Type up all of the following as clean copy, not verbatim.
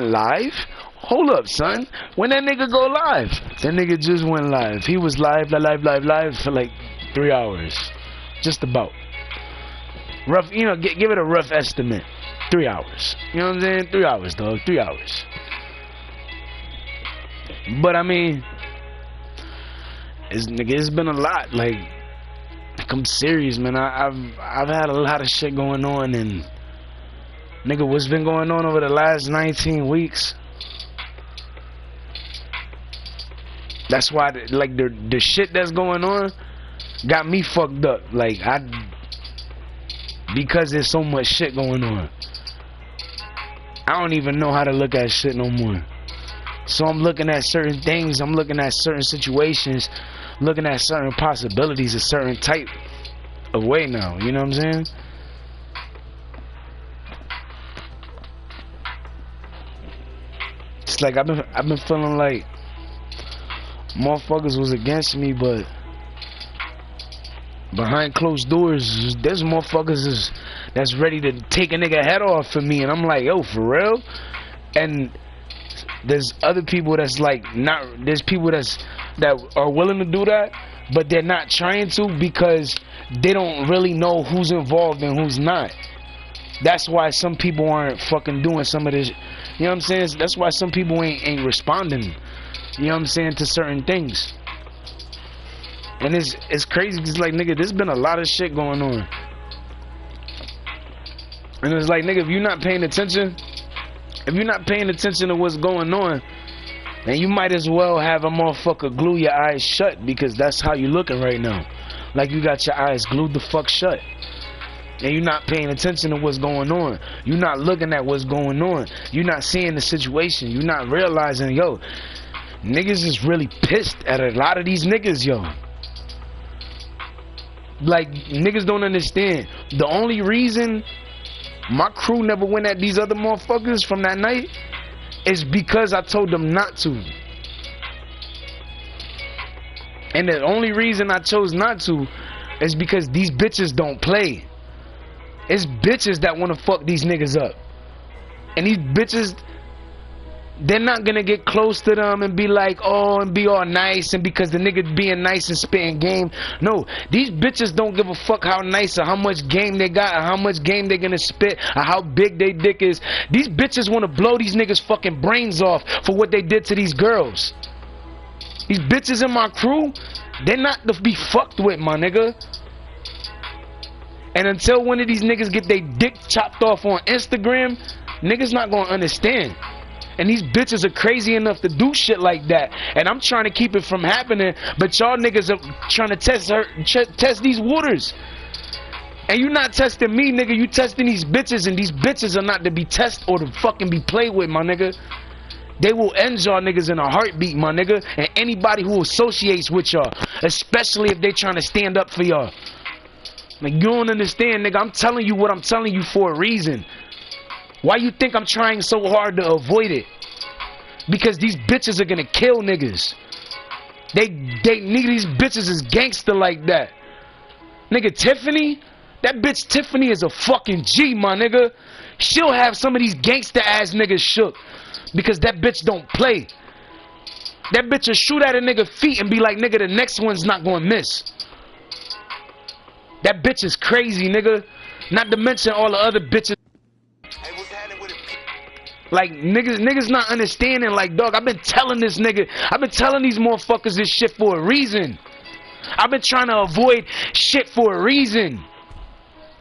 went live? Hold up, son. When that nigga go live? That nigga just went live. He was live for like 3 hours. Just about. Rough, you know, give it a rough estimate. 3 hours. You know what I'm saying? 3 hours, dog. 3 hours. But I mean, it's been a lot. Like, I'm serious, man. I've had a lot of shit going on, and nigga, what's been going on over the last 19 weeks? That's why, like, the shit that's going on got me fucked up. Like, because there's so much shit going on, I don't even know how to look at shit no more. So I'm looking at certain things, I'm looking at certain situations, looking at certain possibilities a certain type of way now. You know what I'm saying? It's like I've been feeling like motherfuckers was against me, but behind closed doors, there's motherfuckers that's ready to take a nigga head off for me, and I'm like, yo, for real? And there's other people that's like not. There's people that are willing to do that, but they're not trying to because they don't really know who's involved and who's not. That's why some people aren't fucking doing some of this. You know what I'm saying? That's why some people ain't responding. You know what I'm saying, to certain things. And it's crazy because, like, nigga, there's been a lot of shit going on. And it's like, nigga, if you're not paying attention to what's going on, then you might as well have a motherfucker glue your eyes shut, because that's how you looking right now. Like, you got your eyes glued the fuck shut. And you're not paying attention to what's going on. You're not looking at what's going on. You're not seeing the situation. You're not realizing, yo, niggas is really pissed at a lot of these niggas, yo. Like, niggas don't understand. The only reason my crew never went at these other motherfuckers from that night is because I told them not to. And the only reason I chose not to is because these bitches don't play. It's bitches that want to fuck these niggas up. And these bitches, they're not gonna get close to them and be like, oh, and be all nice, and because the nigga being nice and spitting game. No, these bitches don't give a fuck how nice or how much game they got or how much game they're gonna spit or how big they dick is. These bitches want to blow these niggas fucking brains off for what they did to these girls. These bitches in my crew, they're not to be fucked with, my nigga. And until one of these niggas get their dick chopped off on Instagram, niggas not gonna understand. And these bitches are crazy enough to do shit like that. And I'm trying to keep it from happening, but y'all niggas are trying to test these waters. And you not testing me, nigga. You testing these bitches, and these bitches are not to be tested or to fucking be played with, my nigga. They will end y'all niggas in a heartbeat, my nigga. And anybody who associates with y'all, especially if they trying to stand up for y'all. Like, you don't understand, nigga. I'm telling you what I'm telling you for a reason. Why you think I'm trying so hard to avoid it? Because these bitches are gonna kill niggas. Nigga, these bitches is gangster like that. Nigga, Tiffany, that bitch Tiffany is a fucking G, my nigga. She'll have some of these gangster ass niggas shook. Because that bitch don't play. That bitch will shoot at a nigga feet and be like, nigga, the next one's not gonna miss. That bitch is crazy, nigga. Not to mention all the other bitches. Like, niggas not understanding. Like, dog, I've been telling this nigga, I've been telling these motherfuckers this shit for a reason. I've been trying to avoid shit for a reason.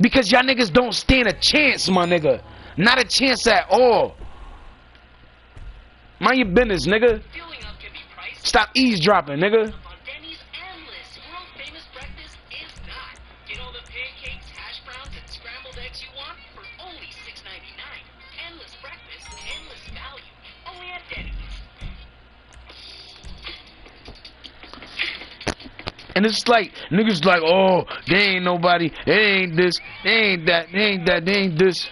Because y'all niggas don't stand a chance, my nigga. Not a chance at all. Mind your business, nigga. Stop eavesdropping, nigga. And it's like, niggas like, oh, they ain't nobody, they ain't this, they ain't that, they ain't that, they ain't this.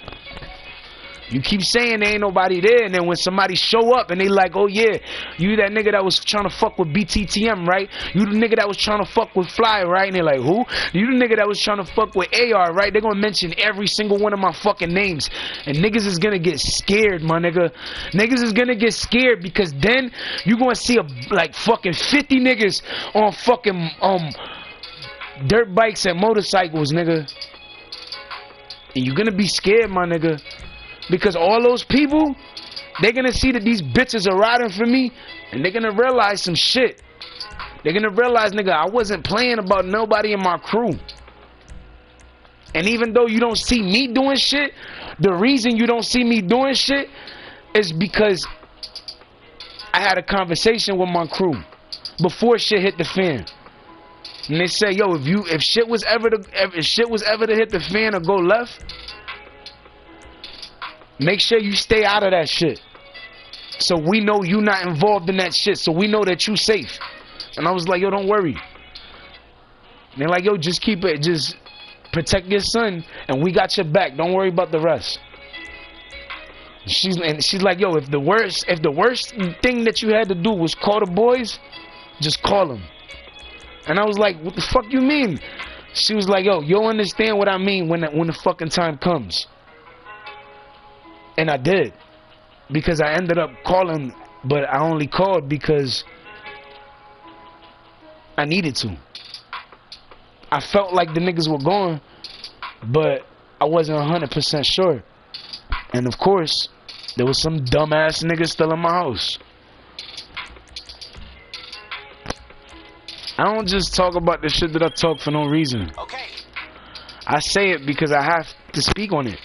You keep saying there ain't nobody there, and then when somebody show up and they like, oh yeah, you that nigga that was trying to fuck with BTTM, right? You the nigga that was trying to fuck with FLYy, right? And they're like, who? You the nigga that was trying to fuck with AR, right? They're gonna mention every single one of my fucking names, and niggas is gonna get scared, my nigga. Niggas is gonna get scared because then you gonna see like fucking 50 niggas on fucking dirt bikes and motorcycles, nigga. And you're gonna be scared, my nigga. Because all those people, they're gonna see that these bitches are riding for me, and they're gonna realize some shit. They're gonna realize, nigga, I wasn't playing about nobody in my crew. And even though you don't see me doing shit, the reason you don't see me doing shit is because I had a conversation with my crew before shit hit the fan. And they say, yo, if shit was ever to hit the fan or go left, make sure you stay out of that shit. So we know you not involved in that shit. So we know that you safe. And I was like, yo, don't worry. And they're like, yo, just keep it. Just protect your son. And we got your back. Don't worry about the rest. She's like, yo, if the worst thing that you had to do was call the boys, just call them. And I was like, what the fuck you mean? She was like, yo, you'll understand what I mean when the fucking time comes. And I did, because I ended up calling, but I only called because I needed to. I felt like the niggas were going, but I wasn't 100% sure. And of course, there was some dumbass niggas still in my house. I don't just talk about the shit that I talk for no reason. Okay. I say it because I have to speak on it.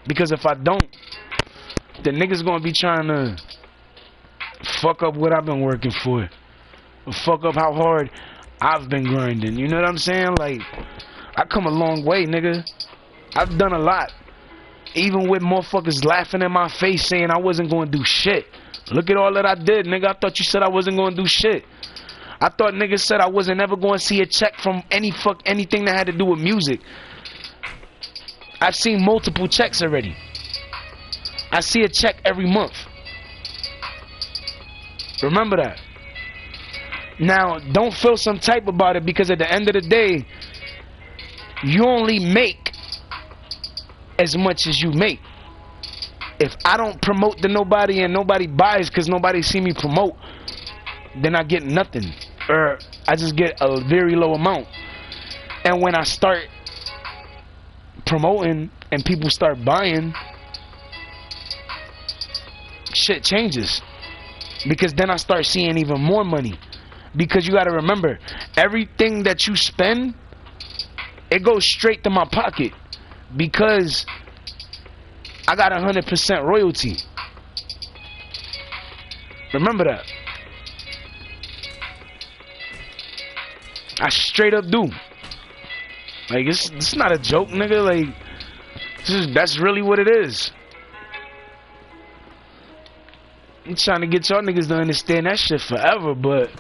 Because if I don't, the niggas gonna be trying to fuck up what I've been working for. Fuck up how hard I've been grinding. You know what I'm saying? Like, I come a long way, nigga. I've done a lot. Even with motherfuckers laughing in my face saying I wasn't gonna do shit. Look at all that I did, nigga. I thought you said I wasn't gonna do shit. I thought niggas said I wasn't ever gonna see a check from anything that had to do with music. I've seen multiple checks already. I see a check every month. Remember that. Now, don't feel some type about it, because at the end of the day, you only make as much as you make. If I don't promote to nobody and nobody buys because nobody see me promote, then I get nothing, or I just get a very low amount. And when I start promoting and people start buying, shit changes, because then I start seeing even more money. Because you got to remember, everything that you spend, it goes straight to my pocket, because I got 100% royalty. Remember that. I straight up do. Like, it's not a joke, nigga. Like, that's really what it is. I'm trying to get y'all niggas to understand that shit forever, but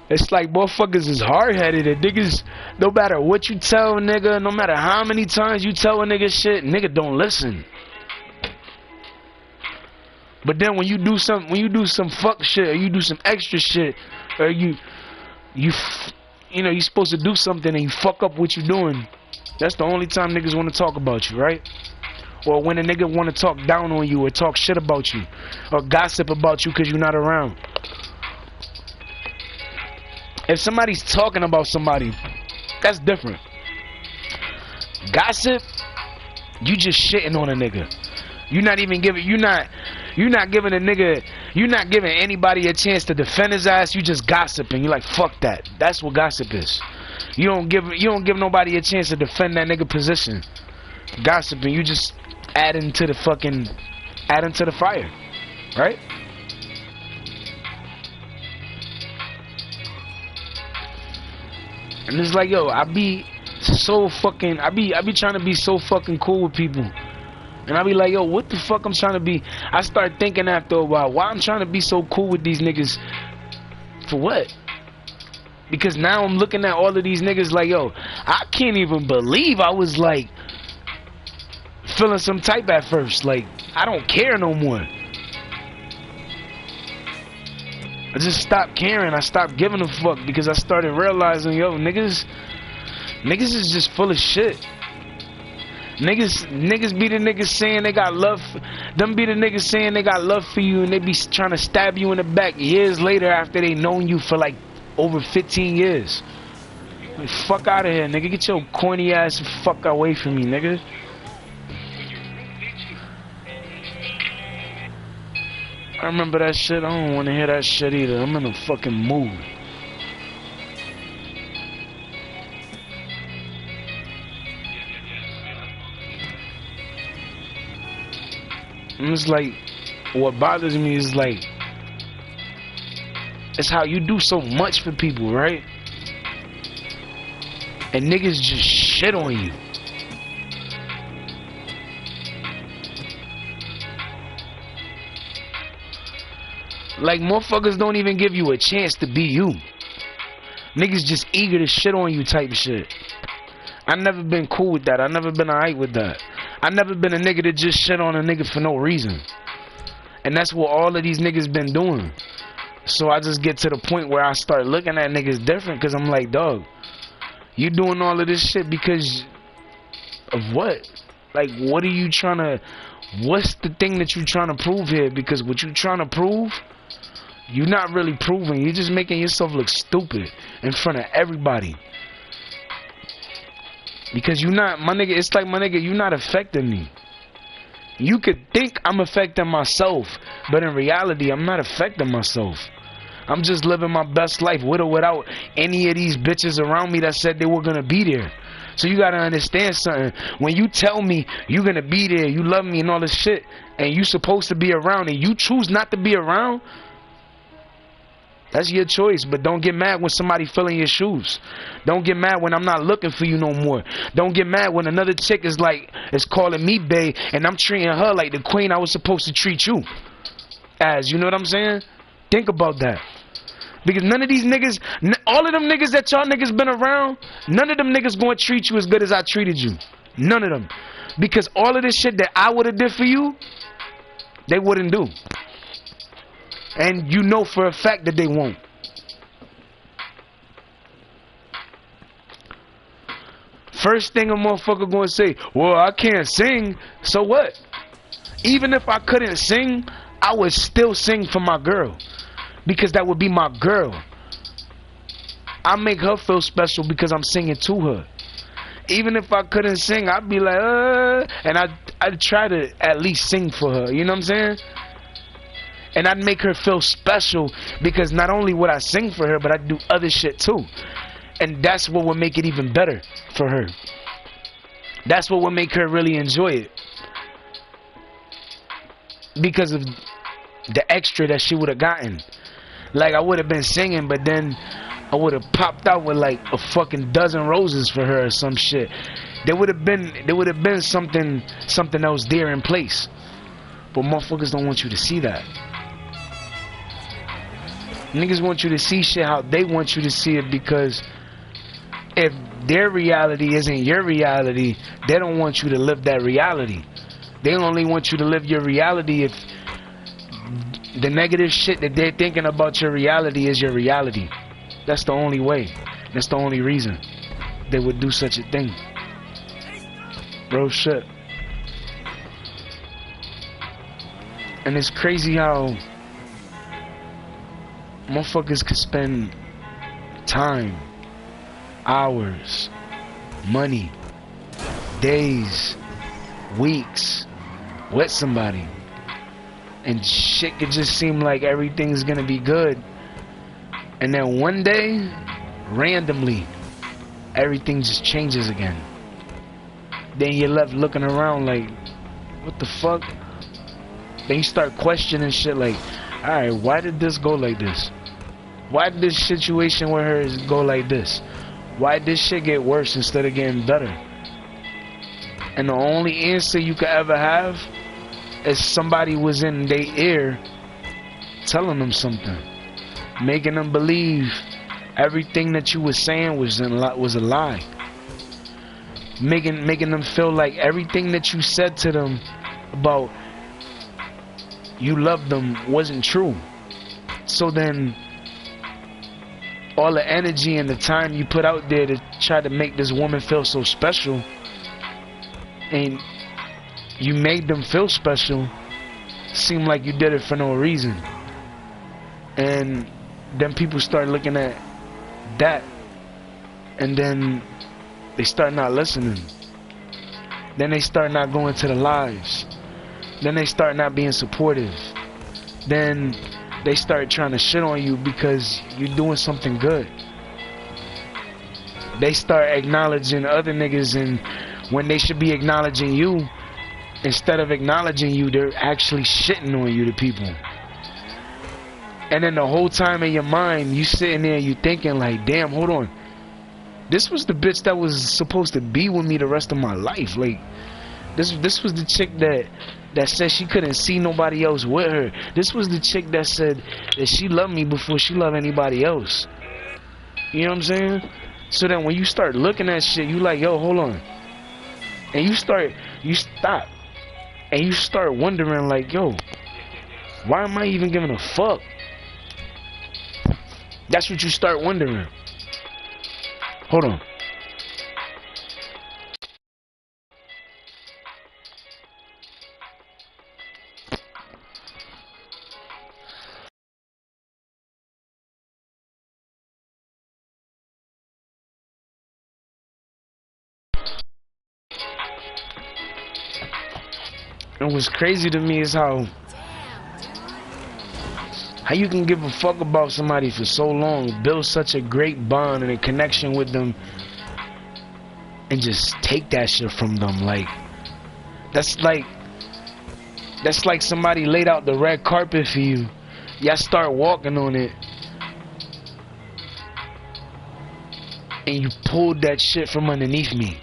it's like motherfuckers is hard-headed, and niggas, no matter what you tell a nigga, no matter how many times you tell a nigga shit, nigga don't listen. But then when you do some fuck shit, or you do some extra shit, or you know, you supposed to do something and you fuck up what you doing, that's the only time niggas want to talk about you, right? Or when a nigga want to talk down on you, or talk shit about you, or gossip about you because you're not around. If somebody's talking about somebody, that's different. Gossip, you just shitting on a nigga. You're not giving anybody a chance to defend his ass. You just gossiping. You're like, fuck that. That's what gossip is. You don't give nobody a chance to defend that nigga position. Gossiping, you just adding to the fire, right? And it's like, yo, I be trying to be so fucking cool with people. And I be like, yo, what the fuck I'm trying to be? I start thinking after a while, why I'm trying to be so cool with these niggas? For what? Because now I'm looking at all of these niggas like, yo, I can't even believe I was like feeling some type at first. Like, I don't care no more. I just stopped caring. I stopped giving a fuck because I started realizing, yo, niggas is just full of shit. Niggas be the niggas saying they got love. Them be the niggas saying they got love for you, and they be trying to stab you in the back years later after they known you for like over 15 years. Like, fuck out of here, nigga. Get your corny ass the fuck away from me, nigga. I remember that shit. I don't want to hear that shit either. I'm in a fucking mood. And it's like, what bothers me is like, it's how you do so much for people, right? And niggas just shit on you. Like, motherfuckers don't even give you a chance to be you. Niggas just eager to shit on you type shit. I never been cool with that. I never been alright with that. I never been a nigga that just shit on a nigga for no reason. And that's what all of these niggas been doing. So I just get to the point where I start looking at niggas different, because I'm like, dog, you doing all of this shit because of what? Like, what are you trying to, what's the thing that you trying to prove here? Because what you trying to prove, you're not really proving. You're just making yourself look stupid in front of everybody. Because you're not, my nigga, it's like, my nigga, you're not affecting me. You could think I'm affecting myself, but in reality, I'm not affecting myself. I'm just living my best life with or without any of these bitches around me that said they were gonna be there. So you gotta understand something. When you tell me you're gonna be there, you love me and all this shit, and you supposed to be around, and you choose not to be around, that's your choice. But don't get mad when somebody filling your shoes. Don't get mad when I'm not looking for you no more. Don't get mad when another chick is calling me bae, and I'm treating her like the queen I was supposed to treat you as. You know what I'm saying? Think about that. Because none of these niggas, all of them niggas that y'all niggas been around, none of them niggas gonna treat you as good as I treated you. None of them. Because all of this shit that I would have did for you, they wouldn't do. And you know for a fact that they won't. First thing a motherfucker gonna say, well, I can't sing, so what? Even if I couldn't sing, I would still sing for my girl. Because that would be my girl. I make her feel special because I'm singing to her. Even if I couldn't sing, I'd be like, and I'd try to at least sing for her. You know what I'm saying? And I'd make her feel special because not only would I sing for her, but I'd do other shit too. And that's what would make it even better for her. That's what would make her really enjoy it. Because of the extra that she would have gotten. Like, I would have been singing, but then I would have popped out with like a fucking dozen roses for her or some shit. There would have been something else there in place. But motherfuckers don't want you to see that. Niggas want you to see shit how they want you to see it, because if their reality isn't your reality, they don't want you to live that reality. They only want you to live your reality if the negative shit that they're thinking about your reality is your reality. That's the only way. That's the only reason they would do such a thing. Bro, shit. And it's crazy how motherfuckers could spend time, hours, money, days, weeks with somebody, and shit could just seem like everything's gonna be good, and then one day, randomly, everything just changes again. Then you're left looking around like, what the fuck? Then you start questioning shit like, alright, why did this go like this? Why did this situation with her go like this? Why did this shit get worse instead of getting better? And the only answer you could ever have is somebody was in their ear telling them something, making them believe everything that you were saying was a lie. making them feel like everything that you said to them about you loved them wasn't true. So then all the energy and the time you put out there to try to make this woman feel so special, and you made them feel special, seem like you did it for no reason. And then people start looking at that, and then they start not listening. Then they start not going to the lives. Then they start not being supportive. Then they start trying to shit on you because you're doing something good. They start acknowledging other niggas, and when they should be acknowledging you, instead of acknowledging you, they're actually shitting on you to people. And then the whole time in your mind, you sitting there, you thinking like, damn, hold on. This was the bitch that was supposed to be with me the rest of my life. Like, this was the chick that said she couldn't see nobody else with her. This was the chick that said that she loved me before she loved anybody else. You know what I'm saying? So then when you start looking at shit, you like, yo, hold on. And you stop. And you start wondering like, yo, why am I even giving a fuck? That's what you start wondering. Hold on. And what's crazy to me is how you can give a fuck about somebody for so long, build such a great bond and a connection with them, and just take that shit from them. Like, that's like somebody laid out the red carpet for you. Y'all start walking on it, and you pulled that shit from underneath me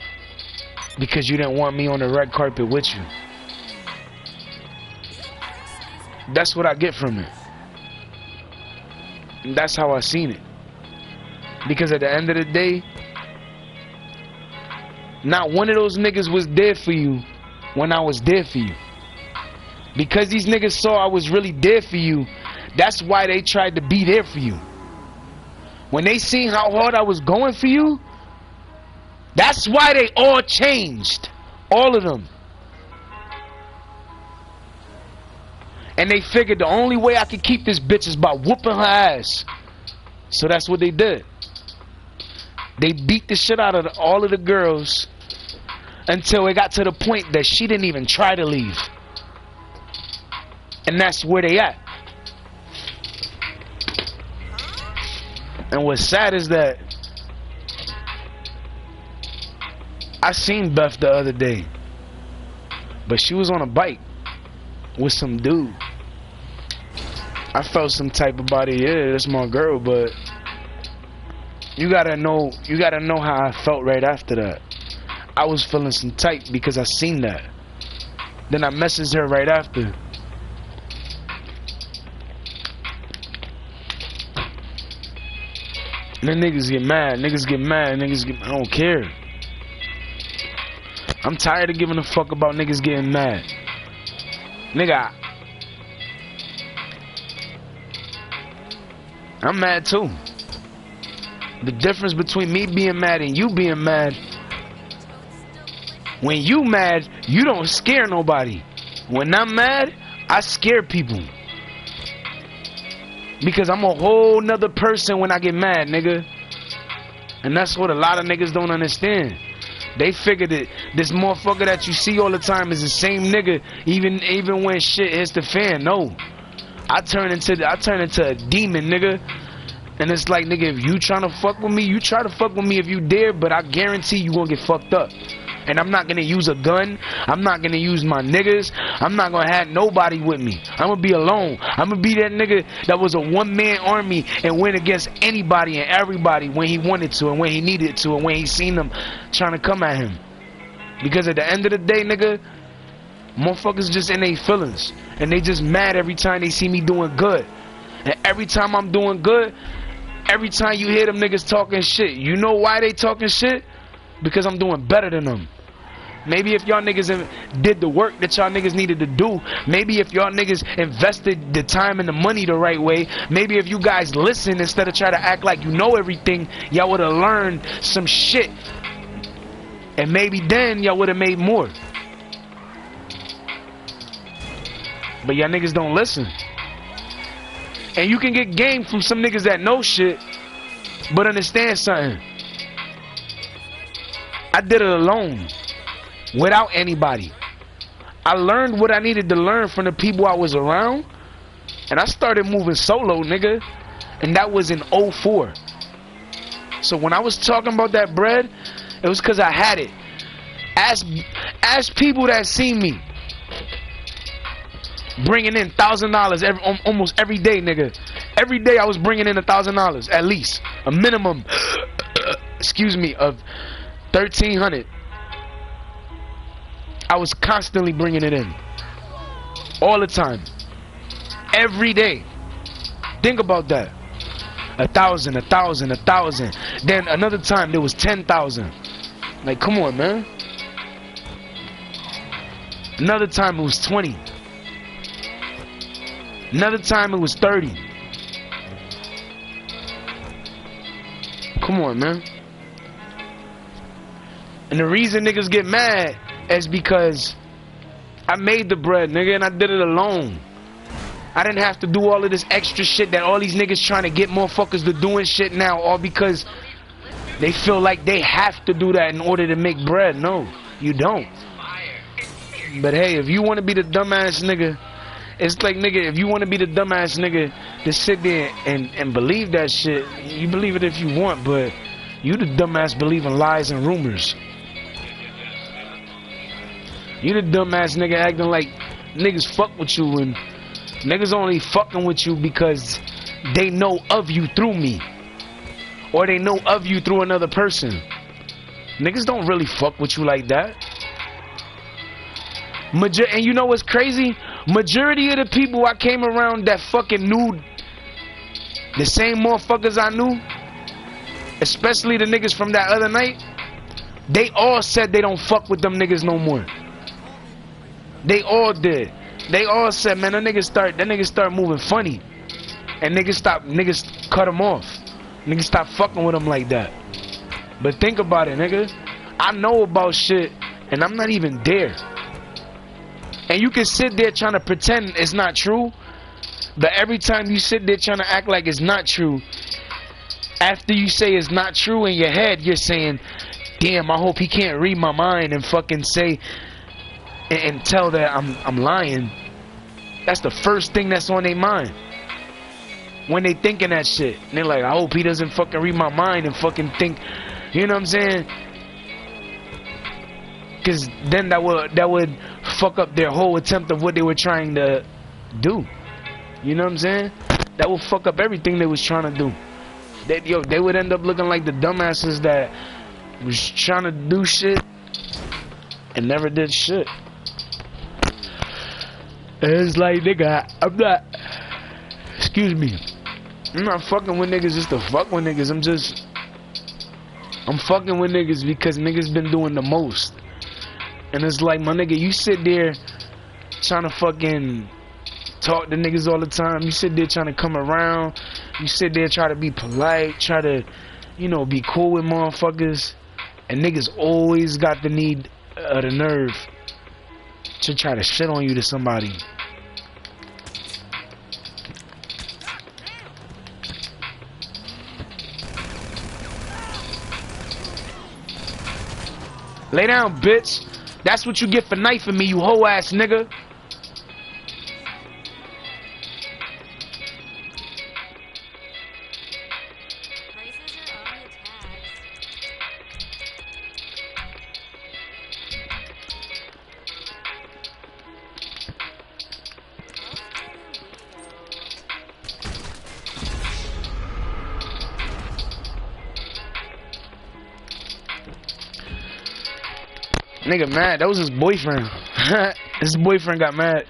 because you didn't want me on the red carpet with you. That's what I get from it. And that's how I seen it. Because at the end of the day, not one of those niggas was there for you when I was there for you. Because these niggas saw I was really there for you, that's why they tried to be there for you. When they seen how hard I was going for you, that's why they all changed. All of them. And they figured the only way I could keep this bitch is by whooping her ass. So that's what they did. They beat the shit out of all of the girls until it got to the point that she didn't even try to leave. And that's where they at. And what's sad is that I seen Beth the other day, but she was on a bike with some dude. I felt some type of body, yeah, that's my girl, but you gotta know how I felt right after that. I was feeling some type because I seen that. Then I messaged her right after. And then niggas get mad, I don't care. I'm tired of giving a fuck about niggas getting mad. Nigga, I'm mad too. The difference between me being mad and you being mad, when you mad, you don't scare nobody. When I'm mad, I scare people. Because I'm a whole nother person when I get mad, nigga. And that's what a lot of niggas don't understand. They figure that this motherfucker that you see all the time is the same nigga, even when shit hits the fan. No, I turn into a demon, nigga. And it's like, nigga, if you trying to fuck with me, you try to fuck with me if you dare, but I guarantee you gonna get fucked up. And I'm not gonna use a gun. I'm not gonna use my niggas. I'm not gonna have nobody with me. I'm gonna be alone. I'm gonna be that nigga that was a one-man army and went against anybody and everybody when he wanted to and when he needed to and when he seen them trying to come at him. Because at the end of the day, nigga, motherfuckers just in their feelings. And they just mad every time they see me doing good. And every time I'm doing good, every time you hear them niggas talking shit, you know why they talking shit? because I'm doing better than them. Maybe if y'all niggas did the work that y'all niggas needed to do, maybe if y'all niggas invested the time and the money the right way, maybe if you guys listen instead of try to act like you know everything, y'all would have learned some shit. And maybe then y'all would have made more. But y'all niggas don't listen. And you can get game from some niggas that know shit, but understand something. I did it alone. Without anybody. I learned what I needed to learn from the people I was around, and I started moving solo, nigga, and that was in 04. So when I was talking about that bread, it was because I had it. Ask people that see me bringing in $1,000 almost every day, nigga. Every day I was bringing in $1,000 at least, a minimum excuse me, of 1,300. I was constantly bringing it in. All the time. Every day. Think about that. 1,000, 1,000, 1,000. Then another time there was 10,000. Like, come on, man. Another time it was 20. Another time it was 30. Come on, man. And the reason niggas get mad is because I made the bread, nigga, and I did it alone. I didn't have to do all of this extra shit that all these niggas trying to get motherfuckers to doing shit now, all because they feel like they have to do that in order to make bread. No, you don't. But hey, if you want to be the dumbass nigga, it's like, nigga, if you want to be the dumbass nigga to sit there and believe that shit, you believe it if you want, but you the dumbass believing lies and rumors. You the dumbass nigga acting like niggas fuck with you, and niggas only fucking with you because they know of you through me, or they know of you through another person. Niggas don't really fuck with you like that. And you know what's crazy? Majority of the people I came around that fucking knew the same motherfuckers I knew, especially the niggas from that other night, they all said they don't fuck with them niggas no more. They all did. They all said, man, that nigga start moving funny, and niggas cut him off. Niggas stop fucking with him like that. But think about it, nigga. I know about shit, and I'm not even there. And you can sit there trying to pretend it's not true, but every time you sit there trying to act like it's not true, after you say it's not true in your head, you're saying, damn, I hope he can't read my mind and fucking say and tell that I'm lying. That's the first thing that's on their mind when they thinking that shit. And they're like, I hope he doesn't fucking read my mind and fucking think, you know what I'm saying? Because then that would fuck up their whole attempt of what they were trying to do. You know what I'm saying? That would fuck up everything they was trying to do. They would end up looking like the dumbasses that was trying to do shit and never did shit. It's like, nigga, I'm not fucking with niggas just to fuck with niggas. I'm fucking with niggas because niggas been doing the most. And it's like, my nigga, you sit there trying to fucking talk to niggas all the time. You sit there trying to come around. You sit there try to be polite, try to, you know, be cool with motherfuckers. And niggas always got the need, the nerve to try to shit on you to somebody. Lay down, bitch. That's what you get for knifing me, you hoe ass nigga. Nigga mad. That was his boyfriend. His boyfriend got mad.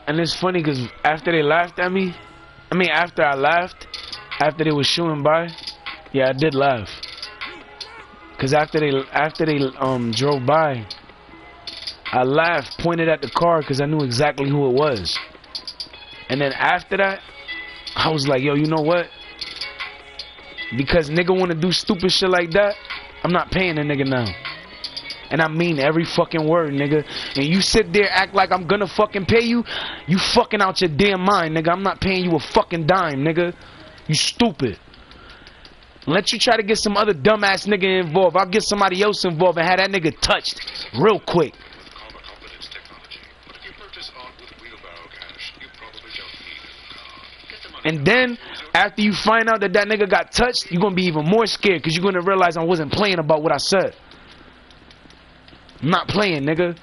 And it's funny because after they laughed at me, after I laughed, after they was shooting by, yeah, I did laugh. Cause after they drove by, I laughed, pointed at the car, cause I knew exactly who it was. And then after that, I was like, yo, you know what? Because nigga wanna do stupid shit like that, I'm not paying the nigga now. And I mean every fucking word, nigga. And you sit there act like I'm gonna fucking pay you, you fucking out your damn mind, nigga. I'm not paying you a fucking dime, nigga. You stupid. Let you try to get some other dumbass nigga involved. I'll get somebody else involved and have that nigga touched real quick. And then, after you find out that that nigga got touched, you're gonna be even more scared because you're gonna realize I wasn't playing about what I said. I'm not playing, nigga.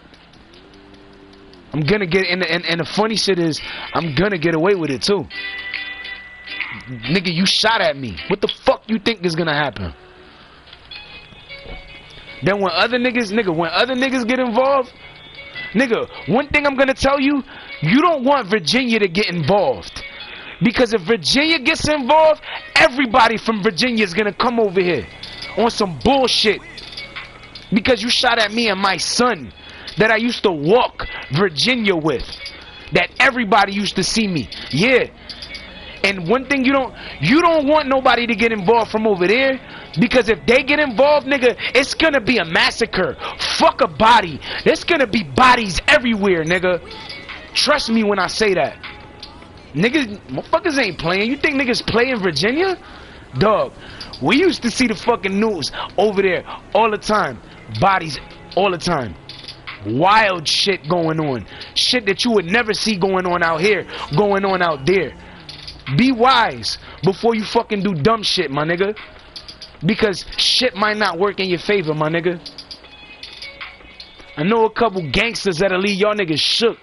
I'm gonna get and the funny shit is I'm gonna get away with it too. Nigga, you shot at me. What the fuck you think is gonna happen? Then when other niggas get involved, nigga, one thing I'm gonna tell you, you don't want Virginia to get involved. Because if Virginia gets involved, everybody from Virginia is gonna come over here on some bullshit. Because you shot at me and my son that I used to walk Virginia with, that everybody used to see me. Yeah. And one thing you don't want nobody to get involved from over there, because if they get involved, nigga, it's gonna be a massacre. Fuck a body. There's gonna be bodies everywhere, nigga. Trust me when I say that. Niggas, motherfuckers ain't playing. You think niggas play in Virginia? Dog, we used to see the fucking news over there all the time. Bodies all the time. Wild shit going on. Shit that you would never see going on out here, going on out there. Be wise before you fucking do dumb shit, my nigga. Because shit might not work in your favor, my nigga. I know a couple gangsters that'll leave y'all niggas shook.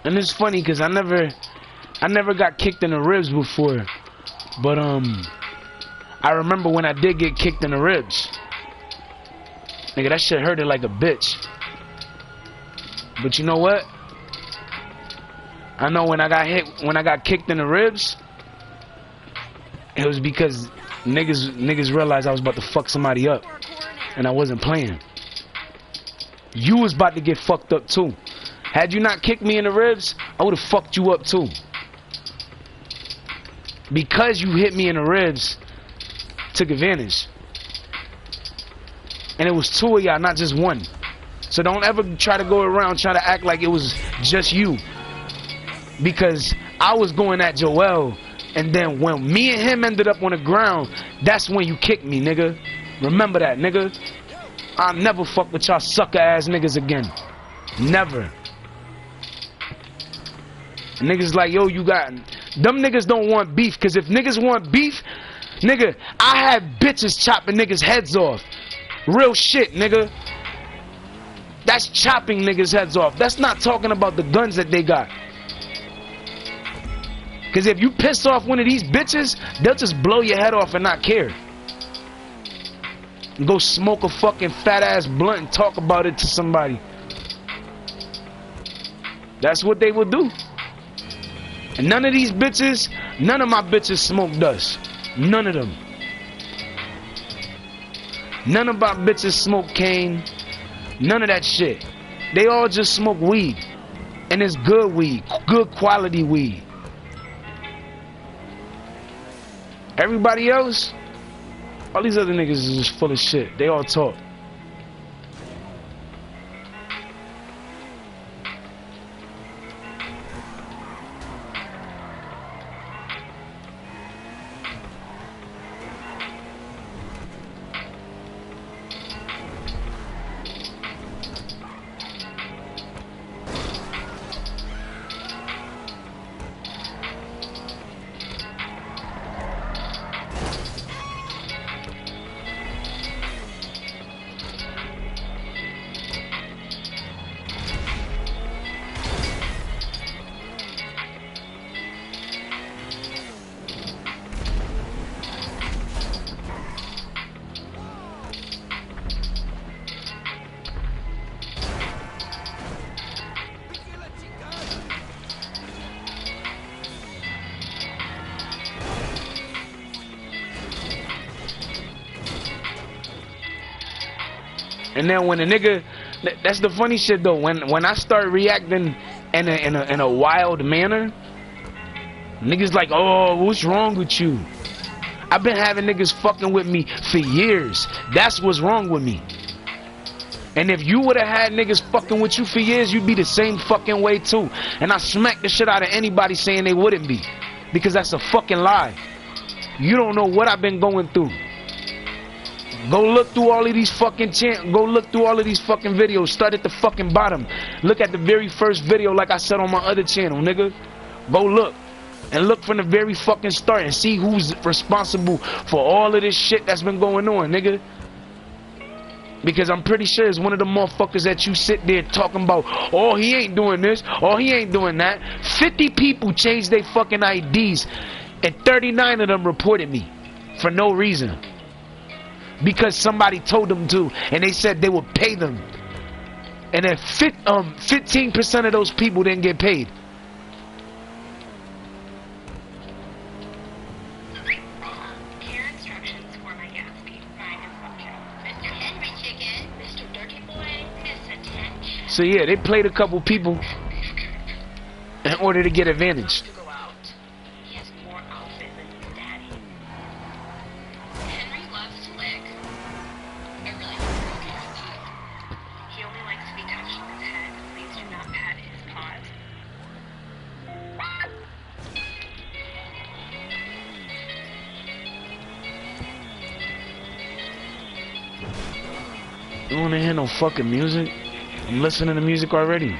And it's funny because I never got kicked in the ribs before, but I remember when I did get kicked in the ribs, nigga, that shit hurted like a bitch. But you know what? I know when I got kicked in the ribs, it was because niggas realized I was about to fuck somebody up, and I wasn't playing. You was about to get fucked up too. Had you not kicked me in the ribs, I would have fucked you up too. because you hit me in the ribs, took advantage. And it was two of y'all, not just one. So don't ever try to go around trying to act like it was just you. Because I was going at Joel, and then when me and him ended up on the ground, that's when you kicked me, nigga. Remember that, nigga. I'll never fuck with y'all sucker ass niggas again. Never. Niggas like, yo, you got... Them niggas don't want beef, because if niggas want beef, nigga, I have bitches chopping niggas' heads off. Real shit, nigga. That's chopping niggas' heads off. That's not talking about the guns that they got. Because if you piss off one of these bitches, they'll just blow your head off and not care. And go smoke a fucking fat ass blunt and talk about it to somebody. That's what they will do. And none of these bitches, none of my bitches smoke dust. None of them. None of my bitches smoke cane. None of that shit. They all just smoke weed. And it's good weed. Good quality weed. Everybody else, all these other niggas is just full of shit. They all talk. And then when a nigga, that's the funny shit though. When I start reacting in a wild manner, niggas like, oh, what's wrong with you? I've been having niggas fucking with me for years. That's what's wrong with me. And if you would have had niggas fucking with you for years, you'd be the same fucking way too. And I smack the shit out of anybody saying they wouldn't be, because that's a fucking lie. You don't know what I've been going through. Go look through all of these fucking videos. Start at the fucking bottom. Look at the very first video like I said on my other channel, nigga. Go look. And look from the very fucking start and see who's responsible for all of this shit that's been going on, nigga. Because I'm pretty sure it's one of the motherfuckers that you sit there talking about, oh, he ain't doing this, oh, he ain't doing that. 50 people changed their fucking IDs and 39 of them reported me for no reason. Because somebody told them to, and they said they would pay them. And then 15% of those people didn't get paid. Care instructions for my gas feed. Mr. Henry Chicken, Mr. Dirty Boy, Miss Attention. So yeah, they played a couple people in order to get advantage. You wanna hear no fucking music? I'm listening to music already.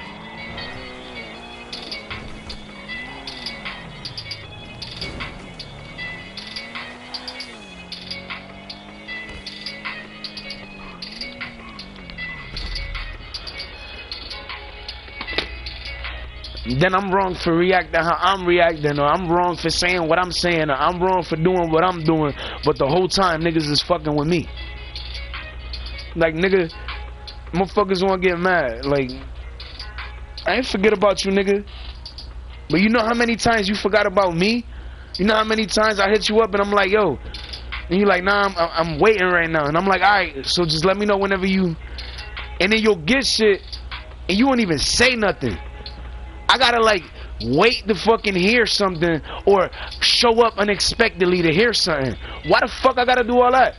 Then I'm wrong for reacting how I'm reacting, or I'm wrong for saying what I'm saying, or I'm wrong for doing what I'm doing, but the whole time niggas is fucking with me. Like, nigga, motherfuckers wanna get mad. Like, I ain't forget about you, nigga. But you know how many times you forgot about me? You know how many times I hit you up and I'm like, yo, and you like, nah, I'm waiting right now. And I'm like, alright, so just let me know whenever you, and then you'll get shit and you won't even say nothing. I gotta like wait to fucking hear something or show up unexpectedly to hear something. Why the fuck I gotta do all that?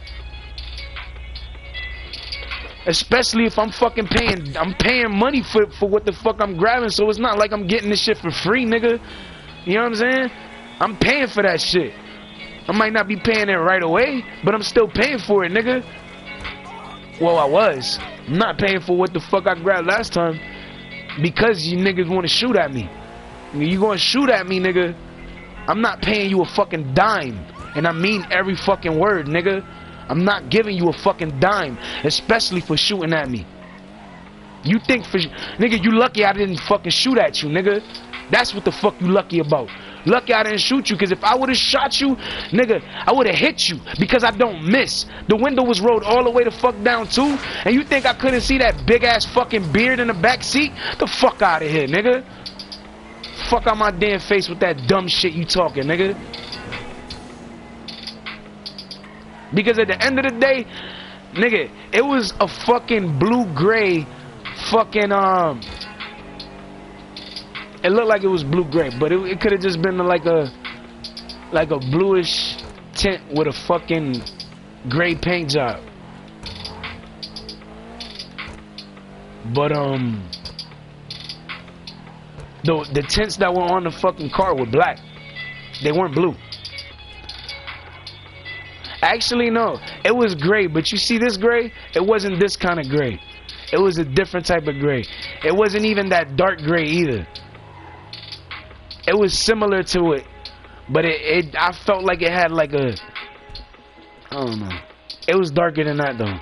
Especially if I'm fucking paying, I'm paying money for what the fuck I'm grabbing, so it's not like I'm getting this shit for free, nigga. You know what I'm saying? I'm paying for that shit. I might not be paying it right away, but I'm still paying for it, nigga. Well, I was. I'm not paying for what the fuck I grabbed last time because you niggas want to shoot at me. You gonna shoot at me, nigga? I'm not paying you a fucking dime, and I mean every fucking word, nigga. I'm not giving you a fucking dime, especially for shooting at me. You think for nigga, you lucky I didn't fucking shoot at you, nigga. That's what the fuck you lucky about. Lucky I didn't shoot you, because if I would have shot you, nigga, I would have hit you, because I don't miss. The window was rolled all the way the fuck down too, and you think I couldn't see that big ass fucking beard in the back seat? The fuck out of here, nigga. Fuck out my damn face with that dumb shit you talking, nigga. Because at the end of the day, nigga, it was a fucking blue-gray fucking, it looked like it was blue-gray, but it could have just been like a bluish tint with a fucking gray paint job. But, the tints that were on the fucking car were black. They weren't blue. Actually, no. It was gray, but you see this gray? It wasn't this kind of gray. It was a different type of gray. It wasn't even that dark gray either. It was similar to it, but I felt like it had like a, I don't know. It was darker than that though.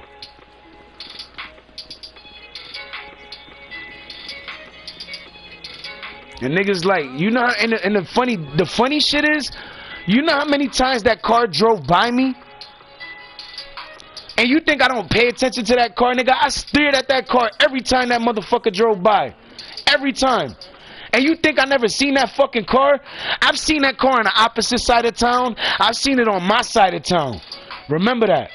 And niggas like, you know, and the funny shit is, you know how many times that car drove by me? And you think I don't pay attention to that car, nigga? I stared at that car every time that motherfucker drove by. Every time. And you think I never seen that fucking car? I've seen that car on the opposite side of town. I've seen it on my side of town. Remember that.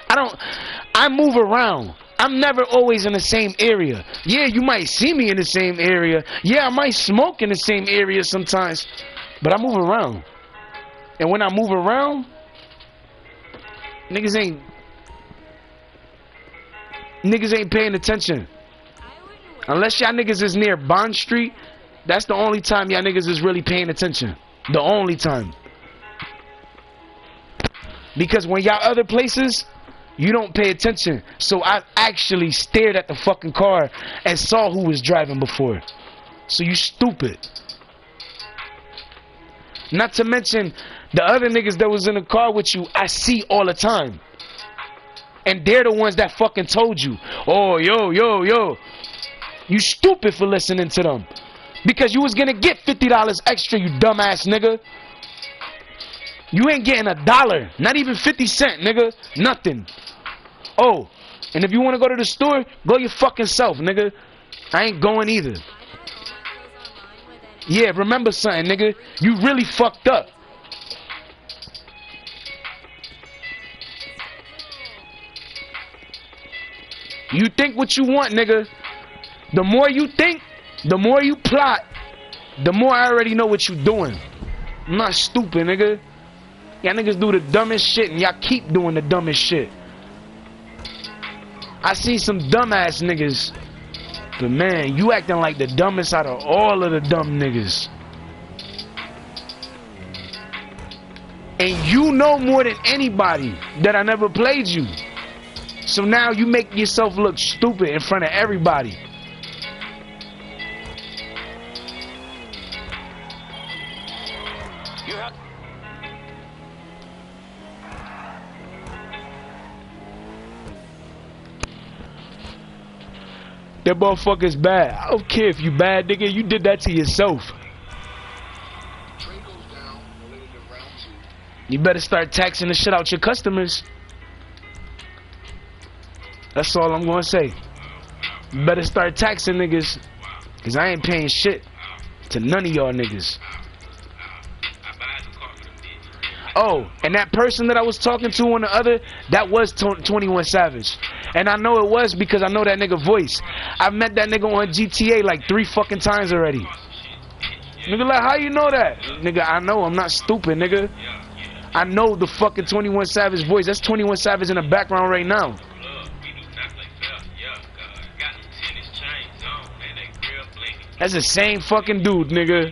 I move around. I'm never always in the same area. Yeah, you might see me in the same area. Yeah, I might smoke in the same area sometimes. But I move around. And when I move around, niggas ain't paying attention. Unless y'all niggas is near Bond Street, that's the only time y'all niggas is really paying attention. The only time. Because when y'all other places, you don't pay attention. So I actually stared at the fucking car and saw who was driving before. So you stupid. Not to mention the other niggas that was in the car with you, I see all the time. And they're the ones that fucking told you, oh, yo. You stupid for listening to them. Because you was gonna get $50 extra, you dumbass nigga. You ain't getting $1. Not even 50 cents, nigga. Nothing. Oh, and if you wanna go to the store, go your fucking self, nigga. I ain't going either. Yeah, remember something, nigga. You really fucked up. You think what you want, nigga. The more you think, the more you plot, the more I already know what you doing. I'm not stupid, nigga. Y'all niggas do the dumbest shit and y'all keep doing the dumbest shit. I seen some dumbass niggas, but man, you acting like the dumbest out of all of the dumb niggas. And you know more than anybody that I never played you. So now you make yourself look stupid in front of everybody. That motherfucker's bad. I don't care if you bad, nigga. You did that to yourself. You better start taxing the shit out your customers. That's all I'm gonna say. You better start taxing niggas, cause I ain't paying shit to none of y'all niggas. Oh, and that person that I was talking to on the other, that was 21 Savage. And I know it was because I know that nigga voice. I've met that nigga on GTA like 3 fucking times already. Nigga, like, how you know that? Nigga, I know. I'm not stupid, nigga. I know the fucking 21 Savage voice. That's 21 Savage in the background right now. That's the same fucking dude, nigga.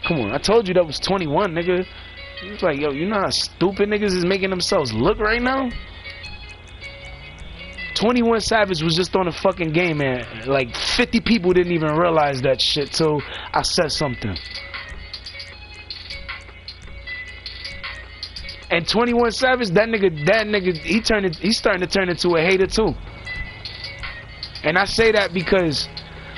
Come on, I told you that was 21, nigga. It's like, yo, you know how stupid niggas is making themselves look right now? 21 Savage was just on a fucking game, man. Like 50 people didn't even realize that shit till I said something. And 21 Savage, that nigga, he's starting to turn into a hater too. And I say that because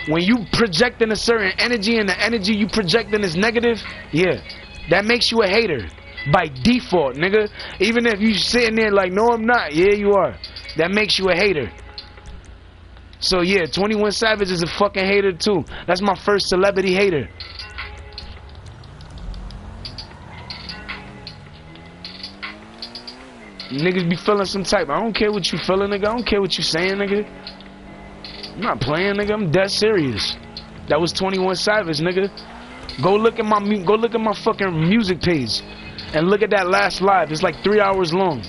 when you projecting a certain energy and the energy you projecting is negative, yeah, that makes you a hater by default, nigga. Even if you sitting there like, no, I'm not. Yeah, you are. That makes you a hater. So yeah, 21 Savage is a fucking hater too. That's my first celebrity hater. Niggas be feeling some type. I don't care what you feeling, nigga. I don't care what you saying, nigga. I'm not playing, nigga. I'm dead serious. That was 21 Savage, nigga. Go look at my fucking music page and look at that last live. It's like 3 hours long.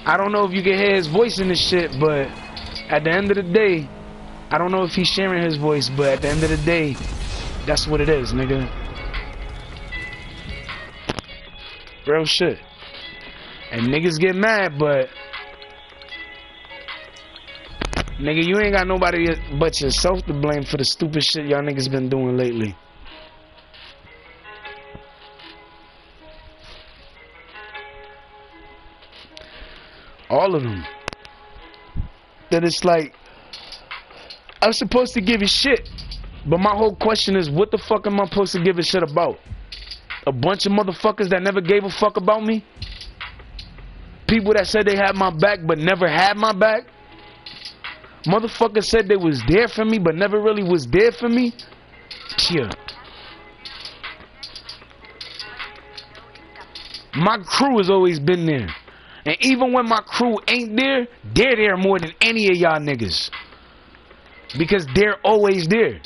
I don't know if you can hear his voice in this shit, but at the end of the day, I don't know if he's sharing his voice, but at the end of the day, that's what it is, nigga. Real shit. And niggas get mad, but nigga, you ain't got nobody but yourself to blame for the stupid shit y'all niggas been doing lately. All of them. That it's like, I'm supposed to give a shit, but my whole question is, what the fuck am I supposed to give a shit about? A bunch of motherfuckers that never gave a fuck about me? People that said they had my back but never had my back? Motherfuckers said they was there for me but never really was there for me? Yeah. My crew has always been there. And even when my crew ain't there, they're there more than any of y'all niggas. Because they're always there.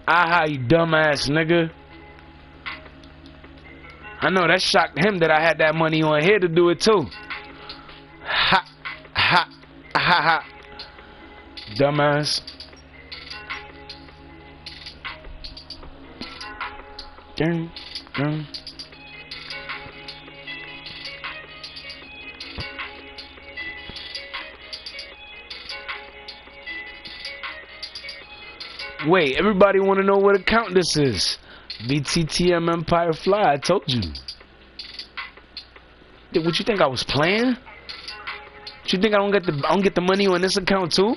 Aha, you dumbass nigga. I know that shocked him that I had that money on here to do it too. Ha, ha, ha, ha. Dumbass. Dun, dun. Wait, everybody want to know what account this is. BTTM-EMPIRE-FLYy, I told you. What you think I was playing? What you think I don't get the money on this account too?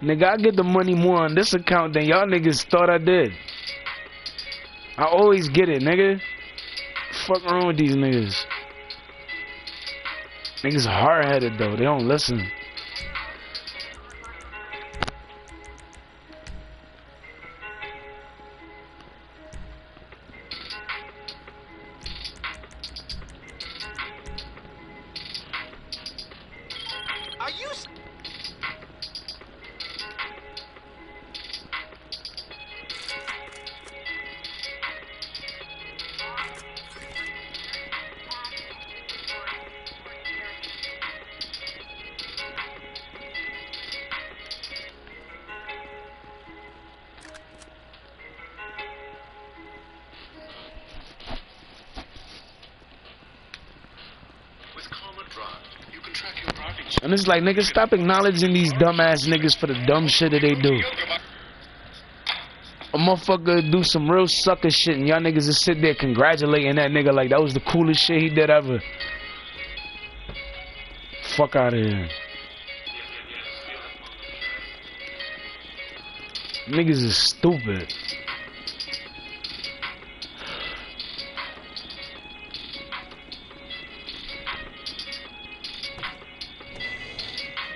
Nigga, I get the money more on this account than y'all niggas thought I did. I always get it, nigga. Fuck wrong with these niggas? Niggas hard-headed though. They don't listen. Are you? And it's like, niggas, stop acknowledging these dumbass niggas for the dumb shit that they do. A motherfucker do some real sucker shit and y'all niggas just sit there congratulating that nigga like that was the coolest shit he did ever. Fuck out of here. Niggas is stupid.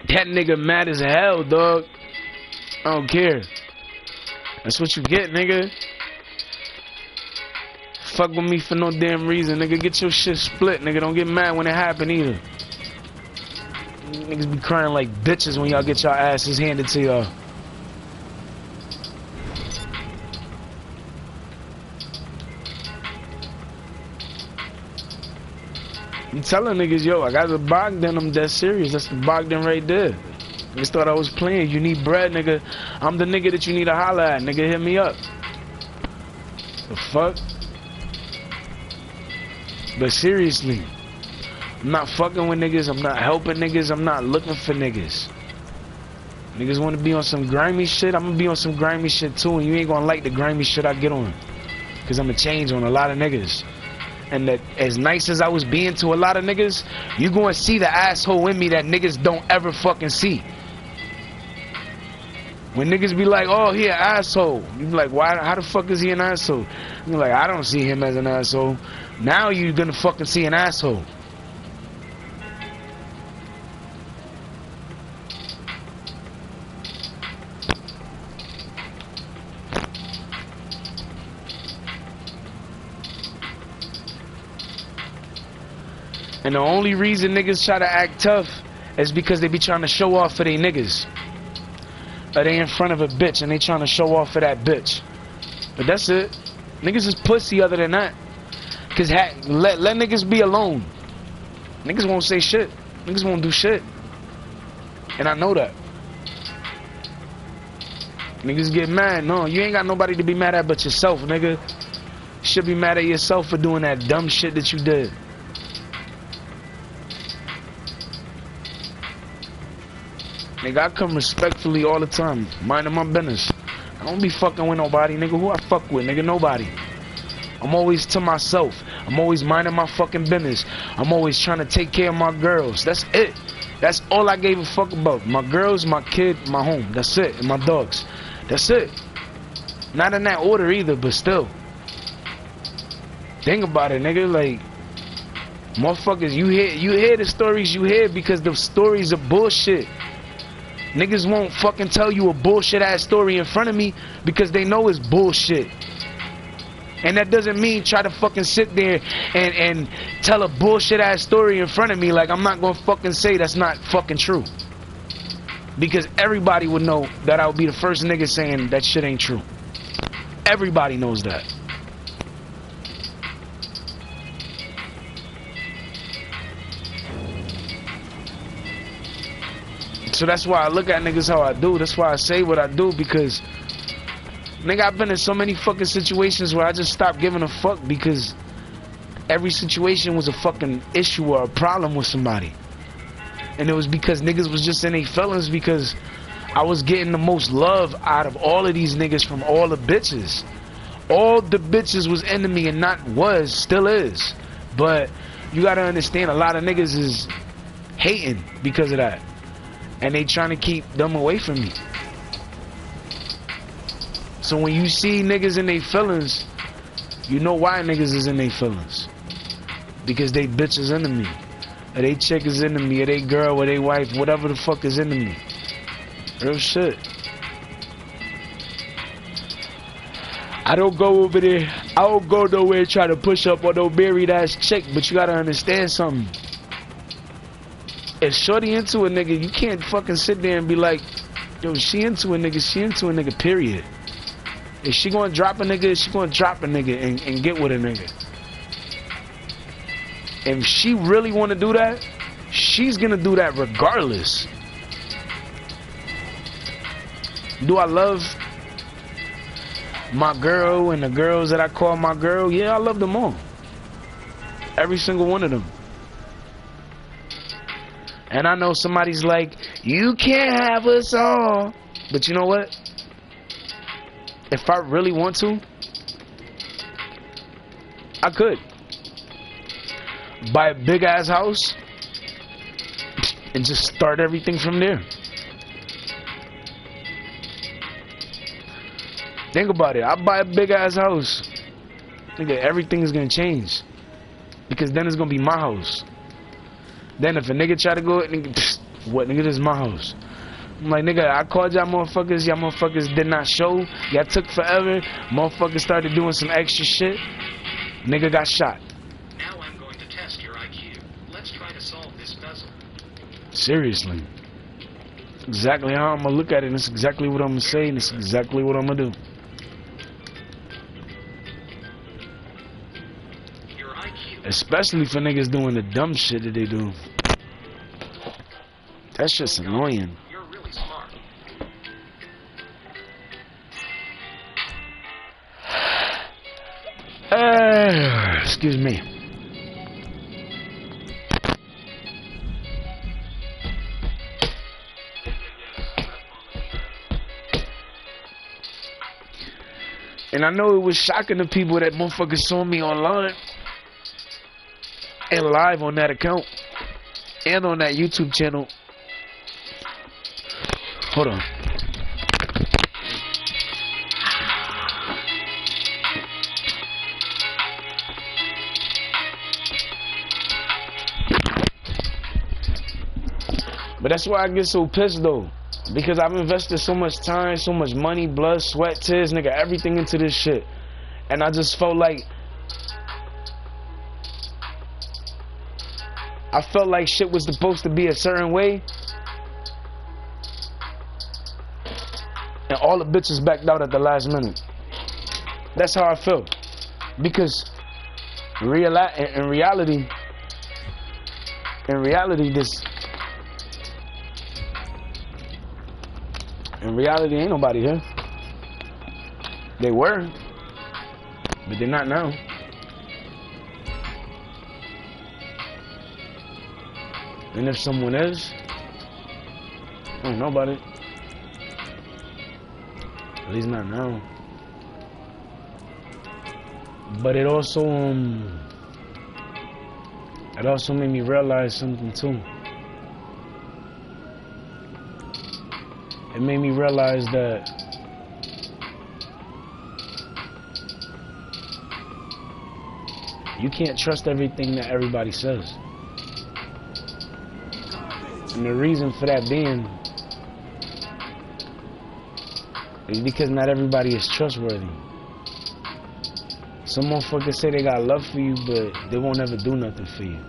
That nigga mad as hell, dog. I don't care. That's what you get, nigga. Fuck with me for no damn reason, nigga. Get your shit split, nigga. Don't get mad when it happen either. Niggas be crying like bitches when y'all get y'all asses handed to y'all. I'm telling niggas, yo, I got the Bogdan, I'm dead serious. That's the Bogdan right there. Niggas thought I was playing. You need bread, nigga. I'm the nigga that you need to holler at, nigga. Hit me up. The fuck? But seriously, I'm not fucking with niggas. I'm not helping niggas. I'm not looking for niggas. Niggas want to be on some grimy shit. I'm going to be on some grimy shit too. And you ain't going to like the grimy shit I get on. Because I'm going to change on a lot of niggas. And that as nice as I was being to a lot of niggas, you gonna see the asshole in me that niggas don't ever fucking see. When niggas be like, oh, he an asshole. You be like, why? How the fuck is he an asshole? You like, I don't see him as an asshole. Now you gonna fucking see an asshole. And the only reason niggas try to act tough is because they be trying to show off for they niggas. Or they in front of a bitch and they trying to show off for that bitch. But that's it. Niggas is pussy other than that. Cause let niggas be alone. Niggas won't say shit. Niggas won't do shit. And I know that. Niggas get mad. No, you ain't got nobody to be mad at but yourself, nigga. You should be mad at yourself for doing that dumb shit that you did. Nigga, I come respectfully all the time, minding my business. I don't be fucking with nobody, nigga. Who I fuck with, nigga? Nobody. I'm always to myself. I'm always minding my fucking business. I'm always trying to take care of my girls. That's it. That's all I gave a fuck about. My girls, my kid, my home. That's it. And my dogs. That's it. Not in that order either, but still. Think about it, nigga. Like, motherfuckers, you hear the stories you hear because the stories are bullshit. Niggas won't fucking tell you a bullshit ass story in front of me because they know it's bullshit. And that doesn't mean try to fucking sit there and tell a bullshit ass story in front of me like I'm not gonna fucking say that's not fucking true. Because everybody would know that I would be the first nigga saying that shit ain't true. Everybody knows that. So that's why I look at niggas how I do. That's why I say what I do, because nigga, I've been in so many fucking situations where I just stopped giving a fuck because every situation was a fucking issue or a problem with somebody. And it was because niggas was just in their feelings because I was getting the most love out of all of these niggas from all the bitches. All the bitches was into me, and not was, still is. But you gotta understand, a lot of niggas is hating because of that. And they trying to keep them away from me. So when you see niggas in their feelings, You know why niggas is in their feelings? Because they bitch is into me. Or they chick is into me. Or they girl or they wife. Whatever the fuck is into me. Real shit. I don't go over there. I don't go nowhere trying to push up on no married ass chick. But you gotta understand something. If shorty into a nigga, you can't fucking sit there and be like, yo, she into a nigga, period. If she gonna drop a nigga, she gonna drop a nigga and get with a nigga. If she really wanna do that, she's gonna do that regardless. Do I love my girl and the girls that I call my girl? Yeah, I love them all. Every single one of them. And I know somebody's like, you can't have us all. But you know what? If I really want to, I could. Buy a big ass house and just start everything from there. Think about it. I buy a big ass house. Nigga, everything is gonna change. Because then it's gonna be my house. Then if a nigga try to go, nigga, what, nigga, this is my house. I'm like, nigga, I called y'all motherfuckers did not show. Y'all took forever. Motherfuckers started doing some extra shit. Nigga got shot. Now I'm going to test your IQ. Let's try to solve this puzzle. Seriously. Exactly how I'm gonna look at it, and it's exactly what I'm gonna say, and it's exactly what I'm gonna do. Your IQ. Especially for niggas doing the dumb shit that they do. That's just annoying. You're really smart. Excuse me. And I know it was shocking to people that motherfuckers saw me online and live on that account and on that YouTube channel. Hold on. But that's why I get so pissed though. Because I've invested so much time, so much money, blood, sweat, tears, nigga, everything into this shit. And I just felt like shit was supposed to be a certain way. And all the bitches backed out at the last minute. That's how I felt. Because in reality, ain't nobody here. They were, but they're not now. And if someone is, I don't know about it. At least not now. But it also made me realize something too. It made me realize that you can't trust everything that everybody says. And the reason for that being is because not everybody is trustworthy. Some motherfuckers say they got love for you, but they won't ever do nothing for you.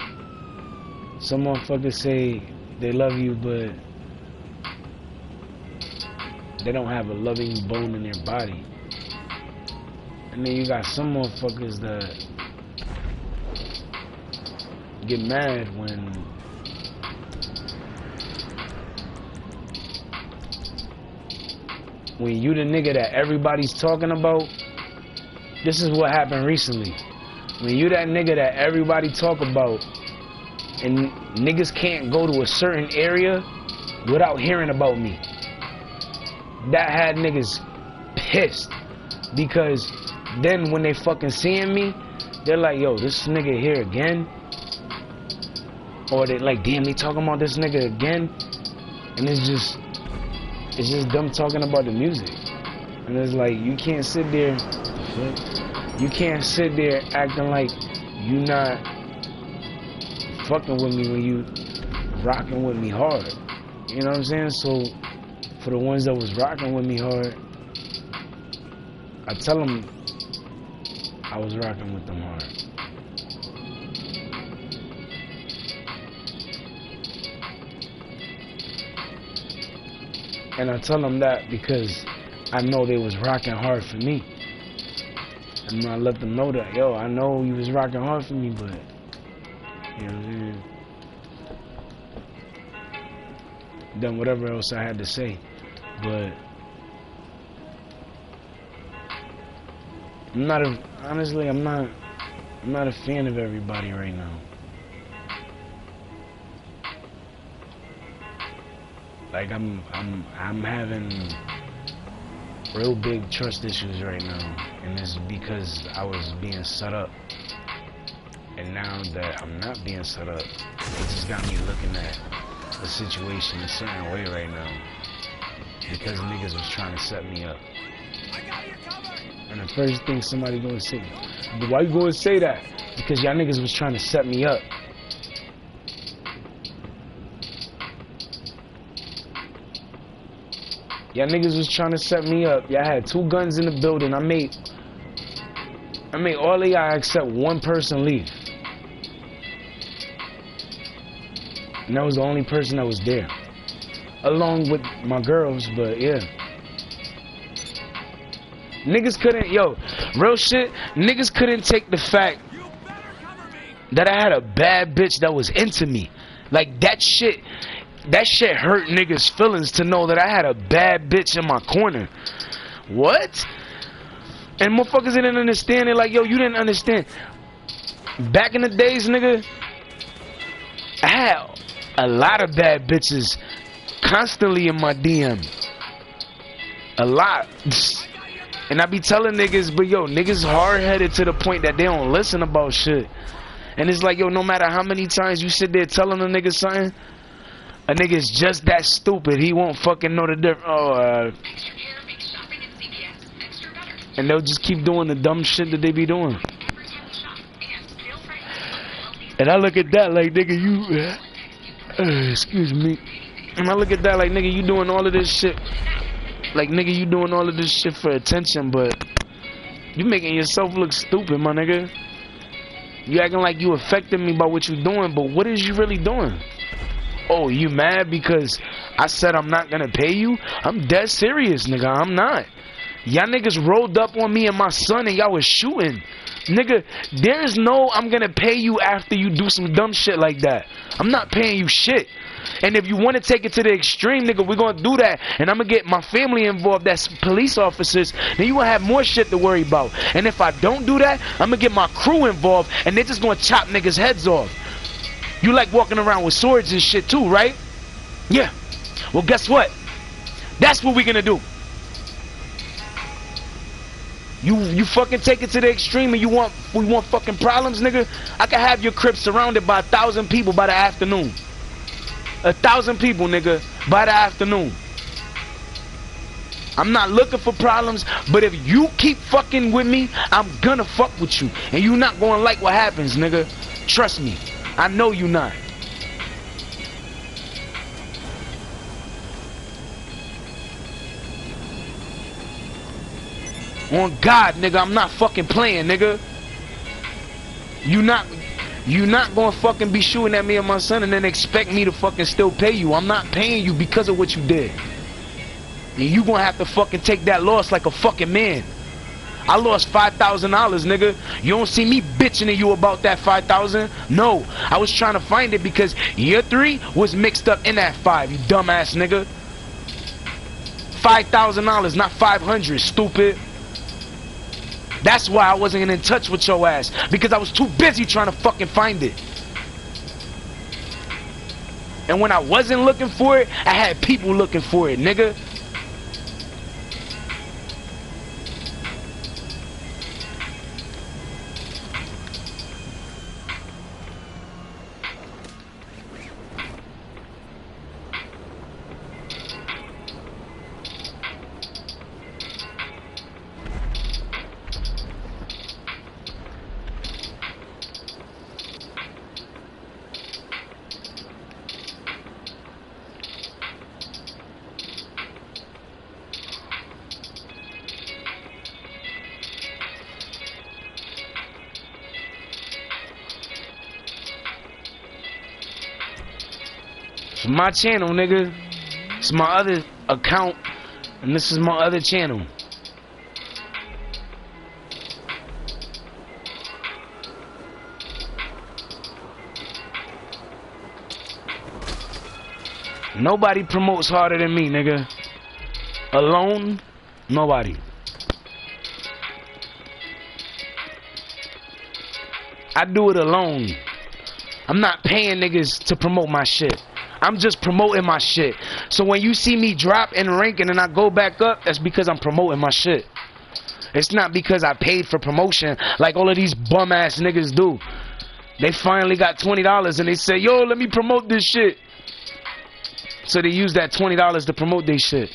Some motherfuckers say they love you, but they don't have a loving bone in their body. And then you got some motherfuckers that get mad when you the nigga that everybody's talking about. This is what happened recently. When you that nigga that everybody talk about and niggas can't go to a certain area without hearing about me. That had niggas pissed. Because then when they fucking seeing me, they're like, yo, this nigga here again? Or they like, damn, they talking about this nigga again? And it's just them talking about the music. And it's like, you can't sit there, You can't sit there acting like you not fucking with me when you rocking with me hard. You know what I'm saying? So for the ones that was rocking with me hard, I tell them I was rocking with them hard. And I tell them that because I know they was rocking hard for me. And I let them know that, yo, I know you was rocking hard for me, but, you know what I'm saying? Then whatever else I had to say. But honestly, I'm not a fan of everybody right now. Like I'm having real big trust issues right now, and it's because I was being set up. And now that I'm not being set up, it just got me looking at the situation a certain way right now. Because niggas was trying to set me up. And the first thing somebody gonna say, why you gonna say that? Because y'all niggas was trying to set me up. Y'all niggas was trying to set me up. Y'all had 2 guns in the building. I made all of y'all except one person leave. And that was the only person that was there. Along with my girls, but yeah. Niggas couldn't, yo, real shit, niggas couldn't take the fact that I had a bad bitch that was into me. Like that shit hurt niggas' feelings to know that I had a bad bitch in my corner. What? And motherfuckers didn't understand it. Like, yo, you didn't understand. Back in the days, nigga, I had a lot of bad bitches constantly in my DM. A lot. And I be telling niggas, but yo, niggas hard-headed to the point that they don't listen about shit. And it's like, yo, no matter how many times you sit there telling a nigga something, a nigga's just that stupid. He won't fucking know the difference. And they'll just keep doing the dumb shit that they be doing. And I look at that like, nigga, you... excuse me. And I look at that like, nigga, you doing all of this shit. Like, nigga, you doing all of this shit for attention, but you making yourself look stupid, my nigga. You acting like you affecting me by what you doing, but what is you really doing? Oh, you mad because I said I'm not gonna pay you? I'm dead serious, nigga. I'm not. Y'all niggas rolled up on me and my son and y'all was shooting. Nigga, there's no I'm gonna pay you after you do some dumb shit like that. I'm not paying you shit. And if you want to take it to the extreme, nigga, we're gonna do that. And I'm gonna get my family involved, that's police officers. Then you gonna have more shit to worry about. And if I don't do that, I'm gonna get my crew involved and they're just gonna chop niggas' heads off. You like walking around with swords and shit too, right? Yeah. Well, guess what? That's what we're gonna do. You fucking take it to the extreme and we want fucking problems, nigga? I can have your crib surrounded by 1,000 people by the afternoon. 1,000 people, nigga, by the afternoon. I'm not looking for problems, but if you keep fucking with me, I'm gonna fuck with you. And you not gonna like what happens, nigga. Trust me. I know you not. On God, nigga, I'm not fucking playing, nigga. You not gonna fucking be shooting at me and my son and then expect me to fucking still pay you. I'm not paying you because of what you did. And you gonna have to fucking take that loss like a fucking man. I lost $5,000, nigga. You don't see me bitching at you about that 5,000. No, I was trying to find it because year 3 was mixed up in that 5, you dumbass nigga. $5,000, not 500, stupid. That's why I wasn't in touch with your ass, because I was too busy trying to fucking find it. And when I wasn't looking for it, I had people looking for it, nigga. It's my channel, nigga. It's my other account, and this is my other channel. Nobody promotes harder than me, nigga. Alone, nobody. I do it alone. I'm not paying niggas to promote my shit. I'm just promoting my shit. So when you see me drop in ranking and I go back up, that's because I'm promoting my shit. It's not because I paid for promotion like all of these bum ass niggas do. They finally got $20 and they say, yo, let me promote this shit. So they use that $20 to promote their shit.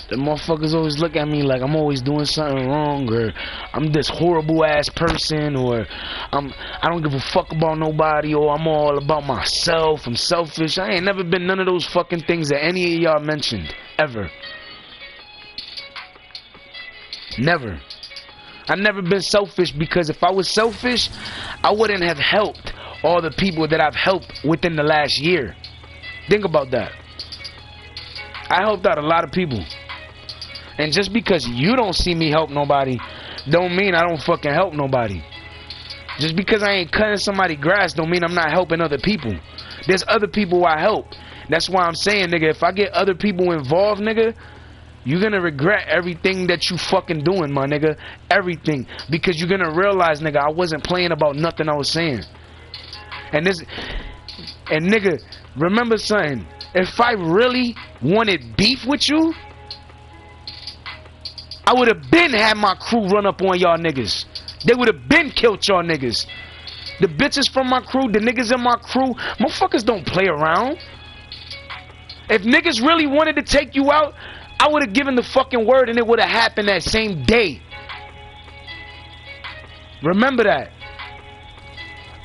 The motherfuckers always look at me like I'm always doing something wrong, or I'm this horrible ass person, or I don't give a fuck about nobody, or I'm all about myself, I'm selfish. I ain't never been none of those fucking things that any of y'all mentioned, ever. Never. I've never been selfish, because if I was selfish, I wouldn't have helped all the people that I've helped within the last year. Think about that. I helped out a lot of people. And just because you don't see me help nobody, don't mean I don't fucking help nobody. Just because I ain't cutting somebody's grass, don't mean I'm not helping other people. There's other people I help. That's why I'm saying, nigga, if I get other people involved, nigga, you're gonna regret everything that you fucking doing, my nigga. Everything. Because you're gonna realize, nigga, I wasn't playing about nothing I was saying. And nigga, remember something. If I really wanted beef with you, I would have been had my crew run up on y'all niggas. They would have been killed y'all niggas. The bitches from my crew, the niggas in my crew, motherfuckers don't play around. If niggas really wanted to take you out, I would have given the fucking word and it would have happened that same day. Remember that.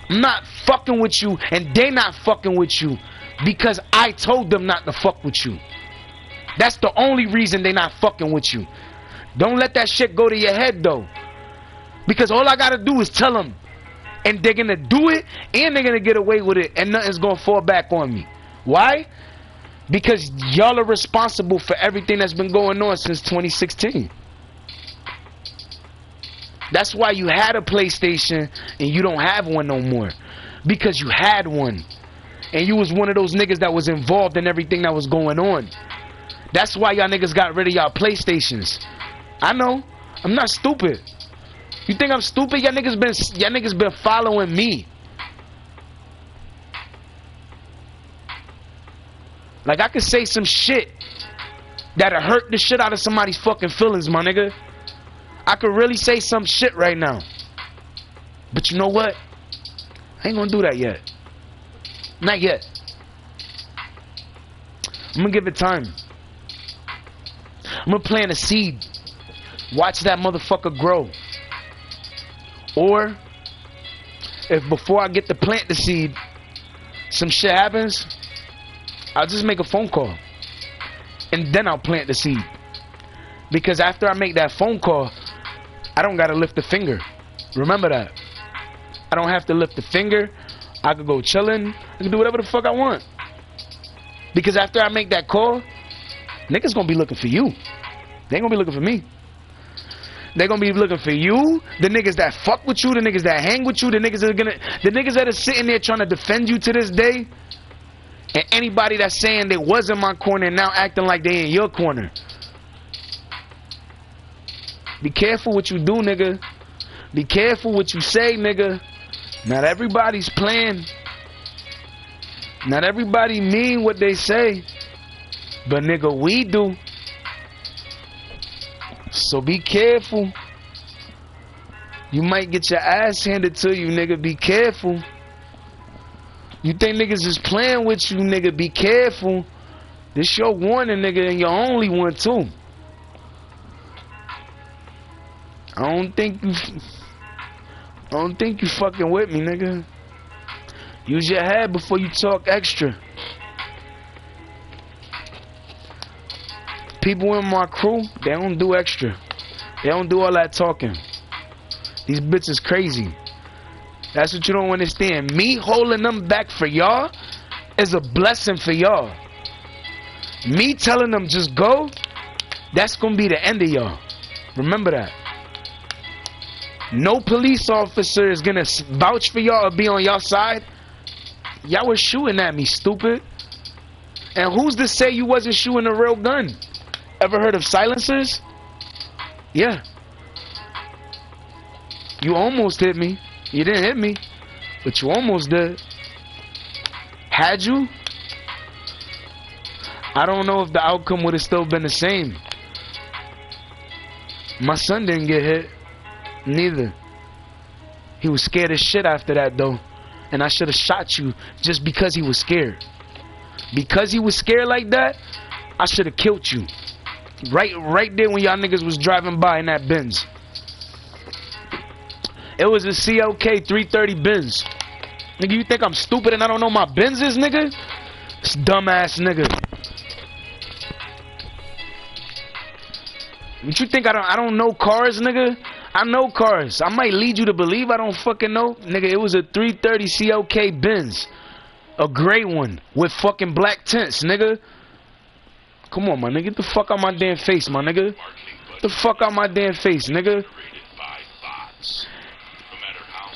I'm not fucking with you and they not fucking with you because I told them not to fuck with you. That's the only reason they not fucking with you. Don't let that shit go to your head though. Because all I gotta do is tell them. And they're gonna do it and they're gonna get away with it and nothing's gonna fall back on me. Why? Because y'all are responsible for everything that's been going on since 2016. That's why you had a PlayStation and you don't have one no more. Because you had one. And you was one of those niggas that was involved in everything that was going on. That's why y'all niggas got rid of y'all PlayStations. I know. I'm not stupid. You think I'm stupid? Y'all niggas been following me. Like I could say some shit that'll hurt the shit out of somebody's fucking feelings, my nigga. I could really say some shit right now. But you know what? I ain't gonna do that yet. Not yet. I'm gonna give it time. I'm gonna plant a seed. Watch that motherfucker grow. Or if before I get to plant the seed, some shit happens, I'll just make a phone call. And then I'll plant the seed. Because after I make that phone call, I don't gotta lift a finger. Remember that. I don't have to lift a finger. I could go chillin'. I can do whatever the fuck I want. Because after I make that call, niggas gonna be looking for you. They ain't gonna be looking for me. They gonna be looking for you, the niggas that fuck with you, the niggas that hang with you, the niggas that are sitting there trying to defend you to this day, and anybody that's saying they was in my corner and now acting like they in your corner. Be careful what you do, nigga. Be careful what you say, nigga. Not everybody's playing. Not everybody mean what they say. But nigga, we do. So be careful. You might get your ass handed to you, nigga. Be careful. You think niggas is playing with you, nigga? Be careful. This your warning, nigga, and your only one too. I don't think you fucking with me, nigga. Use your head before you talk extra. People in my crew, they don't do extra. They don't do all that talking. These bitches crazy. That's what you don't understand. Me holding them back for y'all is a blessing for y'all. Me telling them just go, that's gonna be the end of y'all. Remember that. No police officer is gonna vouch for y'all or be on y'all side. Y'all was shooting at me, stupid. And who's to say you wasn't shooting a real gun? Ever heard of silencers? Yeah. You almost hit me. You didn't hit me, but you almost did. Had you? I don't know if the outcome would have still been the same. My son didn't get hit. Neither. He was scared as shit after that though. And I should have shot you just because he was scared. Because he was scared like that, I should have killed you. Right there when y'all niggas was driving by in that Benz. It was a CLK 330 Benz. Nigga, you think I'm stupid and I don't know my Benzes, nigga? This dumbass nigga. What you think I don't know cars, nigga? I know cars. I might lead you to believe I don't fucking know. Nigga, it was a 330 CLK Benz. A gray one with fucking black tints, nigga. Come on, my nigga. Get the fuck out my damn face, my nigga. Get the fuck out my damn face, nigga.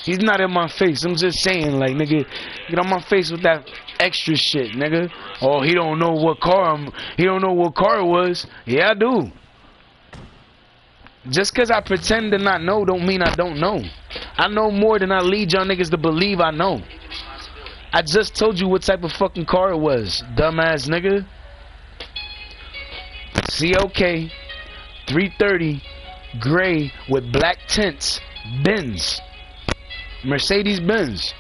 He's not in my face. I'm just saying, like, nigga, get on my face with that extra shit, nigga. Oh, he don't know what car he don't know what car it was. Yeah, I do. Just because I pretend to not know don't mean I don't know. I know more than I lead y'all niggas to believe I know. I just told you what type of fucking car it was, dumbass nigga. CLK 330 gray with black tints, Benz. Mercedes Benz.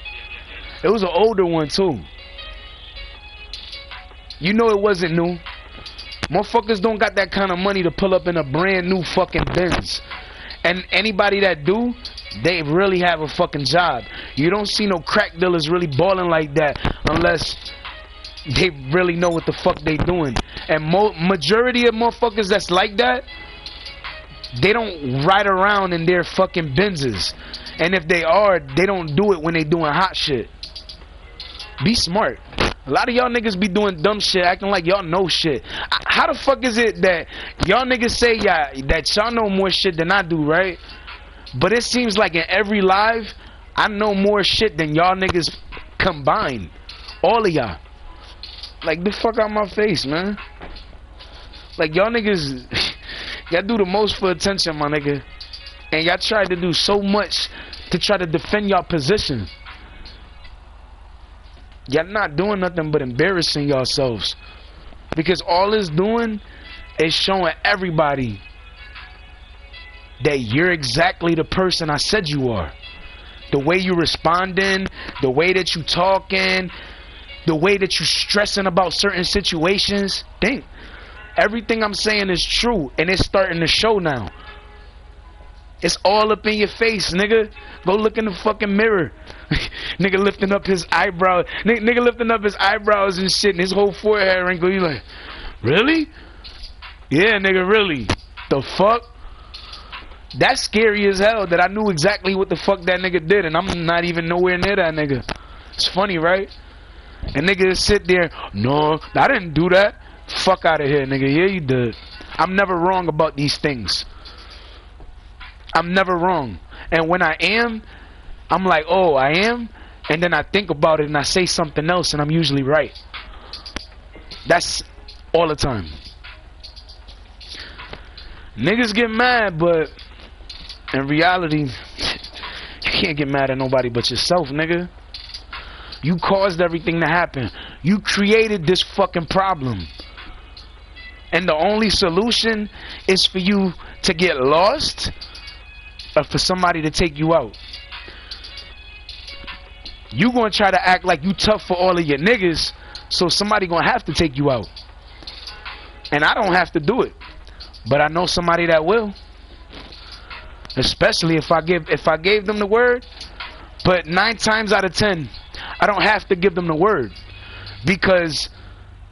It was an older one too. You know it wasn't new. Motherfuckers don't got that kind of money to pull up in a brand new fucking Benz. And anybody that do, they really have a fucking job. You don't see no crack dealers really balling like that unless they really know what the fuck they doing. And majority of motherfuckers that's like that, they don't ride around in their fucking Benzes. And if they are, they don't do it when they doing hot shit. Be smart. A lot of y'all niggas be doing dumb shit, acting like y'all know shit. How the fuck is it that y'all niggas say that y'all know more shit than I do, right? But it seems like in every live, I know more shit than y'all niggas combined. All of y'all. Like, the fuck out my face, man. Like, y'all niggas, y'all do the most for attention, my nigga. And y'all tried to do so much to try to defend y'all position. Y'all not doing nothing but embarrassing yourselves. Because all it's doing is showing everybody that you're exactly the person I said you are. The way you responding, the way that you talking, the way that you stressing about certain situations. Think. Everything I'm saying is true, and it's starting to show now. It's all up in your face, nigga. Go look in the fucking mirror. Nigga lifting up his eyebrow. Nigga lifting up his eyebrows and shit, and his whole forehead wrinkle. You like, really? Yeah, nigga, really? The fuck? That's scary as hell that I knew exactly what the fuck that nigga did, and I'm not even nowhere near that nigga. It's funny, right? And nigga sit there, no, I didn't do that. Fuck out of here, nigga. Yeah, you did. I'm never wrong about these things. I'm never wrong. And when I am, I'm like, oh, I am? And then I think about it and I say something else and I'm usually right. That's all the time. Niggas get mad, but in reality, you can't get mad at nobody but yourself, nigga. You caused everything to happen. You created this fucking problem. And the only solution is for you to get lost or for somebody to take you out. you gonna try to act like you tough for all of your niggas, so somebody gonna have to take you out. And I don't have to do it, but I know somebody that will. Especially if I gave them the word. But 9 times out of 10, I don't have to give them the word, because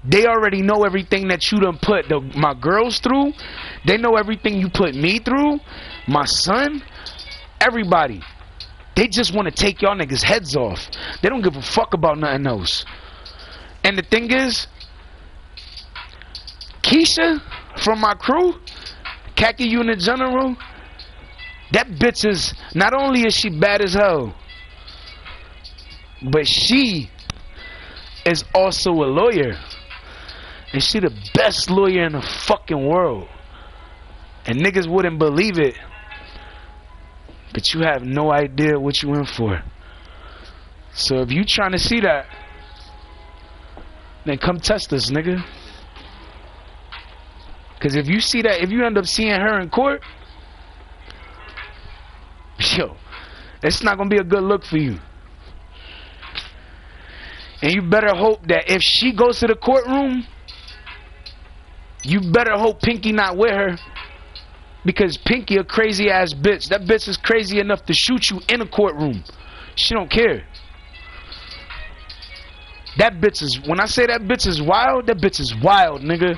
they already know everything that you done put my girls through. They know everything you put me through, my son, everybody. They just want to take y'all niggas' heads off. They don't give a fuck about nothing else. And the thing is, Keisha from my crew, Khaki Unit General, that bitch is, not only is she bad as hell, but she is also a lawyer. And she the best lawyer in the fucking world. And niggas wouldn't believe it, but you have no idea what you in for. So if you trying to see that, then come test us, nigga. Cause if you see that, if you end up seeing her in court, yo, it's not gonna be a good look for you. And you better hope that if she goes to the courtroom, you better hope Pinky not with her. Because Pinky a crazy ass bitch. That bitch is crazy enough to shoot you in a courtroom. She don't care. That bitch is, when I say that bitch is wild, that bitch is wild, nigga.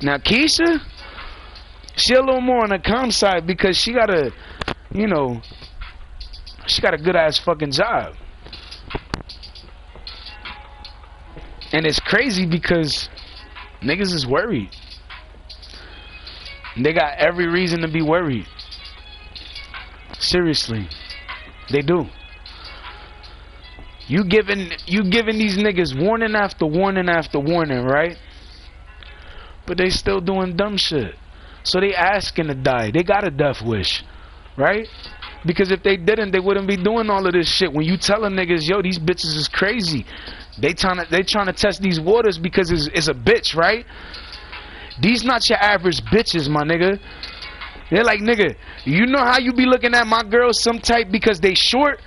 Now Keisha, she a little more on the calm side because she got a, you know, she got a good ass fucking job. And it's crazy because niggas is worried. They got every reason to be worried. Seriously. They do. You giving these niggas warning after warning after warning, right? But they still doing dumb shit. So they asking to die. They got a death wish, right? Because if they didn't, they wouldn't be doing all of this shit. When you telling niggas, yo, these bitches is crazy. They trying to test these waters because it's a bitch, right? These not your average bitches, my nigga. They're like, nigga, you know how you be looking at my girls some type because they short?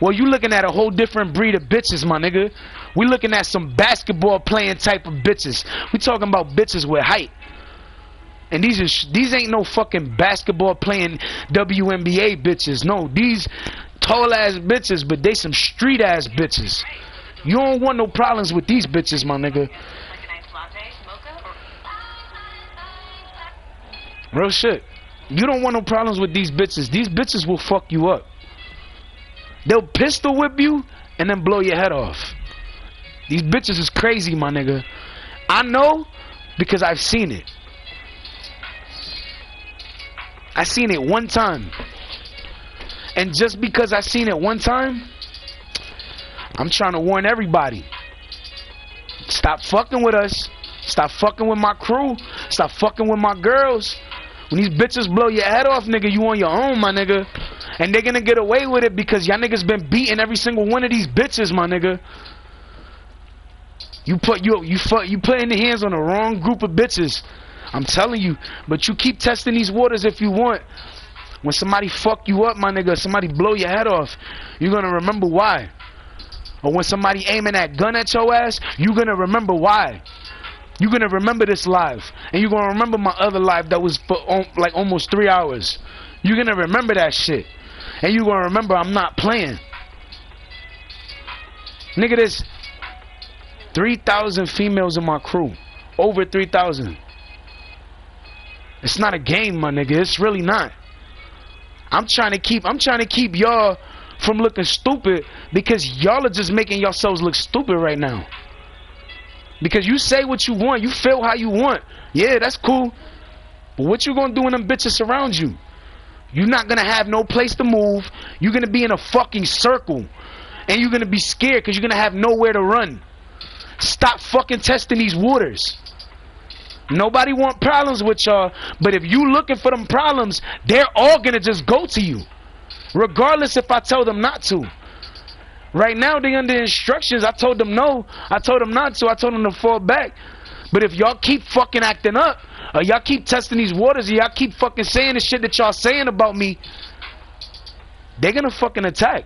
Well, you looking at a whole different breed of bitches, my nigga. We looking at some basketball playing type of bitches. We talking about bitches with height. And these ain't no fucking basketball playing WNBA bitches. No, these tall ass bitches, but they some street ass bitches. You don't want no problems with these bitches, my nigga. Real shit. You don't want no problems with these bitches. These bitches will fuck you up. They'll pistol whip you and then blow your head off. These bitches is crazy, my nigga. I know because I've seen it. I seen it one time. And just because I seen it one time, I'm trying to warn everybody. Stop fucking with us. Stop fucking with my crew. Stop fucking with my girls. When these bitches blow your head off, nigga, you on your own, my nigga. And they're gonna get away with it because y'all niggas been beating every single one of these bitches, my nigga. You put in the hands on the wrong group of bitches. I'm telling you. But you keep testing these waters if you want. When somebody fuck you up, my nigga, somebody blow your head off, you're gonna remember why. Or when somebody aiming that gun at your ass, you're gonna remember why. You're gonna remember this live, and you're gonna remember my other live that was for like almost 3 hours. You're gonna remember that shit, and you're gonna remember I'm not playing. Nigga, there's 3,000 females in my crew, over 3,000. It's not a game, my nigga. It's really not. I'm trying to keep y'all from looking stupid because y'all are just making yourselves look stupid right now. Because you say what you want, you feel how you want. Yeah, that's cool. But what you gonna do when them bitches surround you? You're not gonna have no place to move. You're gonna be in a fucking circle. And you're gonna be scared because you're gonna have nowhere to run. Stop fucking testing these waters. Nobody want problems with y'all. But if you looking for them problems, they're all gonna just go to you. Regardless if I tell them not to. Right now they under instructions. I told them no. I told them not to. I told them to fall back. But if y'all keep fucking acting up, or y'all keep testing these waters, or y'all keep fucking saying the shit that y'all saying about me, they're gonna fucking attack.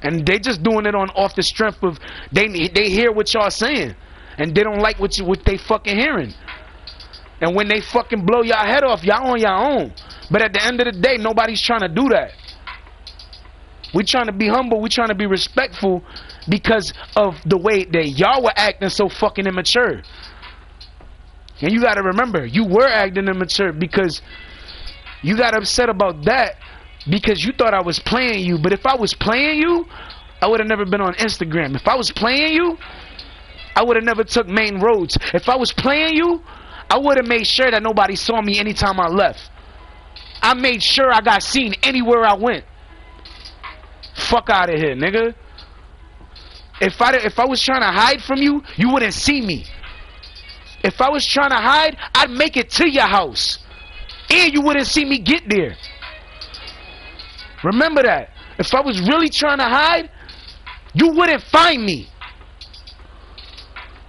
And they just doing it on off the strength of they hear what y'all saying, and they don't like what they fucking hearing. And when they fucking blow y'all head off, y'all on your own. But at the end of the day, nobody's trying to do that. We trying to be humble. We trying to be respectful because of the way that y'all were acting so fucking immature. And you got to remember, you were acting immature because you got upset about that because you thought I was playing you. But if I was playing you, I would have never been on Instagram. If I was playing you, I would have never took main roads. If I was playing you, I would have made sure that nobody saw me anytime I left. I made sure I got seen anywhere I went. Fuck out of here, nigga. If I was trying to hide from you, you wouldn't see me. If I was trying to hide, I'd make it to your house. And you wouldn't see me get there. Remember that. If I was really trying to hide, you wouldn't find me.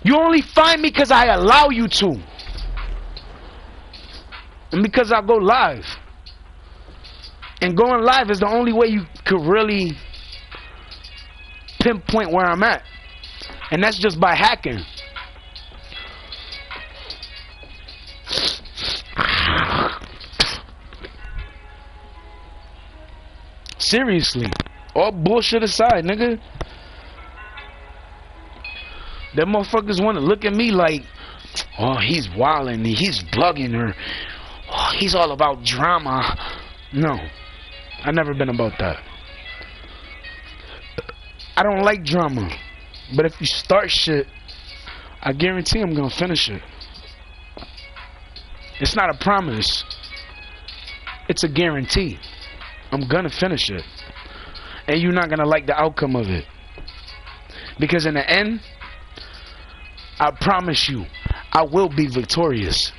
You only find me because I allow you to. And because I go live. And going live is the only way you could really pinpoint where I'm at. And that's just by hacking. Seriously. All bullshit aside, nigga. Them motherfuckers want to look at me like, oh, he's wilding, he's bugging, or oh, he's all about drama. No. I've never been about that. I don't like drama. But if you start shit, I guarantee I'm gonna finish it. It's not a promise. It's a guarantee. I'm gonna finish it. And you're not gonna like the outcome of it. Because in the end, I promise you, I will be victorious.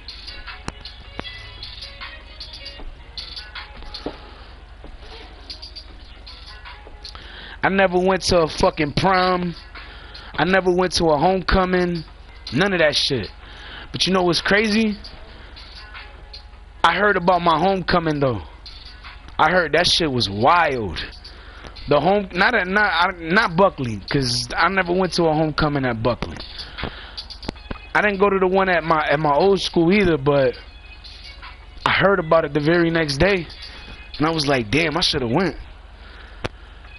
I never went to a fucking prom. I never went to a homecoming. None of that shit. But you know what's crazy? I heard about my homecoming though. I heard that shit was wild. The home, not Buckley, cause I never went to a homecoming at Buckley. I didn't go to the one at my old school either, but I heard about it the very next day, and I was like, damn, I should have went.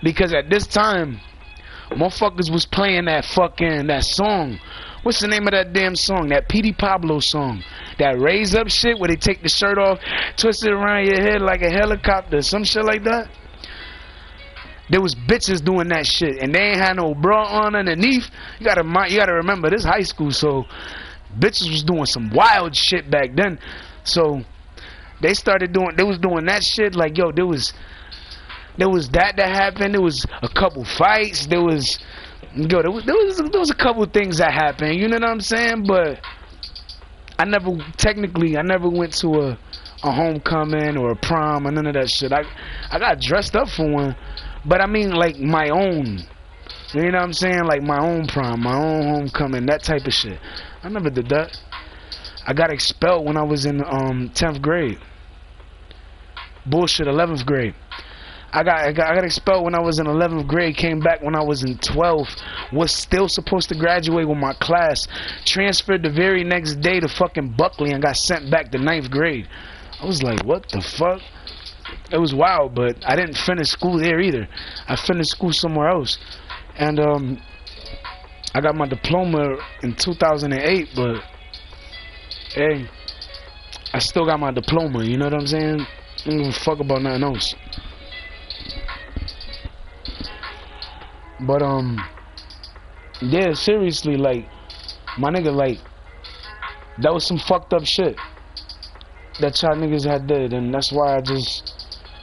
Because at this time, motherfuckers was playing that song. What's the name of that damn song? That P.D. Pablo song. That raise up shit where they take the shirt off, twist it around your head like a helicopter, some shit like that. There was bitches doing that shit, and they ain't had no bra on underneath. You gotta remember, this high school, so bitches was doing some wild shit back then. So they was doing that shit like, yo, there was that happened. There was a couple fights. There was a couple things that happened. You know what I'm saying? But I never went to a homecoming or a prom or none of that shit. I got dressed up for one, but I mean like my own. You know what I'm saying? Like my own prom, my own homecoming, that type of shit. I never did that. I got expelled when I was in 10th grade. Bullshit, 11th grade. I got expelled when I was in 11th grade, came back when I was in 12th, was still supposed to graduate with my class, transferred the very next day to fucking Buckley and got sent back to 9th grade. I was like, what the fuck? It was wild, but I didn't finish school there either. I finished school somewhere else. And I got my diploma in 2008, but hey, I still got my diploma, you know what I'm saying? I don't give a fuck about nothing else. But yeah, seriously, like, my nigga, like, that was some fucked up shit that y'all niggas had did, and that's why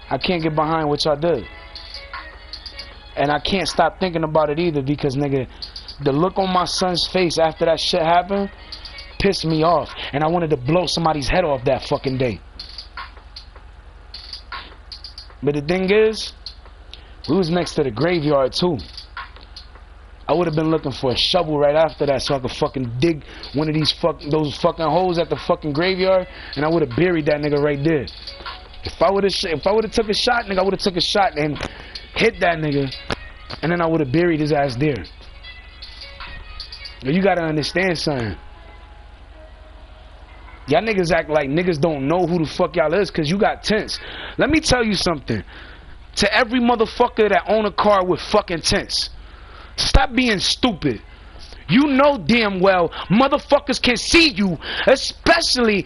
I can't get behind what y'all did. And I can't stop thinking about it either, because nigga, the look on my son's face after that shit happened pissed me off, and I wanted to blow somebody's head off that fucking day. But the thing is, we was next to the graveyard too. I would have been looking for a shovel right after that so I could fucking dig one of those fucking holes at the fucking graveyard, and I would have buried that nigga right there. If I would have took a shot, nigga, I would have took a shot and hit that nigga And then I would have buried his ass there. You gotta understand something. Y'all niggas act like niggas don't know who the fuck y'all is because you got tents. Let me tell you something. To every motherfucker that own a car with fucking tents, stop being stupid. You know damn well motherfuckers can see you, especially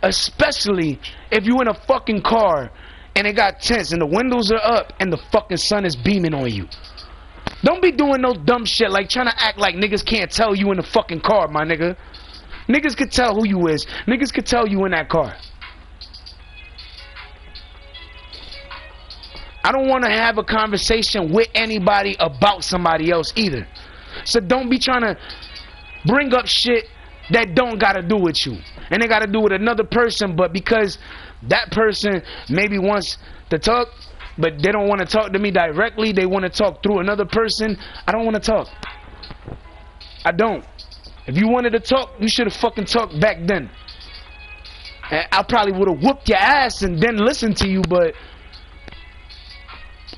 if you in a fucking car and it got tents and the windows are up and the fucking sun is beaming on you. Don't be doing no dumb shit like trying to act like niggas can't tell you in the fucking car, my nigga. Niggas could tell who you is. Niggas could tell you in that car. I don't want to have a conversation with anybody about somebody else either. So don't be trying to bring up shit that don't got to do with you. And they got to do with another person, but because that person maybe wants to talk, but they don't want to talk to me directly, they want to talk through another person, I don't want to talk. I don't. If you wanted to talk, you should have fucking talked back then. And I probably would have whooped your ass and then listened to you, but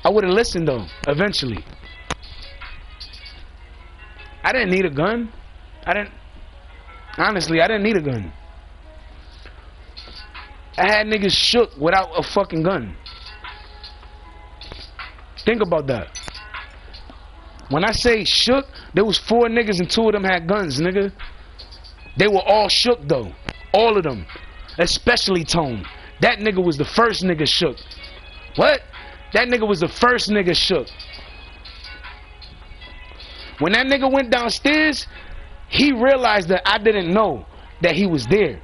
I would have listened though, eventually. I didn't need a gun. Honestly, I didn't need a gun. I had niggas shook without a fucking gun. Think about that. When I say shook, there was 4 niggas and 2 of them had guns, nigga. They were all shook though. All of them. Especially Tone. That nigga was the first nigga shook. What? That nigga was the first nigga shook. When that nigga went downstairs, he realized that I didn't know that he was there.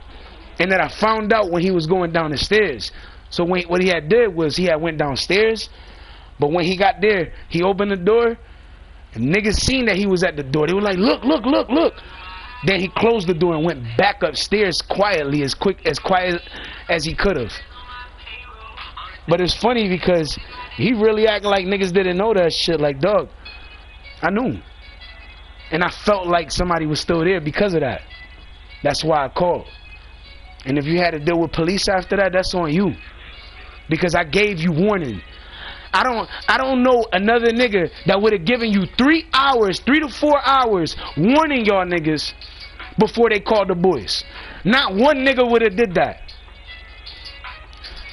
And that I found out when he was going down the stairs. So what he had did was he had went downstairs. But when he got there, he opened the door. And niggas seen that he was at the door. They were like, look, look, look, look. Then he closed the door and went back upstairs quietly, as quiet as he could have. But it's funny because he really acted like niggas didn't know that shit. Like, dog, I knew. And I felt like somebody was still there because of that. That's why I called. And if you had to deal with police after that, that's on you. Because I gave you warning. I don't know another nigga that would have given you 3 hours, 3 to 4 hours warning y'all niggas before they called the boys. Not one nigga would have did that.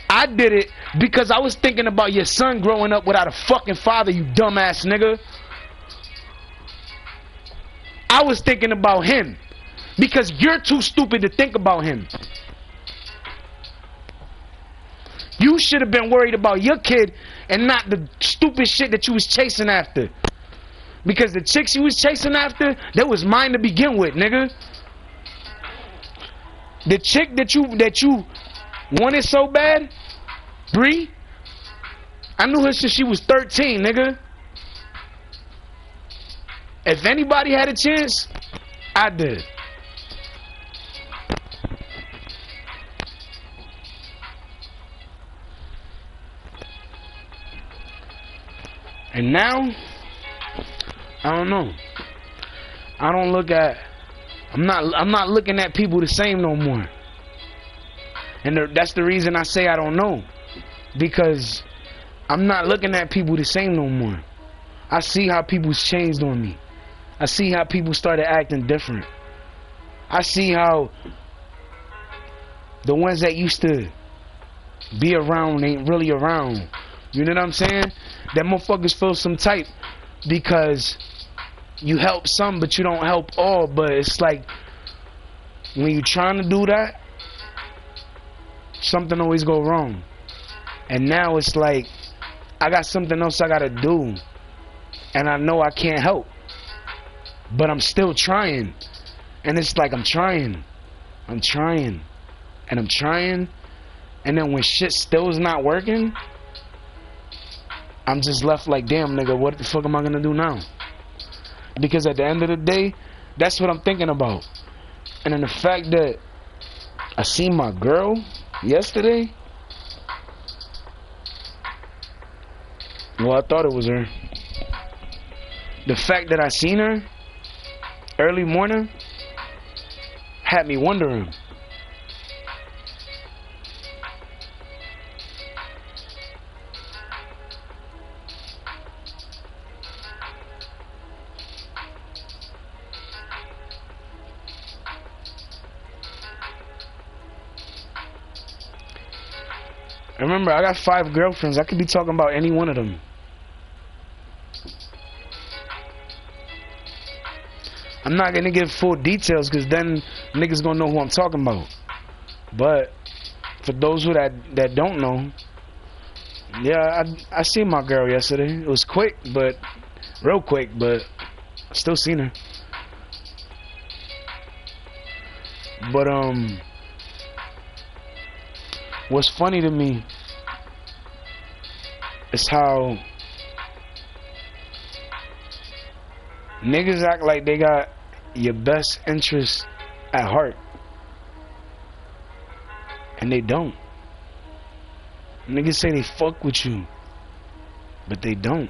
I did it because I was thinking about your son growing up without a fucking father, you dumbass nigga. I was thinking about him because you're too stupid to think about him. You should have been worried about your kid and not the stupid shit that you was chasing after. Because the chicks you was chasing after, that was mine to begin with, nigga. The chick that you wanted so bad, Bree, I knew her since she was 13, nigga. If anybody had a chance, I did. And now, I don't know. I'm not looking at people the same no more. And that's the reason I say I don't know. Because I'm not looking at people the same no more. I see how people's changed on me. I see how people started acting different. I see how the ones that used to be around ain't really around. You know what I'm saying? That motherfuckers feel some type because you help some but you don't help all. But it's like when you're trying to do that, something always go wrong. And now it's like I got something else I gotta do and I know I can't help, but I'm still trying. And it's like I'm trying and I'm trying, and then when shit still is not working, I'm just left like, damn, nigga, what the fuck am I gonna do now? Because at the end of the day, that's what I'm thinking about. And then the fact that I seen my girl yesterday, well, I thought it was her. The fact that I seen her early morning had me wondering. Remember, I got 5 girlfriends. I could be talking about any one of them. I'm not gonna give full details because then niggas gonna know who I'm talking about. But for those who that don't know, yeah, I seen my girl yesterday. It was quick, but real quick, but I still seen her. But what's funny to me is how niggas act like they got your best interest at heart, and they don't. Niggas say they fuck with you, but they don't.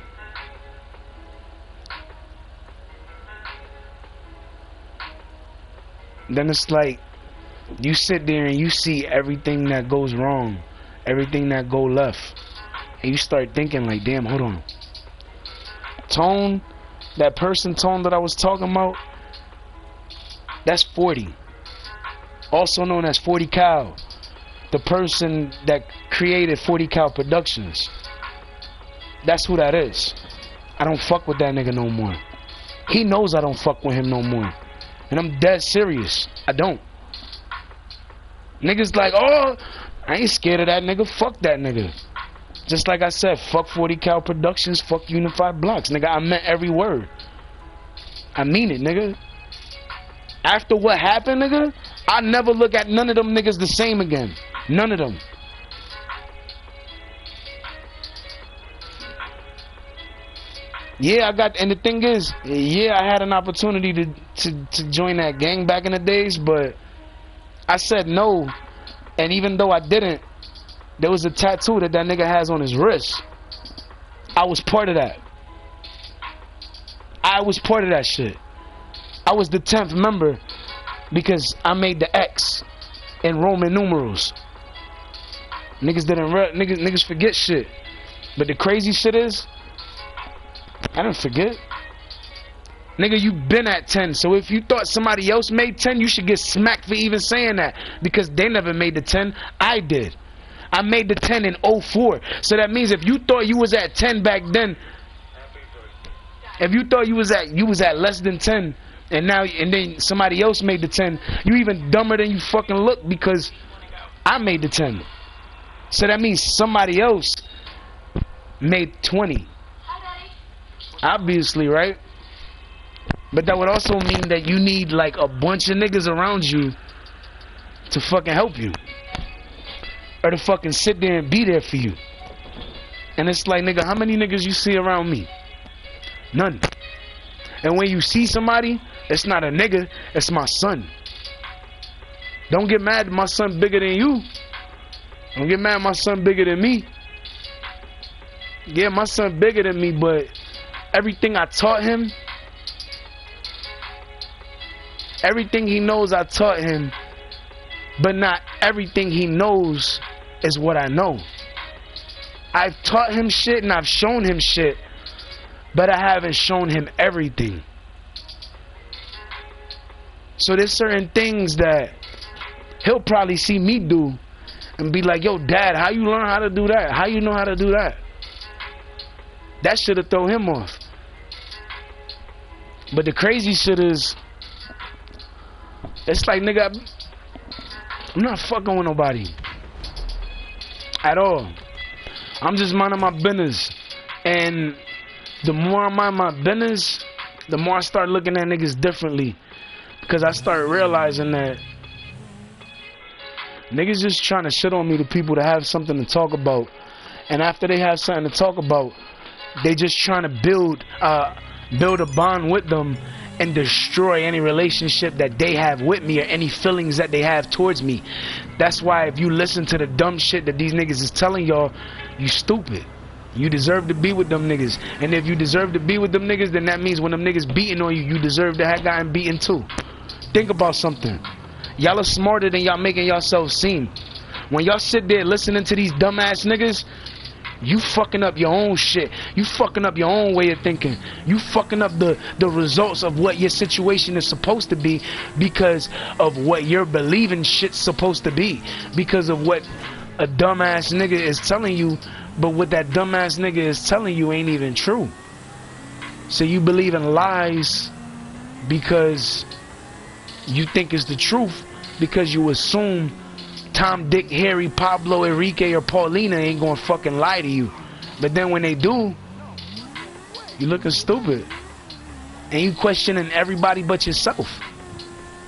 Then it's like you sit there and you see everything that goes wrong, everything that go left, and you start thinking like, damn, hold on. Tone, that person Tone that I was talking about, that's 40. Also known as 40 Cal. The person that created 40 Cal Productions. That's who that is. I don't fuck with that nigga no more. He knows I don't fuck with him no more. And I'm dead serious. I don't. Niggas like, oh, I ain't scared of that nigga. Fuck that nigga. Just like I said, fuck 40 Cal Productions, fuck Unified Blocks. Nigga, I meant every word. I mean it, nigga. After what happened, nigga, I never look at none of them niggas the same again. None of them. Yeah, and the thing is, yeah, I had an opportunity to join that gang back in the days, but I said no. And even though I didn't, there was a tattoo that nigga has on his wrist. I was part of that. I was part of that shit. I was the 10th member because I made the X in Roman numerals. Niggas niggas forget shit. But the crazy shit is, I didn't forget. Nigga, you been at 10. So if you thought somebody else made 10, you should get smacked for even saying that. Because they never made the 10. I did. I made the 10 in 04. So that means if you thought you was at 10 back then, if you thought you was at less than 10, and then somebody else made the 10, you even dumber than you fucking look because I made the 10. So that means somebody else made 20. Obviously, right? But that would also mean that you need like a bunch of niggas around you to fucking help you. Or to fucking sit there and be there for you. And it's like, nigga, how many niggas you see around me? None. And when you see somebody, it's not a nigga, it's my son. Don't get mad my son bigger than you. Don't get mad my son bigger than me. Yeah, my son bigger than me, but everything I taught him, everything he knows I taught him, but not everything he knows is what I know. I've taught him shit and I've shown him shit, but I haven't shown him everything. So there's certain things that he'll probably see me do and be like, yo, Dad, how you learn how to do that? How you know how to do that? That shit'll throw him off. But the crazy shit is, it's like, nigga, I'm not fucking with nobody at all. I'm just minding my business. And the more I mind my business, the more I start looking at niggas differently. Because I start realizing that niggas just trying to shit on me to people to have something to talk about. And after they have something to talk about, they just trying to build a bond with them and destroy any relationship that they have with me or any feelings that they have towards me. That's why if you listen to the dumb shit that these niggas is telling y'all, you stupid. You deserve to be with them niggas. And if you deserve to be with them niggas, then that means when them niggas beating on you, you deserve to have gotten beaten too. Think about something. Y'all are smarter than y'all making yourselves seem. When y'all sit there listening to these dumbass niggas, you fucking up your own shit. You fucking up your own way of thinking. You fucking up the results of what your situation is supposed to be because of what you're believing shit's supposed to be. Because of what a dumbass nigga is telling you, but what that dumbass nigga is telling you ain't even true. So you believe in lies because you think it's the truth, because you assume Tom, Dick, Harry, Pablo, Enrique, or Paulina ain't gonna fucking lie to you. But then when they do, you looking stupid. And you questioning everybody but yourself.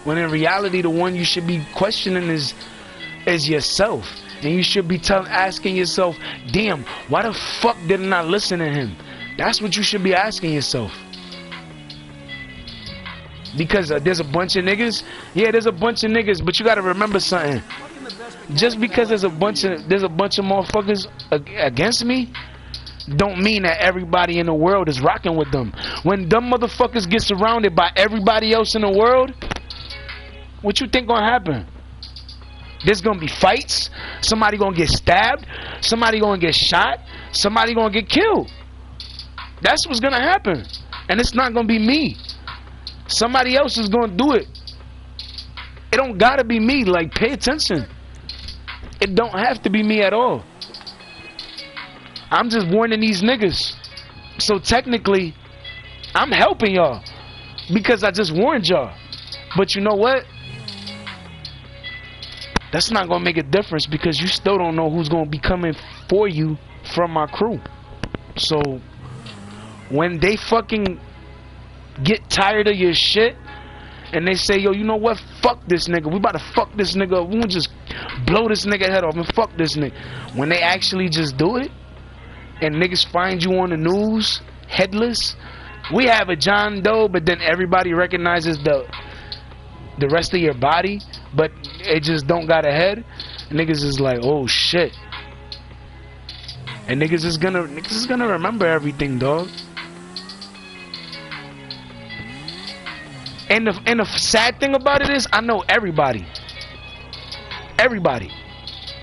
When in reality, the one you should be questioning is yourself. And you should be asking yourself, damn, why the fuck didn't I listen to him? That's what you should be asking yourself. Because there's a bunch of niggas. Yeah, there's a bunch of niggas, but you gotta remember something. Just because there's a bunch of motherfuckers against me, don't mean that everybody in the world is rocking with them. When dumb motherfuckers get surrounded by everybody else in the world, what you think gonna happen? There's gonna be fights. Somebody gonna get stabbed. Somebody gonna get shot. Somebody gonna get killed. That's what's gonna happen. And it's not gonna be me. Somebody else is gonna do it. It don't gotta be me. Like, pay attention. It don't have to be me at all. I'm just warning these niggas. So technically, I'm helping y'all because I just warned y'all. But you know what? That's not gonna make a difference because you still don't know who's gonna be coming for you from my crew. So when they fucking get tired of your shit and they say, yo, you know what? Fuck this nigga. We about to fuck this nigga up. We gonna just blow this nigga head off and fuck this nigga. When they actually just do it, and niggas find you on the news headless, we have a John Doe, but then everybody recognizes the rest of your body, but it just don't got a head. Niggas is like, oh shit. And niggas is gonna remember everything, dog. And the sad thing about it is, I know everybody. Everybody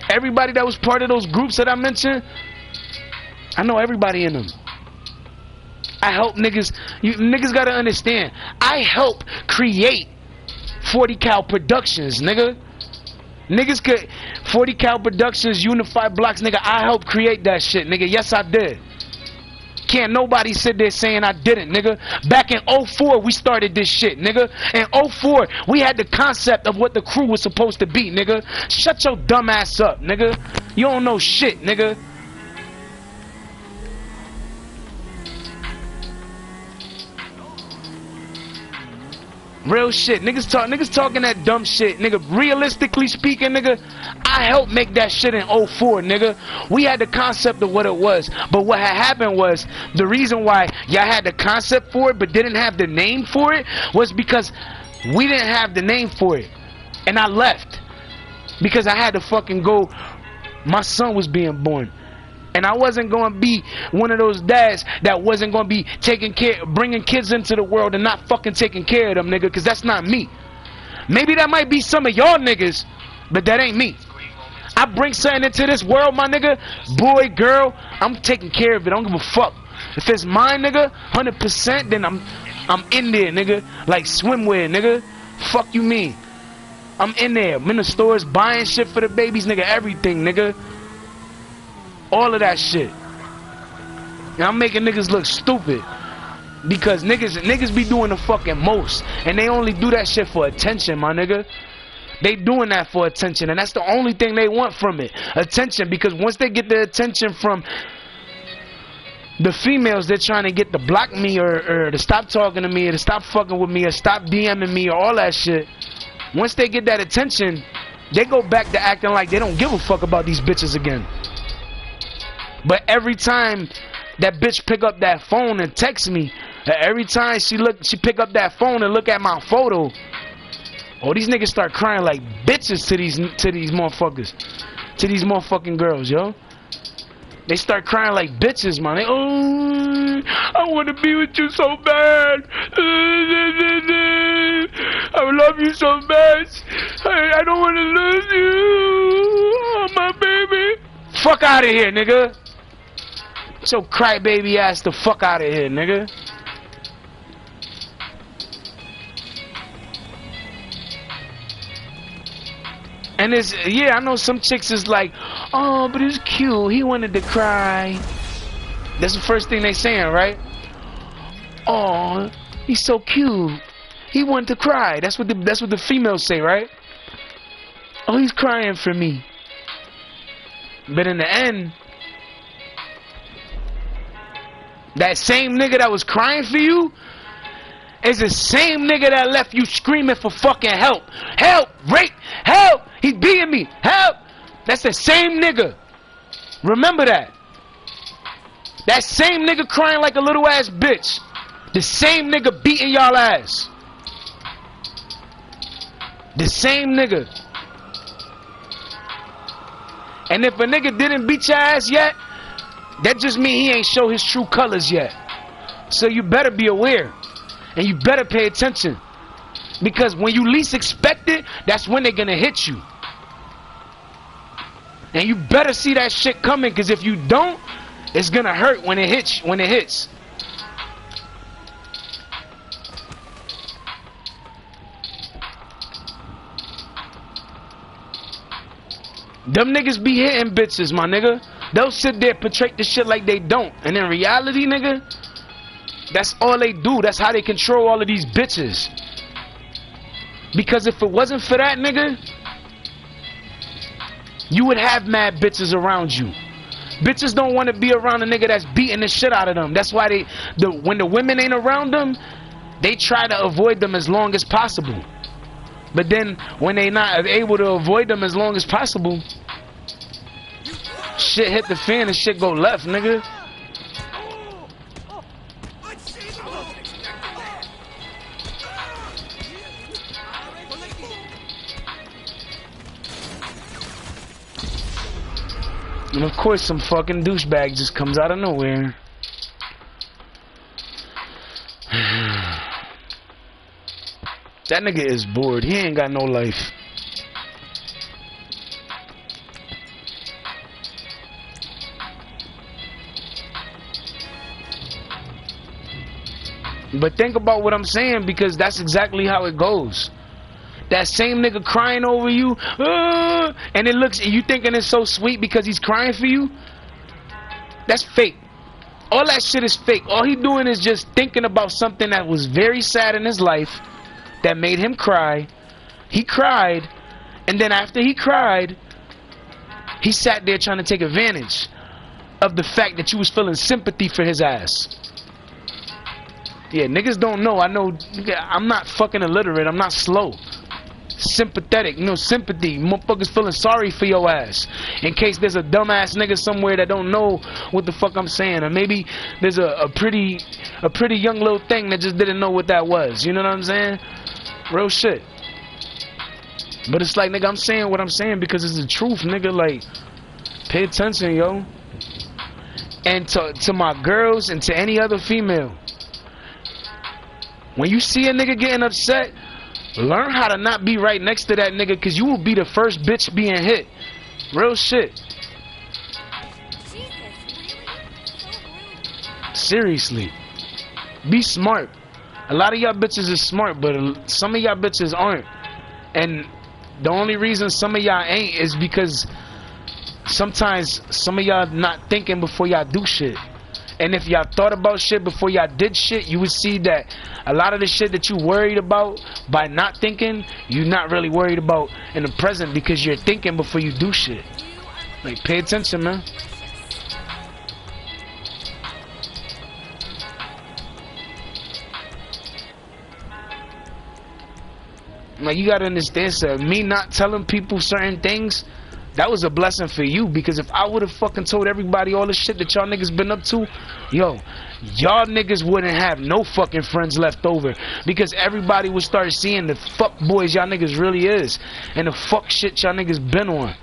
that was part of those groups that I mentioned, I know everybody in them. I help niggas. You niggas gotta understand. I help create 40 Cal Productions, nigga. Niggas could 40 Cal Productions, Unified Blocks, nigga. I helped create that shit, nigga. Yes, I did. Can't nobody sit there saying I didn't, nigga. Back in 04, we started this shit, nigga. In 04, we had the concept of what the crew was supposed to be, nigga. Shut your dumb ass up, nigga. You don't know shit, nigga. Real shit. Niggas talking that dumb shit, nigga. Realistically speaking, nigga, I helped make that shit in 04, nigga. We had the concept of what it was, but what had happened was, the reason why y'all had the concept for it but didn't have the name for it was because we didn't have the name for it. And I left because I had to fucking go. My son was being born. And I wasn't going to be one of those dads that wasn't going to be bringing kids into the world and not fucking taking care of them, nigga, because that's not me. Maybe that might be some of y'all niggas, but that ain't me. I bring something into this world, my nigga, boy, girl, I'm taking care of it. I don't give a fuck. If it's mine, nigga, 100%, then I'm in there, nigga, like swimwear, nigga. Fuck you mean? I'm in there. I'm in the stores buying shit for the babies, nigga, everything, nigga. All of that shit. And I'm making niggas look stupid. Because niggas be doing the fucking most. And they only do that shit for attention, my nigga. They doing that for attention. And that's the only thing they want from it. Attention. Because once they get the attention from the females, they're trying to get to block me or to stop talking to me or to stop fucking with me or stop DMing me or all that shit. Once they get that attention, they go back to acting like they don't give a fuck about these bitches again. But every time that bitch pick up that phone and text me, every time she pick up that phone and look at my photo, oh, these niggas start crying like bitches to these motherfuckers, to these motherfucking girls, yo. They start crying like bitches, man. They, oh, I want to be with you so bad. I love you so much. I don't want to lose you. Oh, my baby. Fuck out of here, nigga. Get your crybaby ass the fuck out of here, nigga. And it's, yeah, I know some chicks is like, Oh, but it's cute. He wanted to cry. That's the first thing they saying, right? Oh, he's so cute. He wanted to cry. That's what the females say, right? Oh, he's crying for me. But in the end, that same nigga that was crying for you is the same nigga that left you screaming for fucking help. Help! Rape! Help! He's beating me! Help! That's the same nigga. Remember that. That same nigga crying like a little ass bitch. The same nigga beating y'all ass. The same nigga. And if a nigga didn't beat your ass yet, that just mean he ain't show his true colors yet. So you better be aware. And you better pay attention. Because when you least expect it, that's when they're gonna hit you. And you better see that shit coming, because if you don't, it's gonna hurt when it hits. Them niggas be hitting bitches, my nigga. They'll sit there portray the shit like they don't. And in reality, nigga, that's all they do. That's how they control all of these bitches. Because if it wasn't for that, nigga, you would have mad bitches around you. Bitches don't want to be around a nigga that's beating the shit out of them. That's why when the women ain't around them, they try to avoid them as long as possible. But then when they not able to avoid them as long as possible, shit hit the fan and shit go left, nigga. And of course some fucking douchebag just comes out of nowhere. That nigga is bored. He ain't got no life. But think about what I'm saying, because that's exactly how it goes. That same nigga crying over you, and it looks, you thinking it's so sweet because he's crying for you. That's fake. All that shit is fake. All he doing is just thinking about something that was very sad in his life that made him cry. He cried, and then after he cried, he sat there trying to take advantage of the fact that you was feeling sympathy for his ass. Yeah, niggas don't know. I know. I'm not fucking illiterate. I'm not slow. Sympathetic, you know, sympathy. Motherfuckers feeling sorry for your ass. In case there's a dumbass nigga somewhere that don't know what the fuck I'm saying, or maybe there's a pretty young little thing that just didn't know what that was. You know what I'm saying? Real shit. But it's like, nigga, I'm saying what I'm saying because it's the truth, nigga. Like, pay attention, yo. And to my girls and to any other female, when you see a nigga getting upset, learn how to not be right next to that nigga, because you will be the first bitch being hit. Real shit. Seriously. Be smart. A lot of y'all bitches is smart, but some of y'all bitches aren't. And the only reason some of y'all ain't is because sometimes some of y'all not thinking before y'all do shit. And if y'all thought about shit before y'all did shit, you would see that a lot of the shit that you worried about by not thinking, you're not really worried about in the present, because you're thinking before you do shit. Like, pay attention, man. Like, you gotta understand, sir, me not telling people certain things, that was a blessing for you, because if I would have fucking told everybody all the shit that y'all niggas been up to, yo, y'all niggas wouldn't have no fucking friends left over, because everybody would start seeing the fuck boys y'all niggas really is, and the fuck shit y'all niggas been on.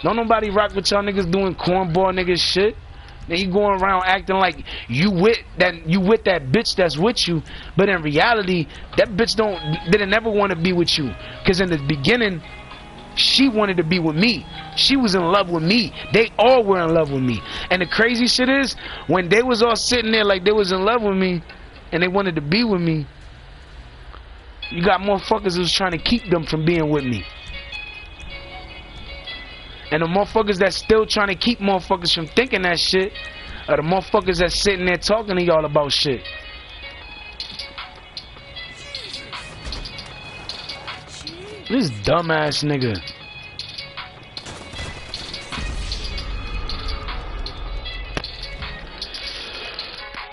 Don't nobody rock with y'all niggas doing cornball niggas shit. Then you going around acting like you with that bitch that's with you, but in reality, that bitch didn't ever want to be with you, because in the beginning, she wanted to be with me. She was in love with me. They all were in love with me. And the crazy shit is, when they was all sitting there like they was in love with me and they wanted to be with me, you got motherfuckers who was trying to keep them from being with me. And the motherfuckers that's still trying to keep motherfuckers from thinking that shit are the motherfuckers that's sitting there talking to y'all about shit. This dumbass nigga.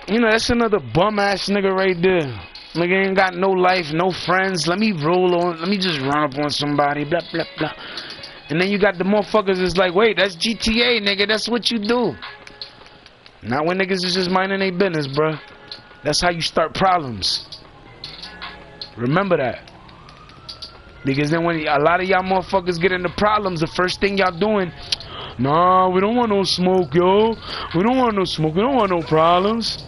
You know, that's another bum ass nigga right there. Nigga ain't got no life, no friends. Let me roll on. Let me just run up on somebody. Blah, blah, blah. And then you got the motherfuckers that's like, wait, that's GTA, nigga. That's what you do. Not when niggas is just minding their business, bruh. That's how you start problems. Remember that. Because then when a lot of y'all motherfuckers get into problems, the first thing y'all doing, nah, we don't want no smoke, yo. We don't want no smoke. We don't want no problems.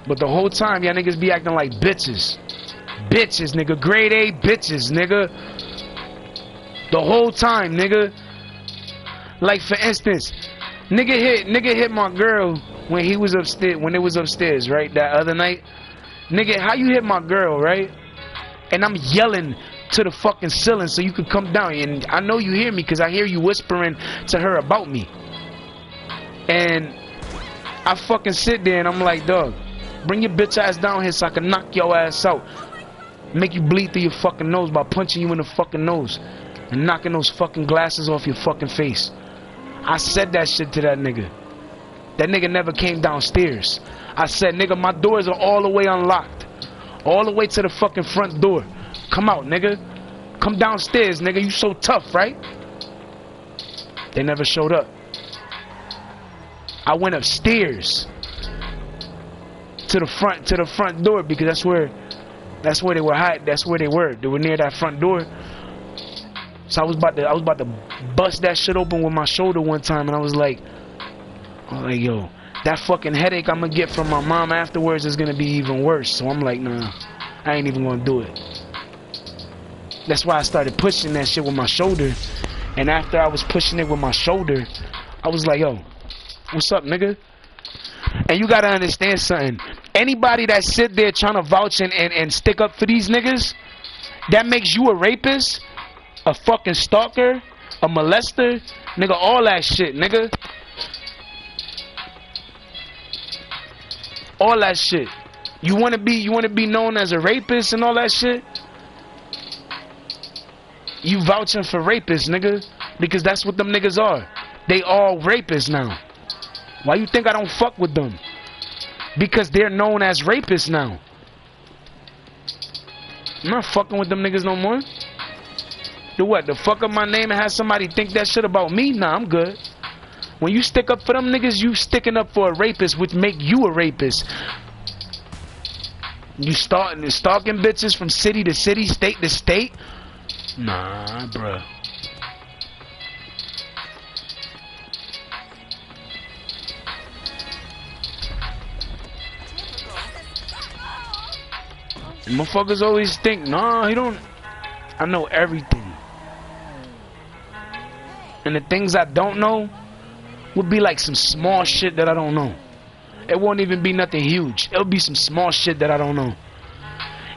But the whole time, y'all niggas be acting like bitches. Bitches, nigga. Grade A bitches, nigga. The whole time, nigga. Like, for instance, nigga hit my girl when he was upstairs, when it was upstairs, right? That other night. Nigga, how you hit my girl, right? And I'm yelling to the fucking ceiling so you could come down. And I know you hear me because I hear you whispering to her about me. And I fucking sit there and I'm like, dog, bring your bitch ass down here so I can knock your ass out. Make you bleed through your fucking nose by punching you in the fucking nose. And knocking those fucking glasses off your fucking face. I said that shit to that nigga. That nigga never came downstairs. I said, nigga, my doors are all the way unlocked. All the way to the fucking front door. Come out, nigga. Come downstairs, nigga. You so tough, right? They never showed up. I went upstairs to the front door because that's where they were hiding. That's where they were. They were near that front door. So I was about to bust that shit open with my shoulder one time, and I was like, yo, that fucking headache I'm gonna get from my mom afterwards is gonna be even worse. So I'm like, nah, I ain't even gonna do it. That's why I started pushing that shit with my shoulder. And after I was pushing it with my shoulder, I was like, yo, what's up, nigga? And you gotta understand something. Anybody that sit there trying to vouch and stick up for these niggas, that makes you a rapist, a fucking stalker, a molester, nigga, all that shit, nigga. All that shit. You wanna be known as a rapist and all that shit? You vouching for rapists, nigga, because that's what them niggas are. They all rapists now. Why you think I don't fuck with them? Because they're known as rapists now. I'm not fucking with them niggas no more. Do what? To fuck up my name and have somebody think that shit about me? Nah, I'm good. When you stick up for them niggas, you sticking up for a rapist, which make you a rapist. You stalking bitches from city to city, state to state? Nah, bruh. Motherfuckers always think, nah, he don't. I know everything. And the things I don't know would be like some small shit that I don't know. It won't even be nothing huge. It'll be some small shit that I don't know.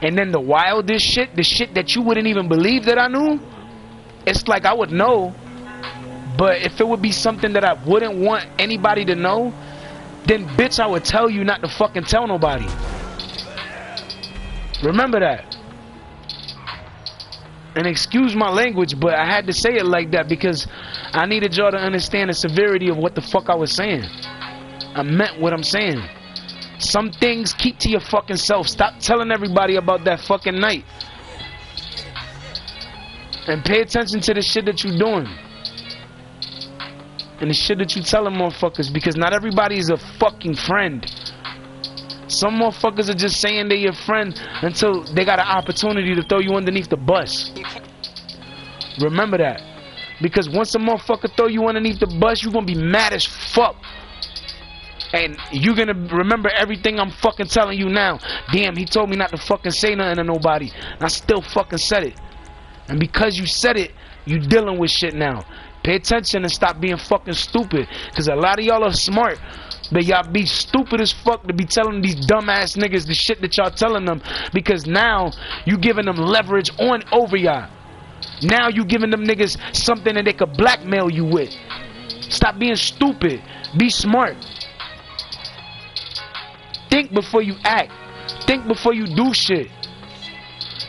And then the wildest shit, the shit that you wouldn't even believe that I knew, it's like I would know. But if it would be something that I wouldn't want anybody to know, then bitch, I would tell you not to fucking tell nobody. Remember that. And excuse my language, but I had to say it like that because I needed y'all to understand the severity of what the fuck I was saying. I meant what I'm saying. Some things keep to your fucking self. Stop telling everybody about that fucking night. And pay attention to the shit that you're doing. And the shit that you telling motherfuckers, because not everybody is a fucking friend. Some motherfuckers are just saying they're your friend until they got an opportunity to throw you underneath the bus. Remember that. Because once a motherfucker throw you underneath the bus, you're gonna be mad as fuck. And you're gonna remember everything I'm fucking telling you now. Damn, he told me not to fucking say nothing to nobody. And I still fucking said it. And because you said it, you dealing with shit now. Pay attention and stop being fucking stupid. Because a lot of y'all are smart, but y'all be stupid as fuck to be telling these dumbass niggas the shit that y'all telling them. Because now you giving them leverage on over y'all. Now you giving them niggas something that they could blackmail you with. Stop being stupid. Be smart. Think before you act. Think before you do shit.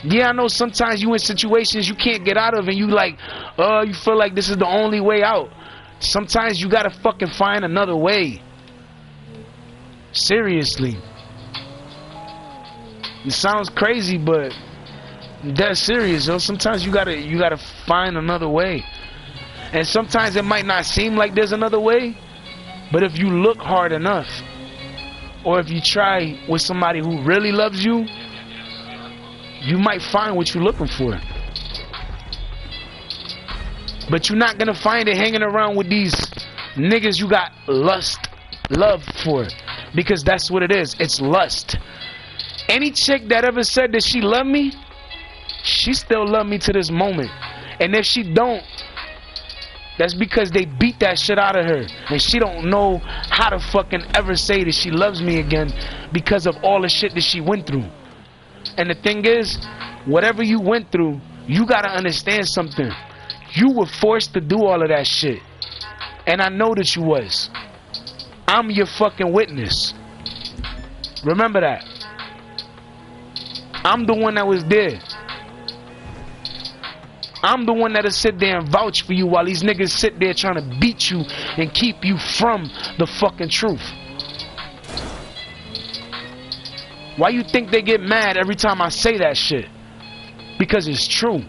Yeah, I know sometimes you in situations you can't get out of and you like, you feel like this is the only way out. Sometimes you gotta fucking find another way. Seriously. It sounds crazy, but that's serious, yo. Sometimes you gotta find another way. And sometimes it might not seem like there's another way, but if you look hard enough, or if you try with somebody who really loves you, you might find what you're looking for. But you're not gonna find it hanging around with these niggas you got love for. Because that's what it is. It's lust. Any chick that ever said that she loved me, she still love me to this moment. And if she don't, that's because they beat that shit out of her. And she don't know how to fucking ever say that she loves me again because of all the shit that she went through. And the thing is, whatever you went through, you gotta understand something. You were forced to do all of that shit. And I know that you was. I'm your fucking witness. Remember that. I'm the one that was there. I'm the one that'll sit there and vouch for you while these niggas sit there trying to beat you and keep you from the fucking truth. Why you think they get mad every time I say that shit? Because it's true.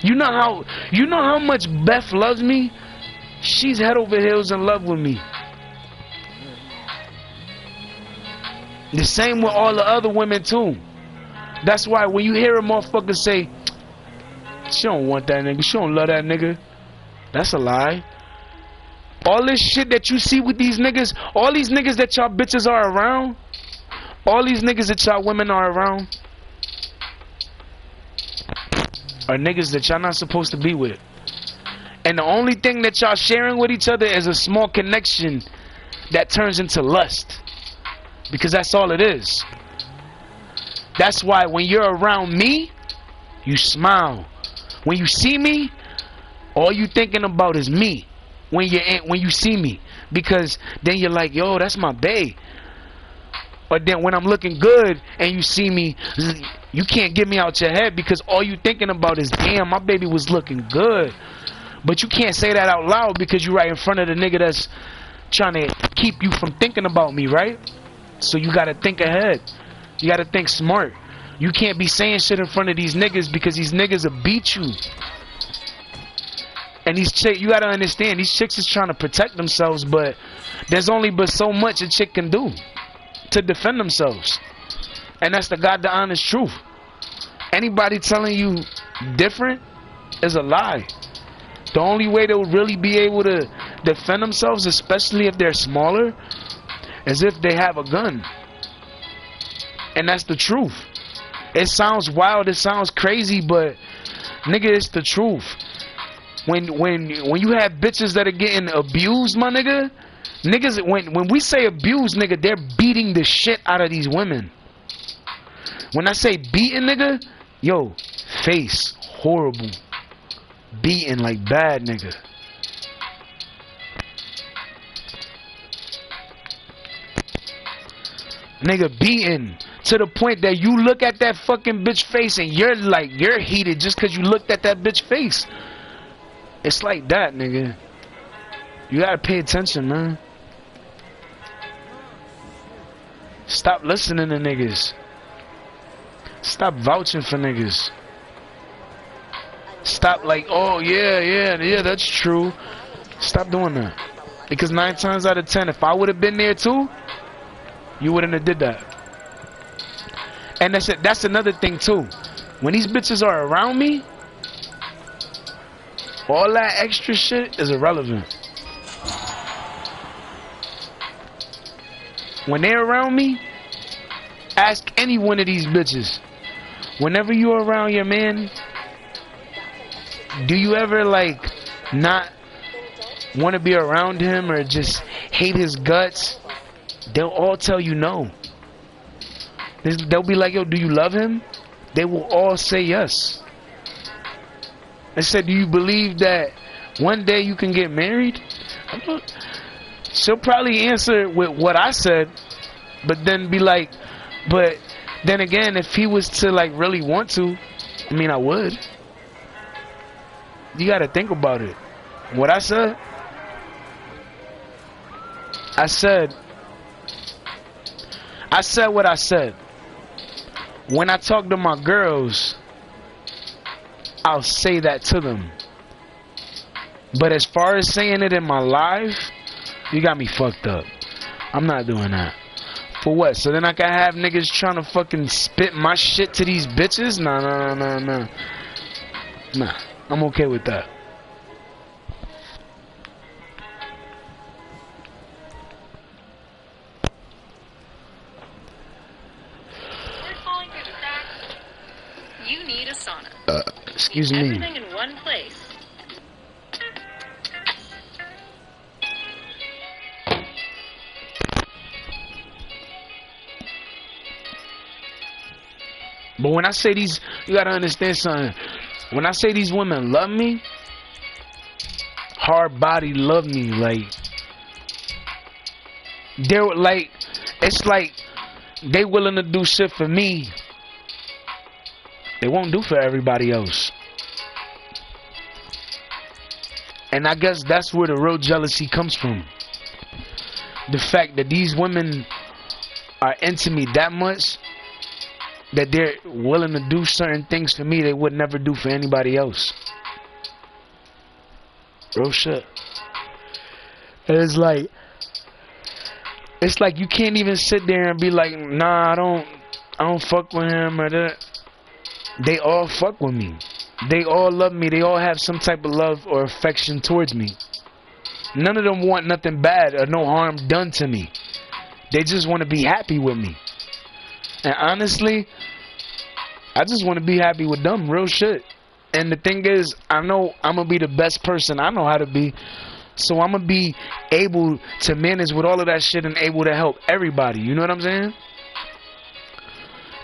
You know how much Beth loves me? She's head over heels in love with me. The same with all the other women too. That's why when you hear a motherfucker say, she don't want that nigga, she don't love that nigga, that's a lie. All this shit that you see with these niggas, all these niggas that y'all bitches are around, all these niggas that y'all women are around, are niggas that y'all not supposed to be with. And the only thing that y'all sharing with each other is a small connection that turns into lust. Because that's all it is. That's why when you're around me, you smile. When you see me, all you thinking about is me. When you see me, because then you're like, yo, that's my bae. Or then when I'm looking good and you see me, you can't get me out your head because all you thinking about is, damn, my baby was looking good. But you can't say that out loud because you're right in front of the nigga that's trying to keep you from thinking about me, right? So you gotta think ahead. You gotta think smart. You can't be saying shit in front of these niggas because these niggas will beat you. And these chicks, you gotta understand, these chicks is trying to protect themselves, but there's only but so much a chick can do to defend themselves. And that's the God, the honest truth. Anybody telling you different is a lie. The only way they'll really be able to defend themselves, especially if they're smaller, is if they have a gun. And that's the truth. It sounds wild, it sounds crazy, but nigga, it's the truth. When you have bitches that are getting abused, my nigga, niggas, when we say abused, nigga, they're beating the shit out of these women. When I say beating, nigga, yo, face horrible, beating like bad, nigga. Nigga, beating to the point that you look at that fucking bitch face and you're like, you're heated just cause you looked at that bitch face. It's like that, nigga. You gotta pay attention, man. Stop listening to niggas. Stop vouching for niggas. Stop like, oh yeah, that's true. Stop doing that. Because 9 times out of 10, if I would have been there too, you wouldn't have did that. And that's another thing too. When these bitches are around me, all that extra shit is irrelevant. When they're around me, ask any one of these bitches. Whenever you're around your man, do you ever like not want to be around him or just hate his guts? They'll all tell you no. They'll be like, yo, do you love him? they will all say yes. I said, do you believe that one day you can get married? She'll probably answer with what I said, but then be like, but then again, if he was to like really want to, I mean, I would. You gotta think about it. What I said what I said. When I talk to my girls, I'll say that to them. But as far as saying it in my life, you got me fucked up. I'm not doing that. For what? So then I can have niggas trying to fucking spit my shit to these bitches? Nah. Nah, I'm okay with that. We're calling through the stacks. You need a sauna. Excuse me. Everything in one place. But when I say these, you gotta understand something. When I say these women love me, hard body love me, like they're like, it's like they willing to do shit for me they won't do for everybody else. And I guess that's where the real jealousy comes from. The fact that these women are into me that much that they're willing to do certain things for me they would never do for anybody else. Real shit. And it's like you can't even sit there and be like, nah, I don't fuck with him or that. They all fuck with me. They all love me. They all have some type of love or affection towards me. None of them want nothing bad or no harm done to me. They just want to be happy with me. And honestly, I just want to be happy with them. Real shit. And the thing is, I know I'm going to be the best person I know how to be. So I'm going to be able to manage with all of that shit and able to help everybody. You know what I'm saying?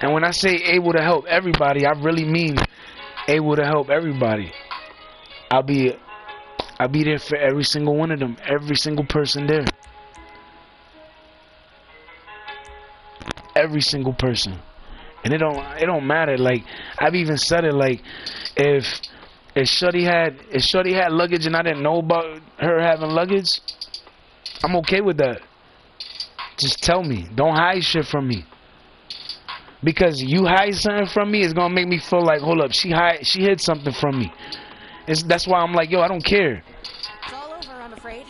And when I say able to help everybody, I really mean able to help everybody. I'll be there for every single one of them. Every single person there. Every single person. And it don't matter. Like, I've even said it, like, if Shorty had luggage and I didn't know about her having luggage, I'm okay with that. Just tell me. Don't hide shit from me. Because you hide something from me, it's gonna make me feel like, hold up, she hid something from me. That's why I'm like, yo, I don't care. It's all over, I'm afraid.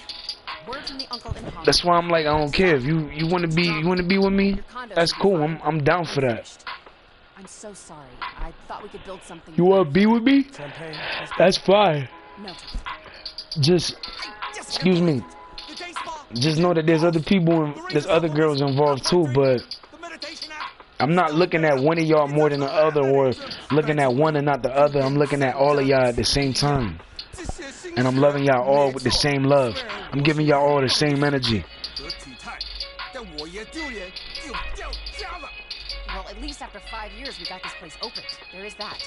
Word from the uncle in Hong Kong. That's why I'm like, I don't care. If you wanna be with me, that's cool. I'm down for that. I'm so sorry. I thought we could build something. You wanna be with me? That's fine. No. Just excuse me. Just know that there's other people, there's other girls involved too, but I'm not looking at one of y'all more than the other, or looking at one and not the other. I'm looking at all of y'all at the same time. And I'm loving y'all all with the same love. I'm giving y'all all the same energy. Well, at least after 5 years, we got this place opened. There is that.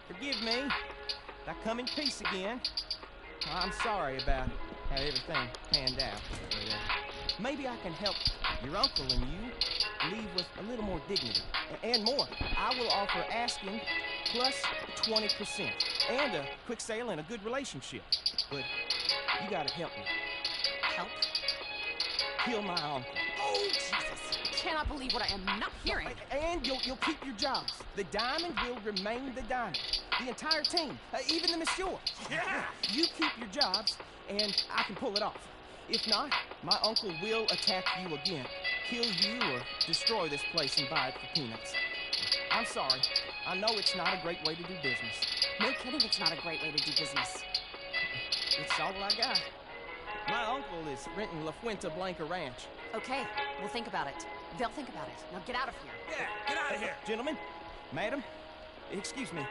Forgive me. I come in peace again. I'm sorry about how everything panned out. But, maybe I can help your uncle and you leave with a little more dignity. And more. I will offer asking plus 20%. And a quick sale and a good relationship. But you gotta help me. Help? Kill my uncle. Oh, Jesus. I cannot believe what I am not hearing. And you'll keep your jobs. The diamond will remain the diamond. The entire team. Even the monsieur. Yeah. You keep your jobs, and I can pull it off. If not, my uncle will attack you again, kill you, or destroy this place and buy it for peanuts. I'm sorry. I know it's not a great way to do business. No kidding, it's not a great way to do business. It's all I got. My uncle is renting La Fuente Blanca Ranch. Okay, we'll think about it. They'll think about it. Now get out of here. Yeah, get out of here. Gentlemen, madam, excuse me.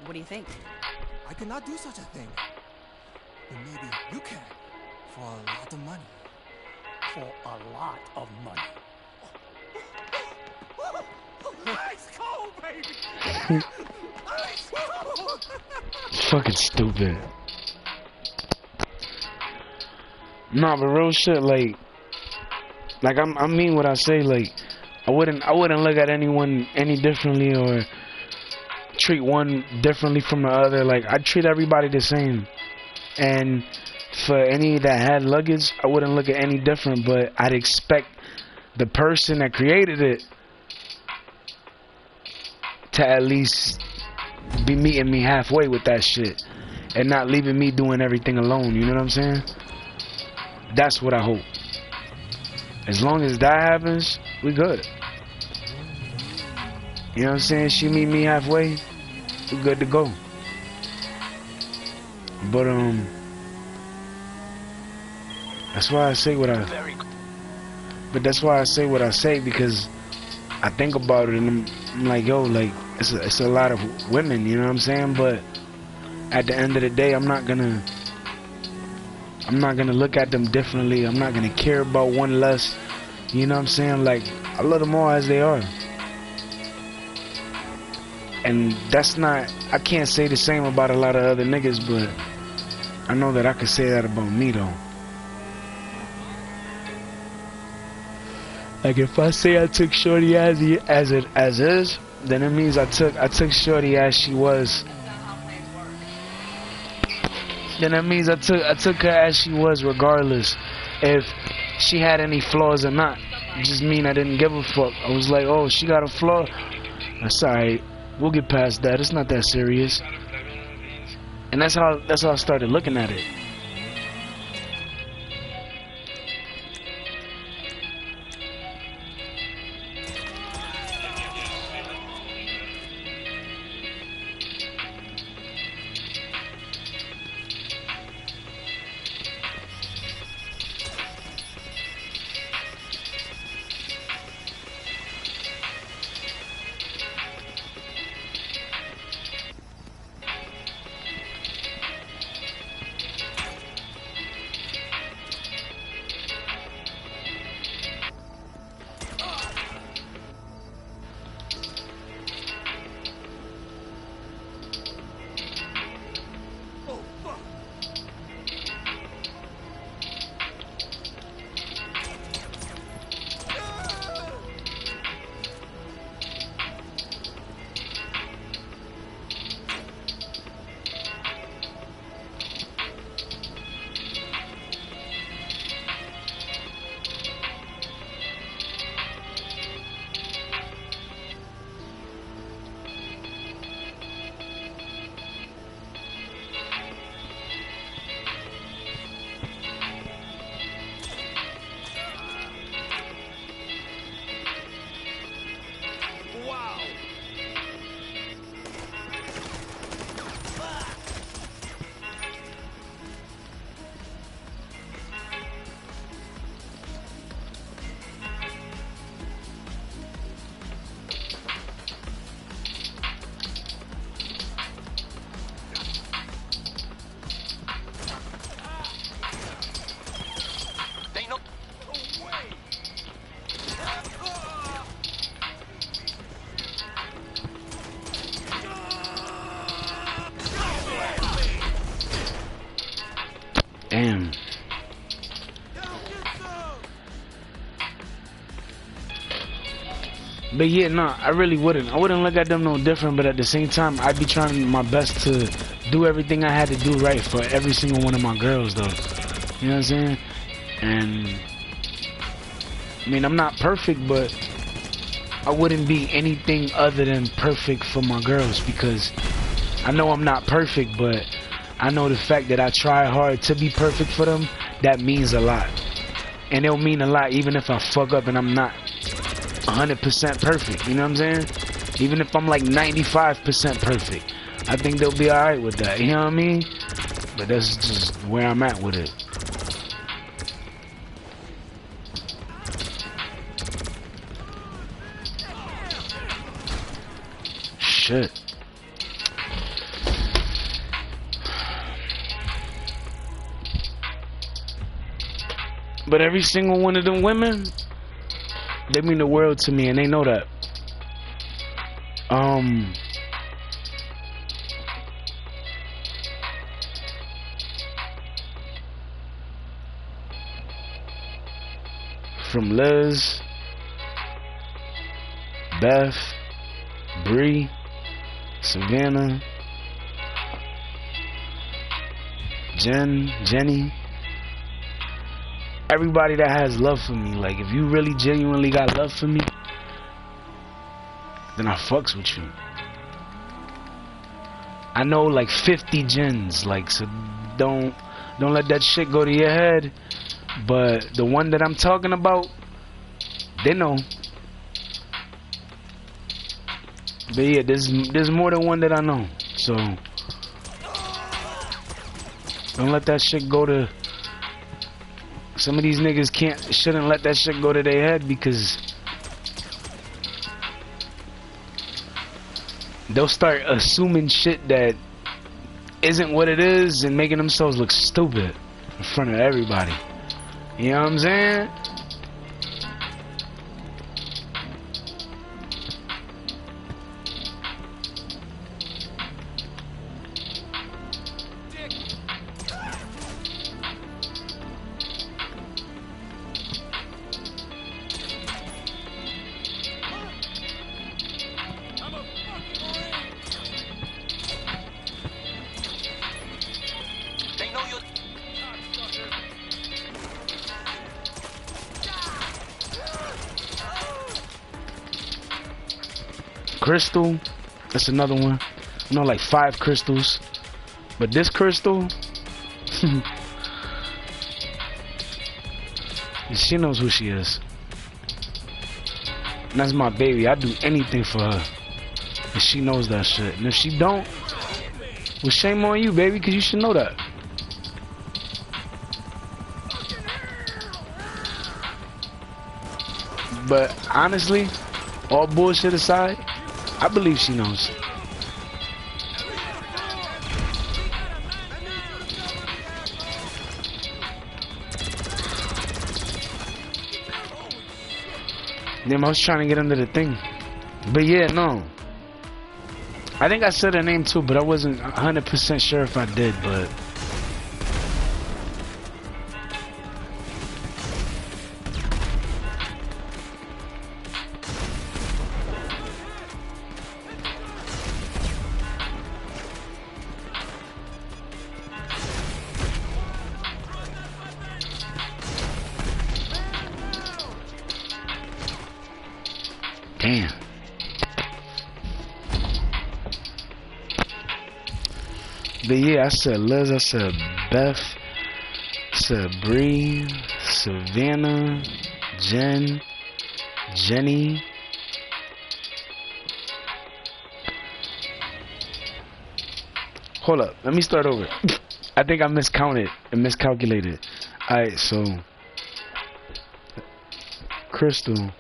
What do you think? I cannot do such a thing. But maybe you can. For a lot of money. For a lot of money. Fucking stupid. Nah, but real shit, like I mean what I say. Like, I wouldn't look at anyone any differently or treat one differently from the other. Like, I treat everybody the same. And for any that had luggage, I wouldn't look at any different. But I'd expect the person that created it to at least be meeting me halfway with that shit and not leaving me doing everything alone. You know what I'm saying? That's what I hope. As long as that happens, we good. You know what I'm saying? She meet me halfway, we good to go. But that's why I say what I. But that's why I say what I say, because I think about it and I'm like, yo, like it's a lot of women. You know what I'm saying? But at the end of the day, I'm not gonna look at them differently. I'm not gonna care about one less. You know what I'm saying? Like, I love them all as they are. And that's not, I can't say the same about a lot of other niggas, but I know that I could say that about me though. Like, if I say I took shorty as is, then it means I took shorty as she was. Then that means I took her as she was, regardless if she had any flaws or not. It just mean I didn't give a fuck. I was like, oh, she got a flaw, that's alright. We'll get past that. It's not that serious. And that's how I started looking at it. Damn. But yeah, nah, I really wouldn't. I wouldn't look at them no different, but at the same time, I'd be trying my best to do everything I had to do right for every single one of my girls, though. You know what I'm saying? And I mean, I'm not perfect, but I wouldn't be anything other than perfect for my girls, because I know I'm not perfect, but I know the fact that I try hard to be perfect for them, that means a lot. And it'll mean a lot even if I fuck up and I'm not 100% perfect, you know what I'm saying? Even if I'm like 95% perfect, I think they'll be alright with that, you know what I mean? But that's just where I'm at with it. Shit. But every single one of them women, they mean the world to me, and they know that. From Liz, Beth, Bree, Savannah, Jenny, everybody that has love for me. Like, if you really genuinely got love for me, then I fucks with you. I know like 50 gens, like, so don't let that shit go to your head. But the one that I'm talking about, they know. But yeah, there's more than one that I know. So don't let that shit go to. Some of these niggas shouldn't let that shit go to their head, because they'll start assuming shit that isn't what it is and making themselves look stupid in front of everybody. You know what I'm saying? Crystal, that's another one. I know like 5 crystals, but this crystal, she knows who she is. And that's my baby. I do anything for her, and she knows that shit. And if she don't, well, shame on you, baby, because you should know that. But honestly, all bullshit aside, I believe she knows. Damn, I was trying to get under the thing. But yeah, no. I think I said her name too, but I wasn't 100% sure if I did, but... Damn. But yeah, I said Liz, I said Beth, I said Bree, Savannah, Jenny. Hold up, let me start over. I think I miscounted and miscalculated. Alright, so Crystal,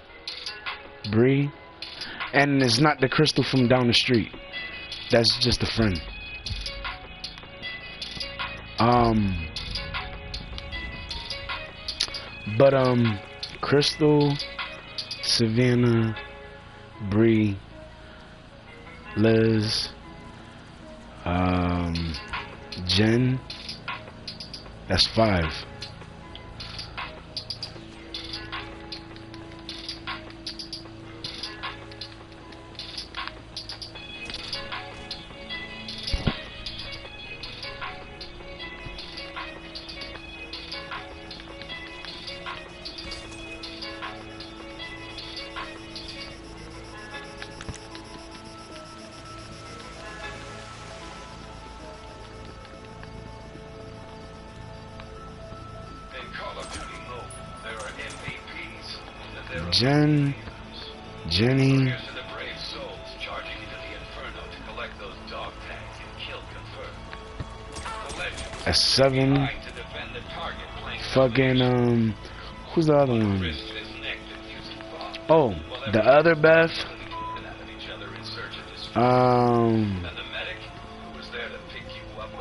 Bree, and it's not the Crystal from down the street. That's just a friend. Crystal, Savannah, Bree, Liz, Jen. That's 5. Jenny. That's 7. Fucking who's the other one? Oh, the other Beth.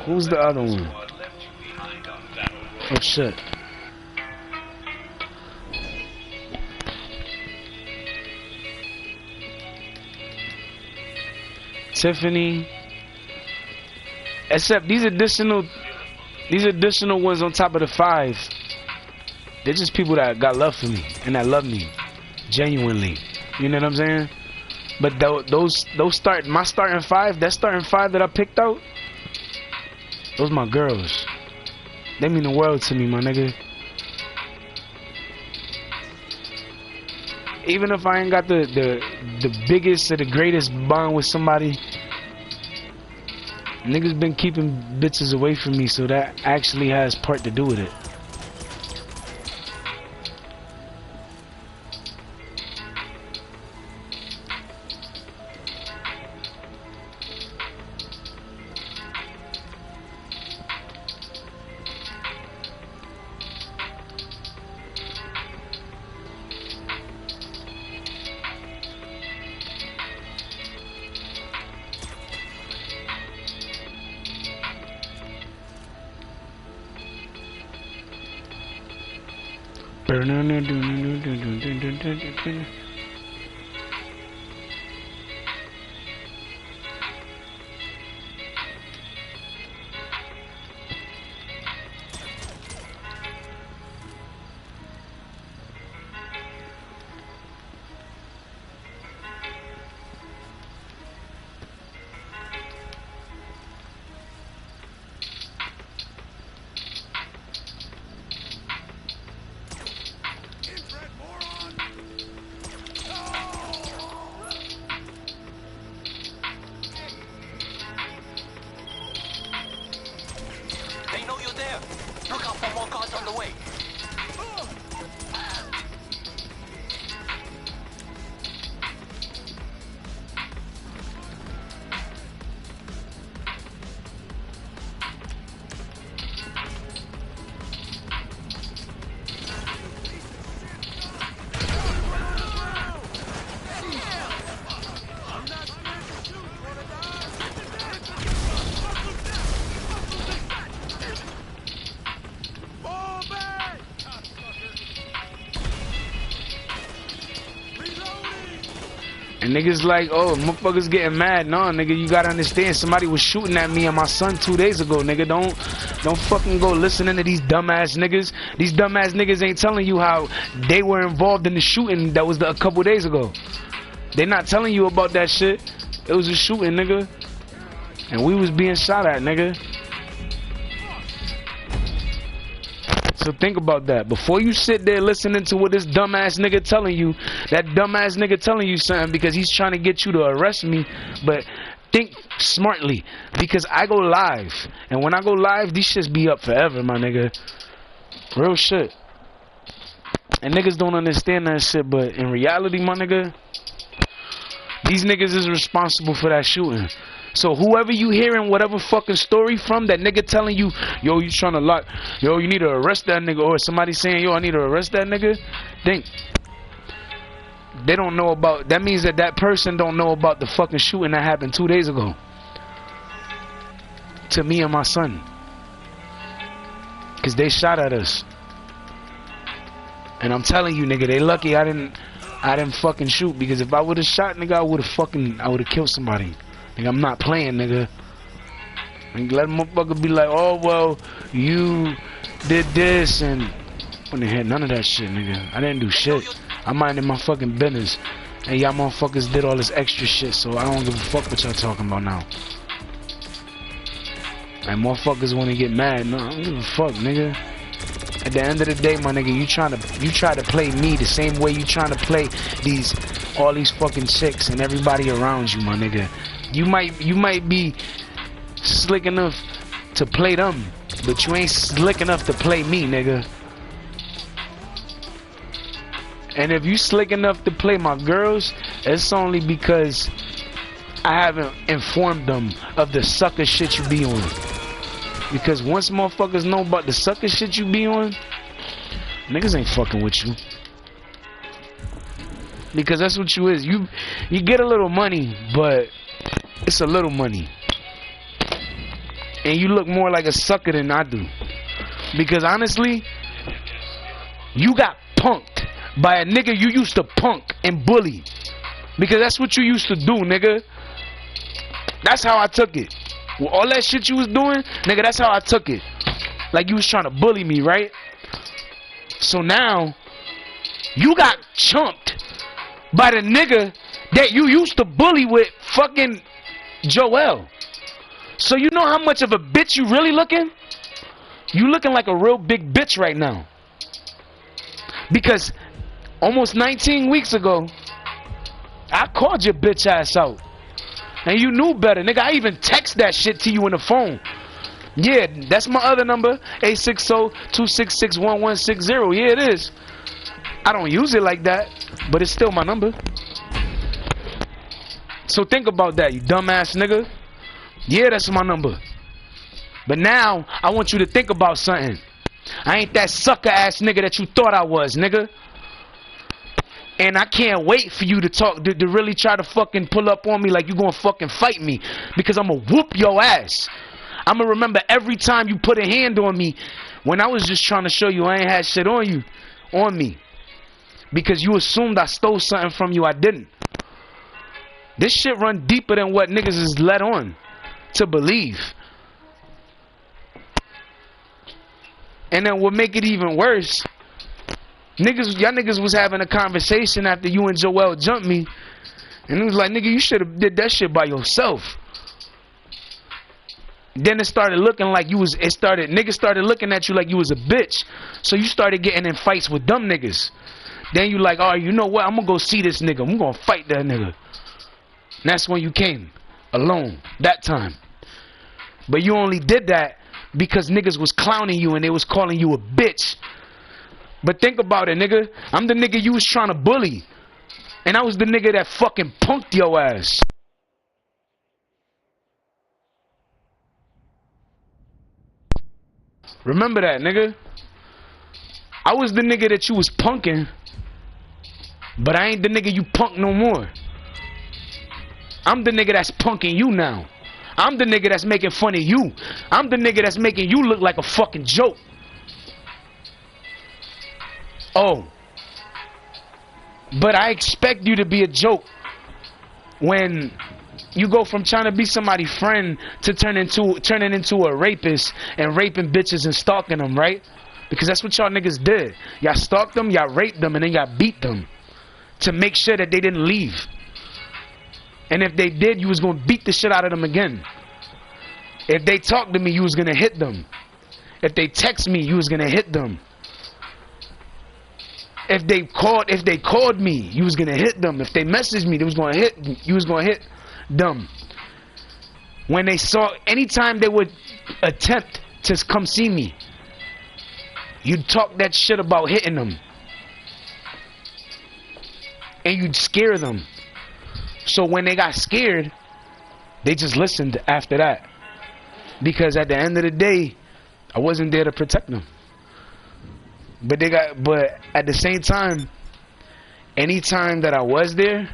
Who's the other one? Oh shit. Tiffany. Except these additional ones on top of the 5. They're just people that got love for me and that love me genuinely. You know what I'm saying? But those my starting 5, that starting 5 that I picked out, those my girls. They mean the world to me, my nigga. Even if I ain't got the biggest or the greatest bond with somebody, niggas been keeping bitches away from me, so that actually has part to do with it. And niggas like, oh, motherfuckers getting mad. No, nigga, you gotta understand. Somebody was shooting at me and my son 2 days ago, nigga. Don't fucking go listening to these dumbass niggas. These dumbass niggas ain't telling you how they were involved in the shooting that was a couple days ago. They not telling you about that shit. It was a shooting, nigga. And we was being shot at, nigga. So think about that. Before you sit there listening to what this dumbass nigga telling you, that dumbass nigga telling you something because he's trying to get you to arrest me, but think smartly, because I go live. And when I go live, these shits be up forever, my nigga. Real shit. And niggas don't understand that shit, but in reality, my nigga, these niggas is responsible for that shooting. So whoever you hearing whatever fucking story from, that nigga telling you, yo, you trying to lock, yo, you need to arrest that nigga, or somebody saying, yo, I need to arrest that nigga, think they don't know about, that means that that person don't know about the fucking shooting that happened 2 days ago to me and my son, because they shot at us. And I'm telling you, nigga, they lucky I didn't fucking shoot, because if I would have shot, nigga, I would have killed somebody. Nigga, I'm not playing, nigga. And let a motherfucker be like, oh, well, you did this, and I wouldn't hear none of that shit, nigga. I didn't do shit. I minded my fucking business. And y'all motherfuckers did all this extra shit, so I don't give a fuck what y'all talking about now. And motherfuckers want to get mad. No, I don't give a fuck, nigga. At the end of the day, my nigga, you try to play me the same way you trying to play all these fucking chicks and everybody around you, my nigga. You might be slick enough to play them, but you ain't slick enough to play me, nigga. And if you slick enough to play my girls, it's only because I haven't informed them of the sucker shit you be on. Because once motherfuckers know about the sucker shit you be on, niggas ain't fucking with you. Because that's what you is. You get a little money, but it's a little money. And you look more like a sucker than I do. Because honestly, you got punked by a nigga you used to punk and bully. Because that's what you used to do, nigga. That's how I took it. With all that shit you was doing, nigga, that's how I took it. Like you was trying to bully me, right? So now, you got chumped by the nigga that you used to bully with fucking Joel. So you know how much of a bitch you really looking? You looking like a real big bitch right now. Because almost 19 weeks ago, I called your bitch ass out. And you knew better, nigga. I even text that shit to you in the phone. Yeah, that's my other number, 860-266-1160. Yeah, it is. I don't use it like that, but it's still my number. So think about that, you dumbass nigga. Yeah, that's my number. But now, I want you to think about something. I ain't that sucker ass nigga that you thought I was, nigga. And I can't wait for you to talk, to really try to fucking pull up on me like you gonna fucking fight me. Because I'm gonna whoop your ass. I'm gonna remember every time you put a hand on me when I was just trying to show you I ain't had shit on you, on me. Because you assumed I stole something from you. I didn't. This shit run deeper than what niggas is let on to believe. And then what make it even worse, y'all niggas was having a conversation after you and Joel jumped me, and it was like, nigga, you should have did that shit by yourself. Then it started looking like you was, niggas started looking at you like you was a bitch. So you started getting in fights with dumb niggas. Then you like, oh, you know what, I'm gonna go see this nigga, I'm gonna fight that nigga. And that's when you came, alone, that time. But you only did that because niggas was clowning you and they was calling you a bitch. But think about it, nigga. I'm the nigga you was trying to bully. And I was the nigga that fucking punked your ass. Remember that, nigga. I was the nigga that you was punking. But I ain't the nigga you punk no more. I'm the nigga that's punking you now. I'm the nigga that's making fun of you. I'm the nigga that's making you look like a fucking joke. Oh. But I expect you to be a joke when you go from trying to be somebody's friend to turning into a rapist and raping bitches and stalking them, right? Because that's what y'all niggas did. Y'all stalked them, y'all raped them, and then y'all beat them to make sure that they didn't leave. And if they did, you was going to beat the shit out of them again. If they talked to me, you was going to hit them. If they text me, you was going to hit them. If they called me, you was going to hit them. If they messaged me, you was going to hit them. When they saw, anytime they would attempt to come see me, you'd talk that shit about hitting them. And you'd scare them. So when they got scared, they just listened after that. Because at the end of the day, I wasn't there to protect them. But at the same time, anytime that I was there,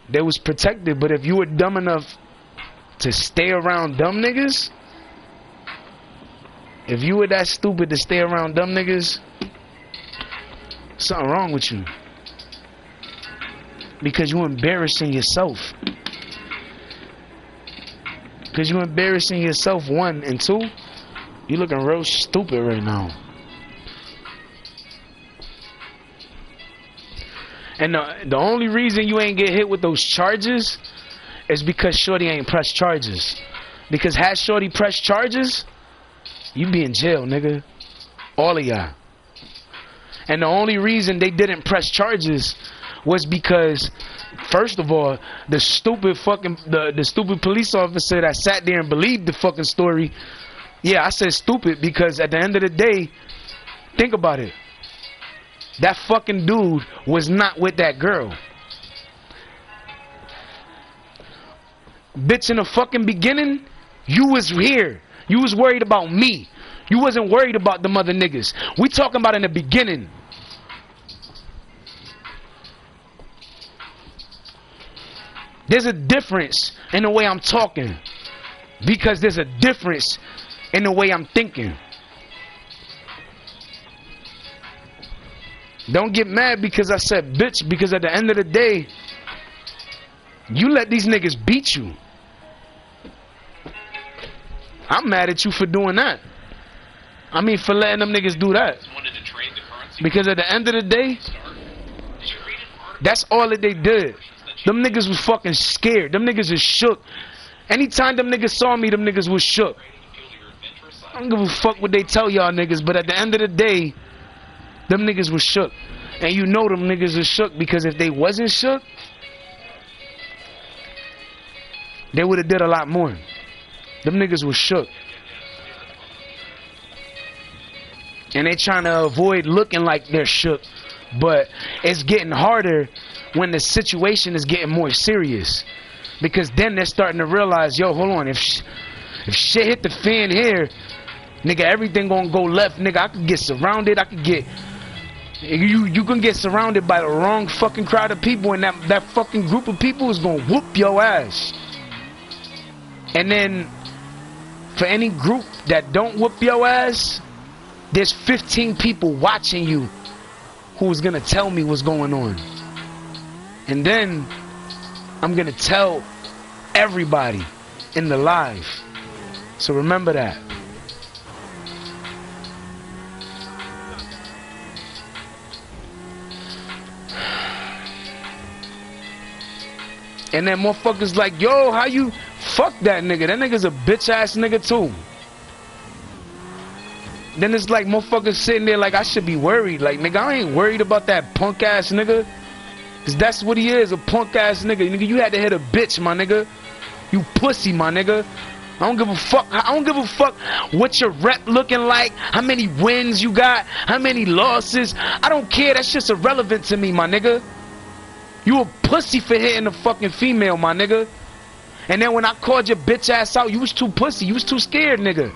they was protected. But if you were dumb enough to stay around dumb niggas, if you were that stupid to stay around dumb niggas, something wrong with you. Because you're embarrassing yourself. Because you're embarrassing yourself, one. And two, you looking real stupid right now. And the only reason you ain't get hit with those charges is because Shorty ain't pressed charges. Because had Shorty pressed charges, you be in jail, nigga. All of y'all. And the only reason they didn't press charges was because, first of all, the stupid police officer that sat there and believed the fucking story. Yeah, I said stupid because at the end of the day, think about it. That fucking dude was not with that girl. Bitch, in the fucking beginning, you was here. You was worried about me. You wasn't worried about them other niggas. We talking about in the beginning. There's a difference in the way I'm talking. Because there's a difference in the way I'm thinking. Don't get mad because I said bitch, because at the end of the day, you let these niggas beat you. I'm mad at you for doing that. I mean, for letting them niggas do that. Because at the end of the day, that's all that they did. Them niggas was fucking scared. Them niggas is shook. Anytime them niggas saw me, them niggas was shook. I don't give a fuck what they tell y'all niggas, but at the end of the day, them niggas was shook. And you know them niggas is shook because if they wasn't shook, they would have did a lot more. Them niggas was shook. And they trying to avoid looking like they're shook. But it's getting harder when the situation is getting more serious. Because then they're starting to realize, yo, hold on, if shit hit the fan here, nigga, everything gonna go left, nigga. I could get surrounded, I could get... You can get surrounded by the wrong fucking crowd of people, and that fucking group of people is gonna whoop your ass. And then, for any group that don't whoop your ass, there's 15 people watching you who's gonna tell me what's going on. And then, I'm gonna tell everybody in the live. So remember that. And then motherfuckers like, yo, how you... Fuck that nigga. That nigga's a bitch ass nigga too. Then it's like motherfuckers sitting there like I should be worried. Like, nigga, I ain't worried about that punk ass nigga. Cause that's what he is, a punk ass nigga. Nigga, you had to hit a bitch, my nigga. You pussy, my nigga. I don't give a fuck. I don't give a fuck what your rep looking like, how many wins you got, how many losses. I don't care. That's just irrelevant to me, my nigga. You a pussy for hitting a fucking female, my nigga. And then when I called your bitch ass out, you was too pussy. You was too scared, nigga.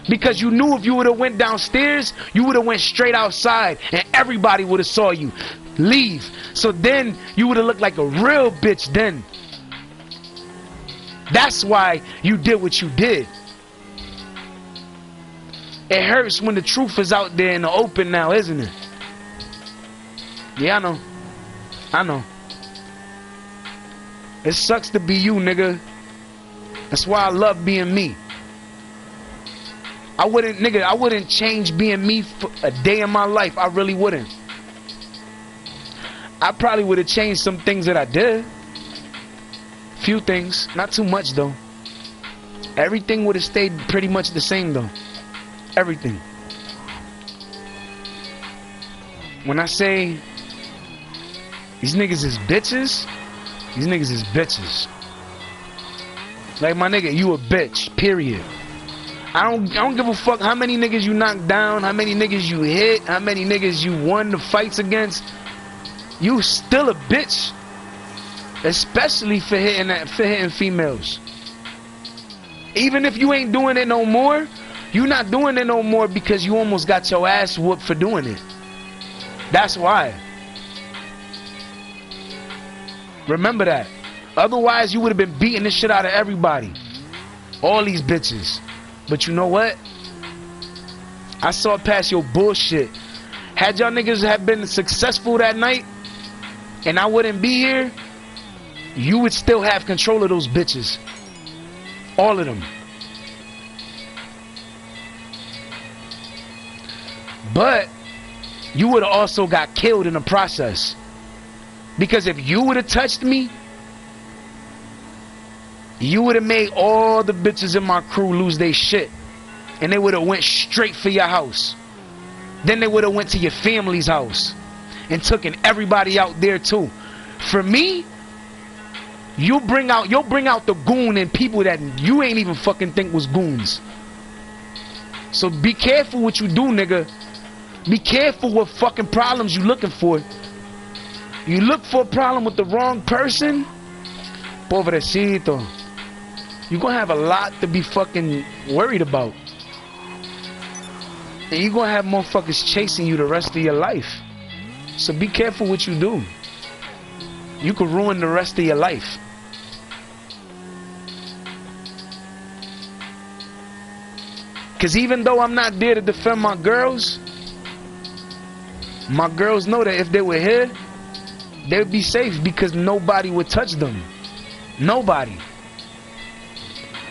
Because you knew if you would have went downstairs, you would have went straight outside and everybody would have saw you leave. So then you would have looked like a real bitch then. That's why you did what you did. It hurts when the truth is out there in the open now, isn't it? Yeah, I know. I know. It sucks to be you, nigga. That's why I love being me. I wouldn't change being me for a day in my life. I really wouldn't. I probably would have changed some things that I did. Few things. Not too much, though. Everything would have stayed pretty much the same, though. Everything. When I say these niggas is bitches, these niggas is bitches. Like, my nigga, you a bitch, period. I don't give a fuck how many niggas you knocked down, how many niggas you hit, how many niggas you won the fights against. You still a bitch. Especially for hitting females. Even if you ain't doing it no more, you not doing it no more because you almost got your ass whooped for doing it. That's why. Remember that. Otherwise, you would have been beating the shit out of everybody. All these bitches. But you know what? I saw past your bullshit. Had y'all niggas have been successful that night, and I wouldn't be here, you would still have control of those bitches. All of them. But you would have also got killed in the process. Because if you would have touched me, you would have made all the bitches in my crew lose their shit. And they would have went straight for your house. Then they would have went to your family's house and taken everybody out there too. For me, you'll bring out the goon and people that you ain't even fucking think was goons. So be careful what you do, nigga. Be careful what fucking problems you looking for. You look for a problem with the wrong person, pobrecito, you're gonna have a lot to be fucking worried about. And you're gonna have motherfuckers chasing you the rest of your life. So be careful what you do. You could ruin the rest of your life. Because even though I'm not there to defend my girls know that if they were here, they would be safe because nobody would touch them. Nobody.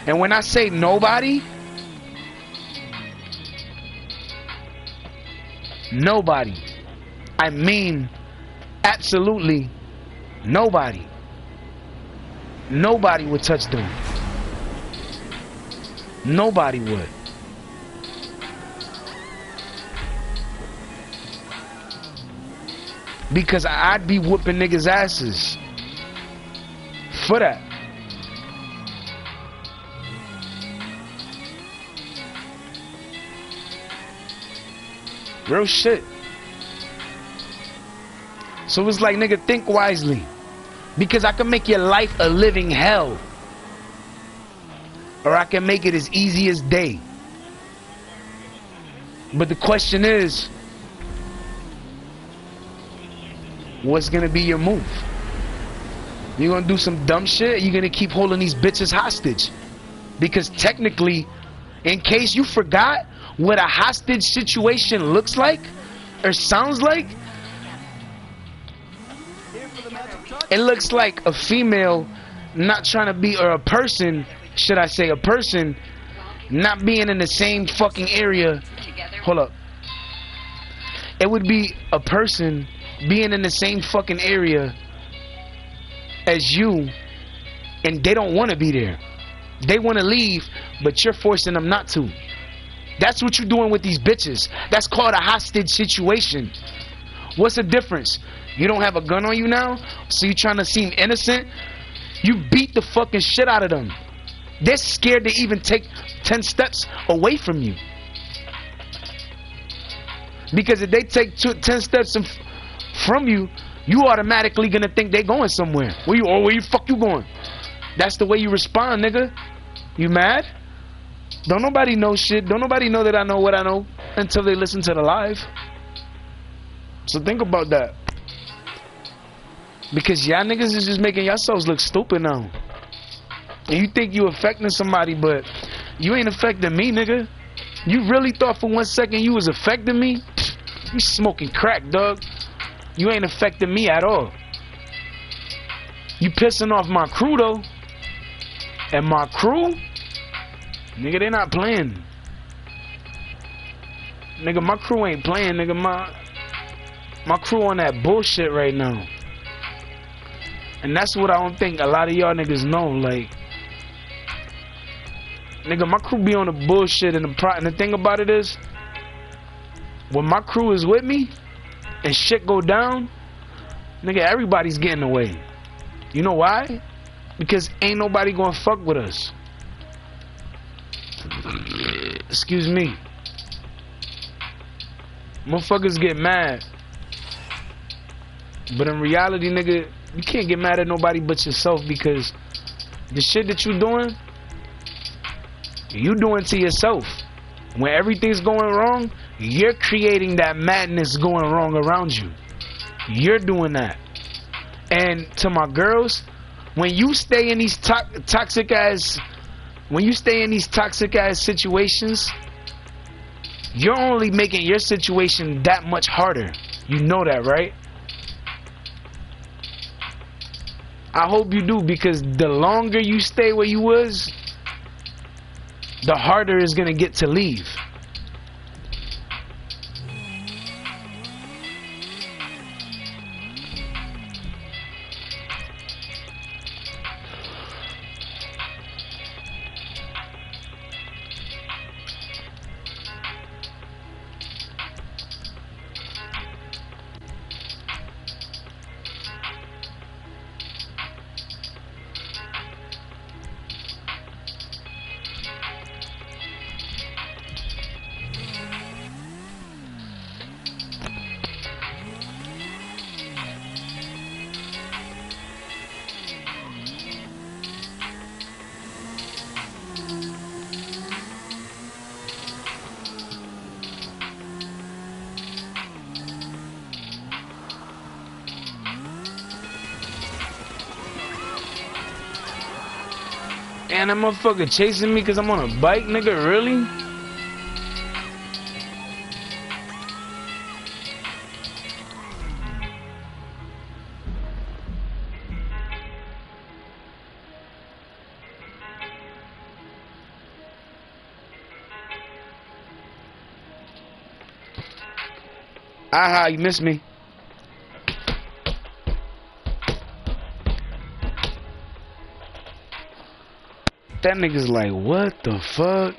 And when I say nobody, nobody, I mean absolutely nobody. Nobody would touch them. Nobody would. Because I'd be whooping niggas' asses for that. Real shit. So it's like, nigga, think wisely. Because I can make your life a living hell. Or I can make it as easy as day. But the question is, what's gonna be your move? You gonna do some dumb shit? You gonna keep holding these bitches hostage? Because technically, in case you forgot what a hostage situation looks like or sounds like, it looks like a female not trying to be, or a person, should I say a person, not being in the same fucking area. Hold up. It would be a person being in the same fucking area as you, and they don't want to be there. They want to leave, but you're forcing them not to. That's what you're doing with these bitches. That's called a hostage situation. What's the difference? You don't have a gun on you now, so you're trying to seem innocent? You beat the fucking shit out of them. They're scared to even take 10 steps away from you. Because if they take 10 steps from you, you automatically gonna think they going somewhere. Where you fuck you going? That's the way you respond, nigga. You mad? Don't nobody know shit. Don't nobody know that I know what I know until they listen to the live. So think about that. Because y'all niggas is just making yourselves look stupid now. And you think you affecting somebody, but you ain't affecting me, nigga. You really thought for 1 second you was affecting me? You smoking crack, dog. You ain't affecting me at all. You pissing off my crew, though. And my crew, nigga, they not playing. Nigga, my crew ain't playing, nigga. My crew on that bullshit right now. And that's what I don't think a lot of y'all niggas know. Like, nigga, my crew be on the bullshit, and the thing about it is, when my crew is with me and shit go down, nigga, everybody's getting away. You know why? Because ain't nobody gonna fuck with us. Excuse me. Motherfuckers get mad. But in reality, nigga, you can't get mad at nobody but yourself, because the shit that you doing to yourself. When everything's going wrong, you're creating that madness going wrong around you. You're doing that. And to my girls, when you stay in these toxic ass situations, you're only making your situation that much harder. You know that, right? I hope you do, because the longer you stay where you was, the harder it's gonna get to leave. And that motherfucker chasing me because I'm on a bike, nigga, really? Aha, you missed me. That nigga's like, what the fuck?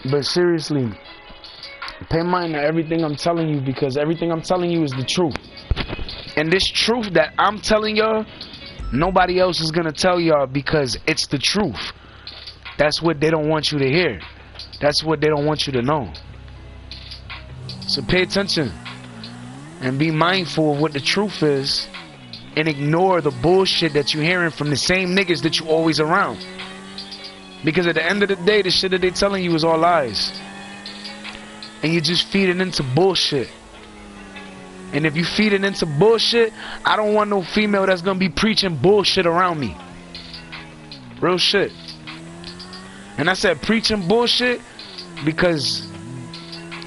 But seriously, pay mind to everything I'm telling you, because everything I'm telling you is the truth. And this truth that I'm telling y'all, nobody else is gonna tell y'all, because it's the truth. That's what they don't want you to hear. That's what they don't want you to know. So pay attention and be mindful of what the truth is, and ignore the bullshit that you're hearing from the same niggas that you always around. Because at the end of the day, the shit that they telling you is all lies. And you're just feeding into bullshit. And if you feeding into bullshit, I don't want no female that's gonna be preaching bullshit around me. Real shit. And I said preaching bullshit because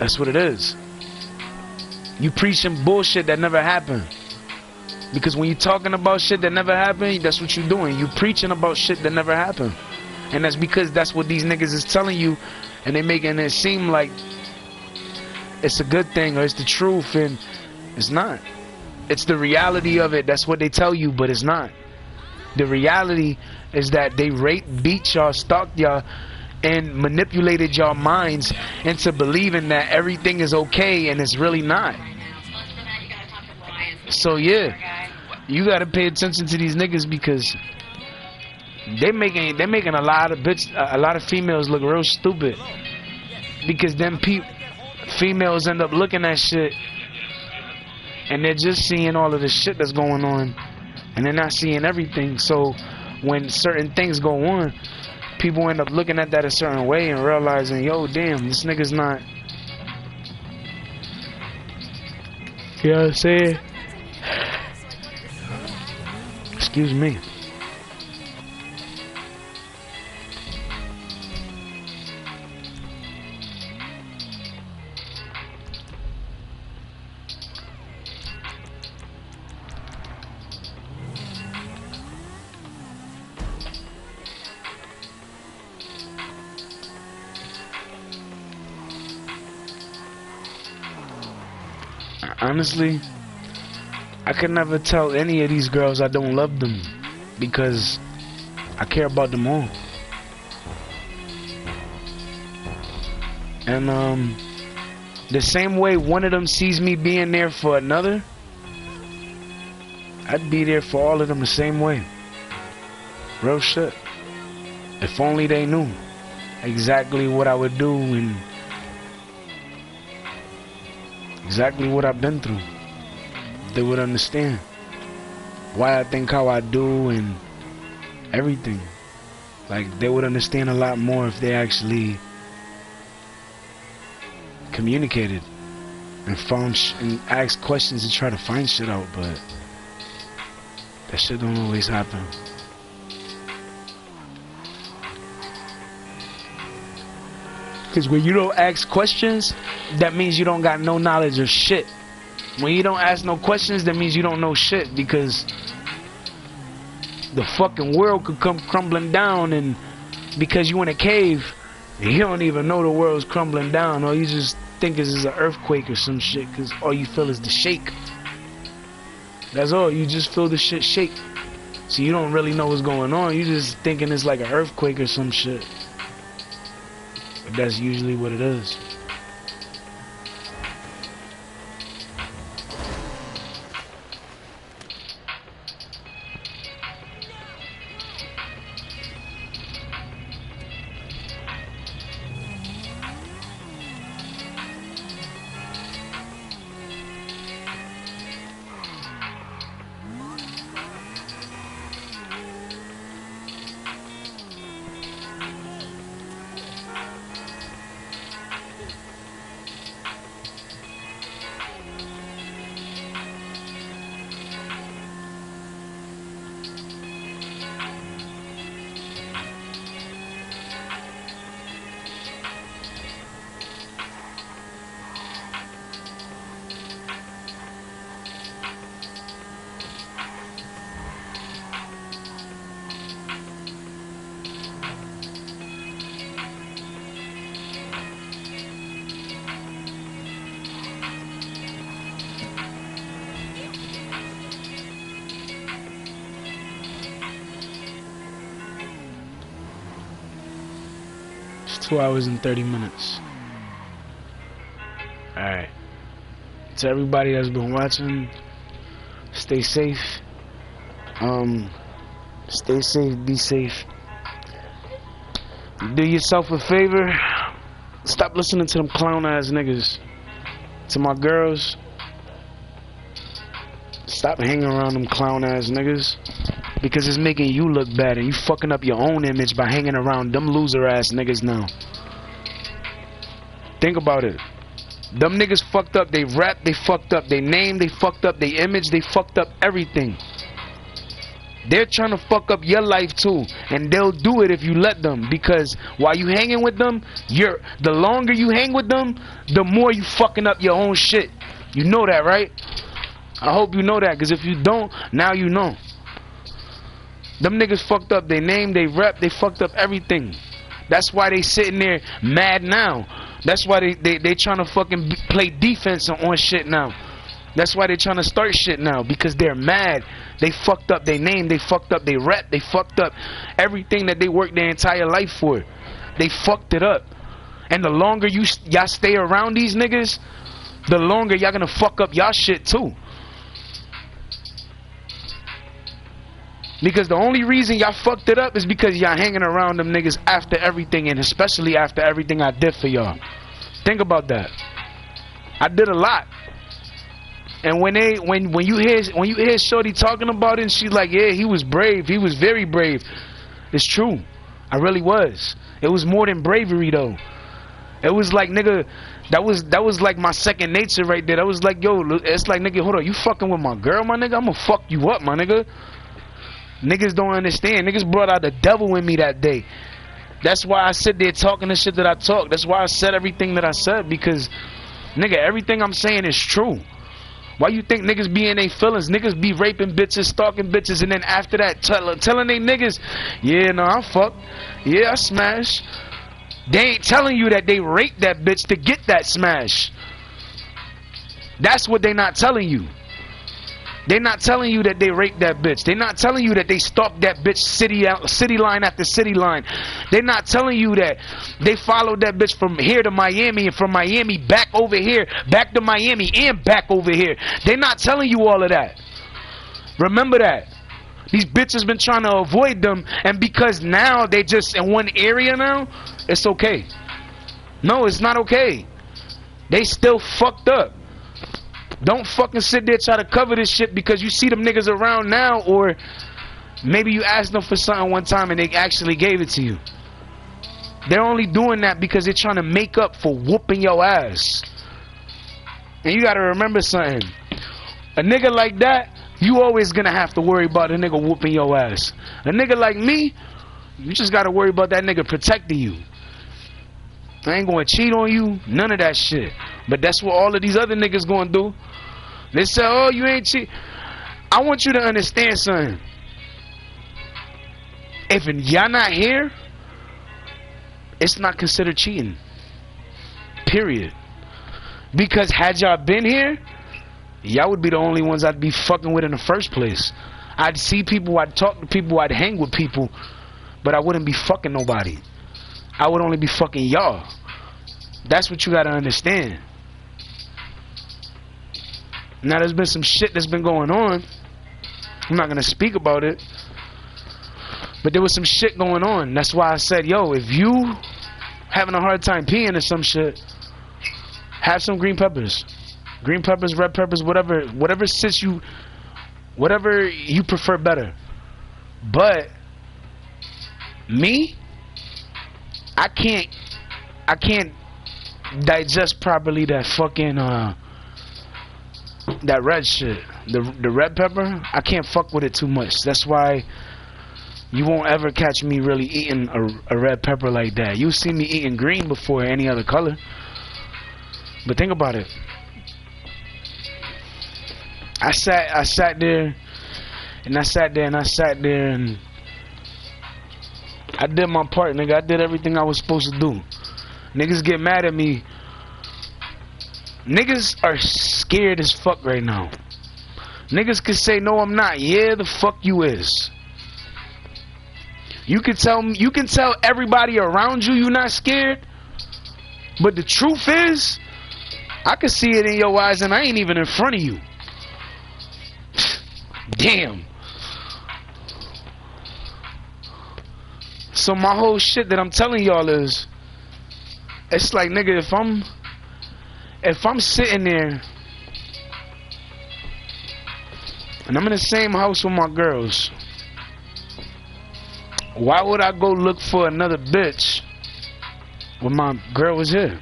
that's what it is. You preaching bullshit that never happened. Because when you're talking about shit that never happened, that's what you're doing. You preaching about shit that never happened. And that's because that's what these niggas is telling you, and they making it seem like it's a good thing or it's the truth, and it's not. It's the reality of it. That's what they tell you, but it's not. The reality is that they raped, beat y'all, stalked y'all, and manipulated y'all minds into believing that everything is okay, and it's really not. So yeah, you gotta pay attention to these niggas, because they making a lot of females look real stupid, because them females end up looking at shit and they're just seeing all of the shit that's going on, and they're not seeing everything. So when certain things go on, people end up looking at that a certain way and realizing, yo, damn, this nigga's not, you know what I'm saying? Excuse me. Honestly, I could never tell any of these girls I don't love them, because I care about them all. And the same way one of them sees me being there for another, I'd be there for all of them the same way. Real shit. If only they knew exactly what I would do and exactly what I've been through, they would understand why I think how I do and everything. Like, they would understand a lot more if they actually communicated and found and asked questions and try to find shit out, but that shit don't always happen. Because when you don't ask questions, that means you don't got no knowledge of shit. When you don't ask no questions, that means you don't know shit, because the fucking world could come crumbling down, and because you in a cave, you don't even know the world's crumbling down, or you just think it's an earthquake or some shit, because all you feel is the shake. That's all. You just feel the shit shake. So you don't really know what's going on. You just thinking it's like an earthquake or some shit. But that's usually what it is. 2 hours and 30 minutes. Alright. To everybody that's been watching, stay safe. Stay safe, be safe. Do yourself a favor. Stop listening to them clown ass niggas. To my girls, stop hanging around them clown ass niggas, because it's making you look bad and you fucking up your own image by hanging around them loser ass niggas now. Think about it. Them niggas fucked up they rap, they fucked up they name, they fucked up they image, they fucked up everything. They're trying to fuck up your life too, and they'll do it if you let them, because while you hanging with them, the longer you hang with them, the more you fucking up your own shit. You know that, right? I hope you know that, because if you don't, now you know. Them niggas fucked up they name, they rep, they fucked up everything. That's why they sitting there mad now. That's why they trying to fucking play defense on shit now. That's why they trying to start shit now, because they're mad. They fucked up their name, they fucked up their rep, they fucked up everything that they worked their entire life for. They fucked it up. And the longer y'all stay around these niggas, the longer y'all gonna fuck up y'all shit too. Because the only reason y'all fucked it up is because y'all hanging around them niggas after everything, and especially after everything I did for y'all. Think about that. I did a lot. And when you hear Shorty talking about it, and she's like, yeah, he was brave, he was very brave. It's true. I really was. It was more than bravery though. It was like, nigga, that was like my second nature right there. That was like, yo, it's like, nigga, hold on, you fucking with my girl, my nigga? I'ma fuck you up, my nigga. Niggas don't understand. Niggas brought out the devil in me that day. That's why I sit there talking the shit that I talk. That's why I said everything that I said, because, nigga, everything I'm saying is true. Why you think niggas be in their feelings? Niggas be raping bitches, stalking bitches, and then after that telling they niggas, yeah, no, I fuck, yeah, I smash. They ain't telling you that they raped that bitch to get that smash. That's what they not telling you. They not telling you that they raped that bitch. They not telling you that they stalked that bitch city line after city line. They not telling you that they followed that bitch from here to Miami, and from Miami back over here, back to Miami, and back over here. They not telling you all of that. Remember that. These bitches been trying to avoid them, and because now they just in one area now, it's okay. No, it's not okay. They still fucked up. Don't fucking sit there try to cover this shit because you see them niggas around now, or maybe you asked them for something one time and they actually gave it to you. They're only doing that because they're trying to make up for whooping your ass. And you gotta remember something. A nigga like that, you always gonna have to worry about a nigga whooping your ass. A nigga like me, you just gotta worry about that nigga protecting you. I ain't gonna cheat on you, none of that shit. But that's what all of these other niggas gonna do. They say, oh, you ain't cheat. I want you to understand something. If y'all not here, it's not considered cheating. Period. Because had y'all been here, y'all would be the only ones I'd be fucking with in the first place. I'd see people, I'd talk to people, I'd hang with people, but I wouldn't be fucking nobody. I would only be fucking y'all. That's what you gotta understand. Now there's been some shit that's been going on. I'm not gonna speak about it, but there was some shit going on. That's why I said, yo, if you having a hard time peeing or some shit, have some green peppers, red peppers, whatever sits you, whatever you prefer better. But me, I can't digest properly that fucking that red shit, the red pepper. I can't fuck with it too much. That's why you won't ever catch me really eating a red pepper like that. You'll see me eating green before any other color. But think about it. I sat there and I did my part, nigga. I did everything I was supposed to do. Niggas get mad at me. Niggas are scared as fuck right now. Niggas can say, no, I'm not. Yeah, the fuck you is. You can tell everybody around you you're not scared, but the truth is, I can see it in your eyes and I ain't even in front of you. Damn. So my whole shit that I'm telling y'all is, it's like, nigga, if I'm sitting there and I'm in the same house with my girls, why would I go look for another bitch when my girl is here?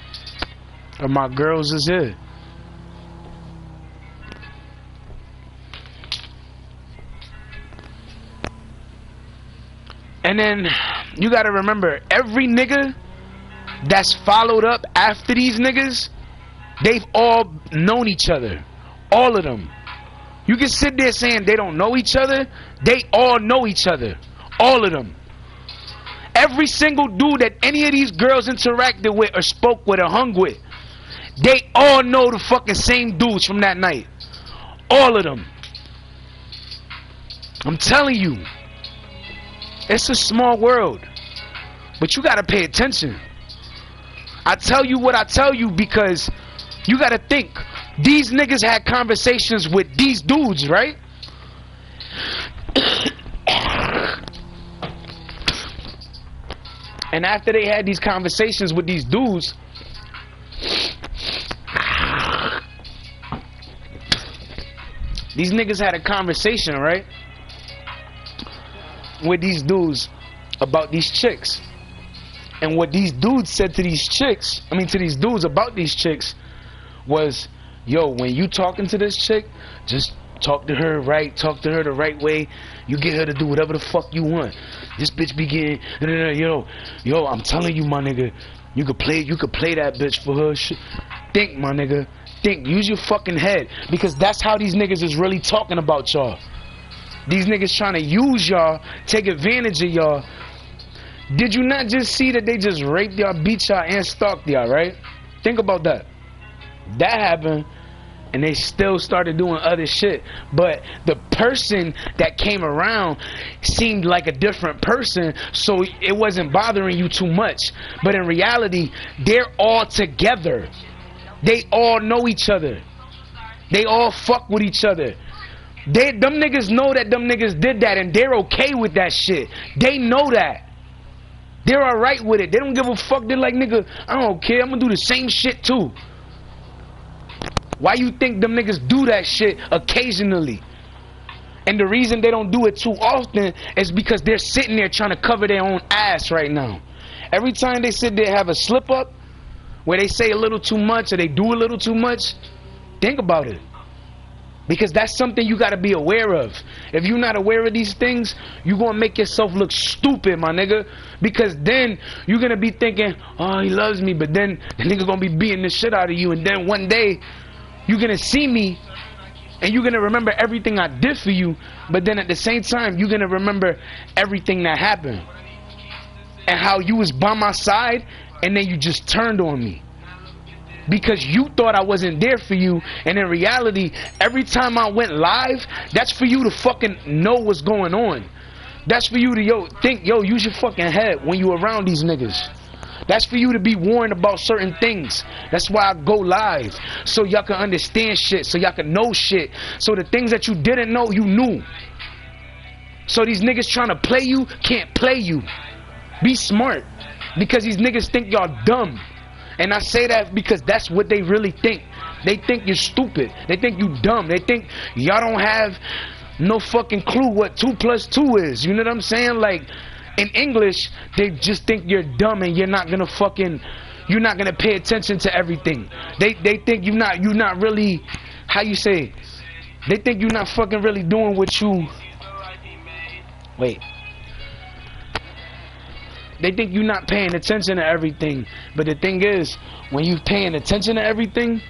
Or my girls is here? And then you gotta remember, every nigga that's followed up after these niggas, they've all known each other. All of them. You can sit there saying they don't know each other. They all know each other. All of them. Every single dude that any of these girls interacted with or spoke with or hung with, they all know the fucking same dudes from that night. All of them. I'm telling you. It's a small world. But you gotta pay attention. I tell you what I tell you because you gotta think. These niggas had conversations with these dudes, right? And after they had these conversations with these dudes, these niggas had a conversation, right, with these dudes about these chicks. And what these dudes said to these chicks, to these dudes about these chicks was, yo, when you talking to this chick, just talk to her right, talk to her the right way. You get her to do whatever the fuck you want. This bitch be getting, yo, I'm telling you, my nigga, you could play that bitch for her shit. Think, my nigga, think, use your fucking head, because that's how these niggas is really talking about y'all. These niggas trying to use y'all, take advantage of y'all. Did you not just see that they just raped y'all, beat y'all, and stalked y'all, right? Think about that. That happened, and they still started doing other shit. But the person that came around seemed like a different person, so it wasn't bothering you too much. But in reality, they're all together. They all know each other. They all fuck with each other. Them niggas know that them niggas did that, and they're okay with that shit. They know that. They're alright with it. They don't give a fuck. They're like, nigga, I don't care. I'm gonna do the same shit too. Why you think them niggas do that shit occasionally? And the reason they don't do it too often is because they're sitting there trying to cover their own ass right now. Every time they sit there have a slip up where they say a little too much or they do a little too much, think about it. Because that's something you gotta be aware of. If you're not aware of these things, you're gonna make yourself look stupid, my nigga. Because then you're gonna be thinking, oh, he loves me, but then the nigga gonna be beating the shit out of you, and then one day you're gonna see me and you're gonna remember everything I did for you, but then at the same time you're gonna remember everything that happened and how you was by my side and then you just turned on me. Because you thought I wasn't there for you, and in reality, every time I went live, that's for you to fucking know what's going on. That's for you to, think, use your fucking head when you around these niggas. That's for you to be warned about certain things. That's why I go live, so y'all can understand shit, so y'all can know shit, so the things that you didn't know, you knew. So these niggas trying to play you, can't play you. Be smart, because these niggas think y'all dumb. And I say that because that's what they really think. They think you're stupid. They think you dumb. They think y'all don't have no fucking clue what 2 + 2 is. You know what I'm saying? Like, in English, they just think you're dumb and you're not gonna pay attention to everything. They think you're not really, how you say, they think you're not fucking really doing what you, wait. They think you're not paying attention to everything. But the thing is, when you're paying attention to everything,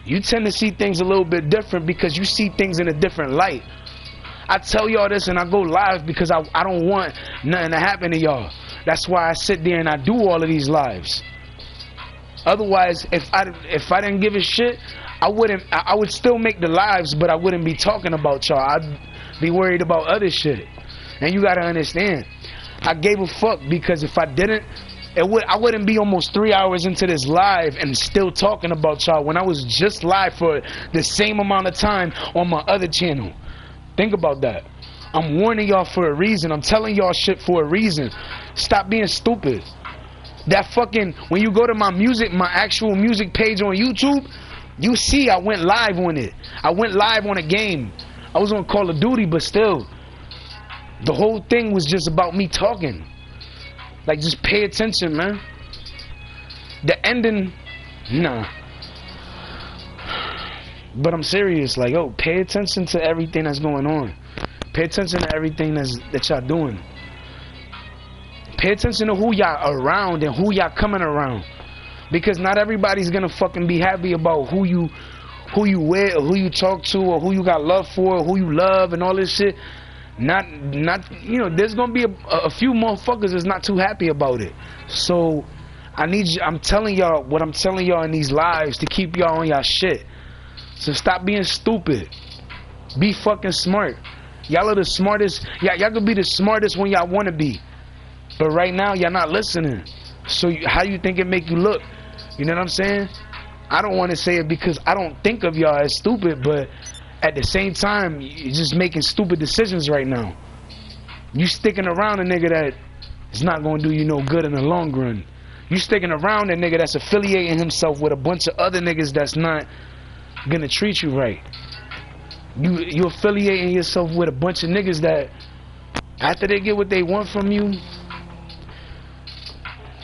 you tend to see things a little bit different because you see things in a different light. I tell y'all this and I go live because I don't want nothing to happen to y'all. That's why I sit there and I do all of these lives. Otherwise, if I didn't give a shit, I would still make the lives, but I wouldn't be talking about y'all. I'd be worried about other shit. And you gotta understand, I gave a fuck because if I didn't, I wouldn't be almost 3 hours into this live and still talking about y'all when I was just live for the same amount of time on my other channel. Think about that. I'm warning y'all for a reason. I'm telling y'all shit for a reason. Stop being stupid. That fucking, when you go to my music, my actual music page on YouTube, you see I went live on it. I went live on a game. I was on Call of Duty, but still, the whole thing was just about me talking. Like, just pay attention, man. The ending, nah. But I'm serious, like, yo, pay attention to everything that's going on. Pay attention to everything that y'all doing. Pay attention to who y'all around and who y'all coming around. Because not everybody's gonna fucking be happy about who you with, or who you talk to, or who you got love for, or who you love, and all this shit. Not you know, there's gonna be a few motherfuckers that's not too happy about it. So I need you, I'm telling y'all what I'm telling y'all in these lives to keep y'all on y'all shit. So stop being stupid. Be fucking smart. Y'all are the smartest. Y'all could be the smartest when y'all wanna be. But right now y'all not listening. So how you think it make you look? You know what I'm saying? I don't want to say it because I don't think of y'all as stupid, but at the same time, you're just making stupid decisions right now. You sticking around a nigga that is not going to do you no good in the long run. You sticking around a nigga that's affiliating himself with a bunch of other niggas that's not going to treat you right. You affiliating yourself with a bunch of niggas that after they get what they want from you,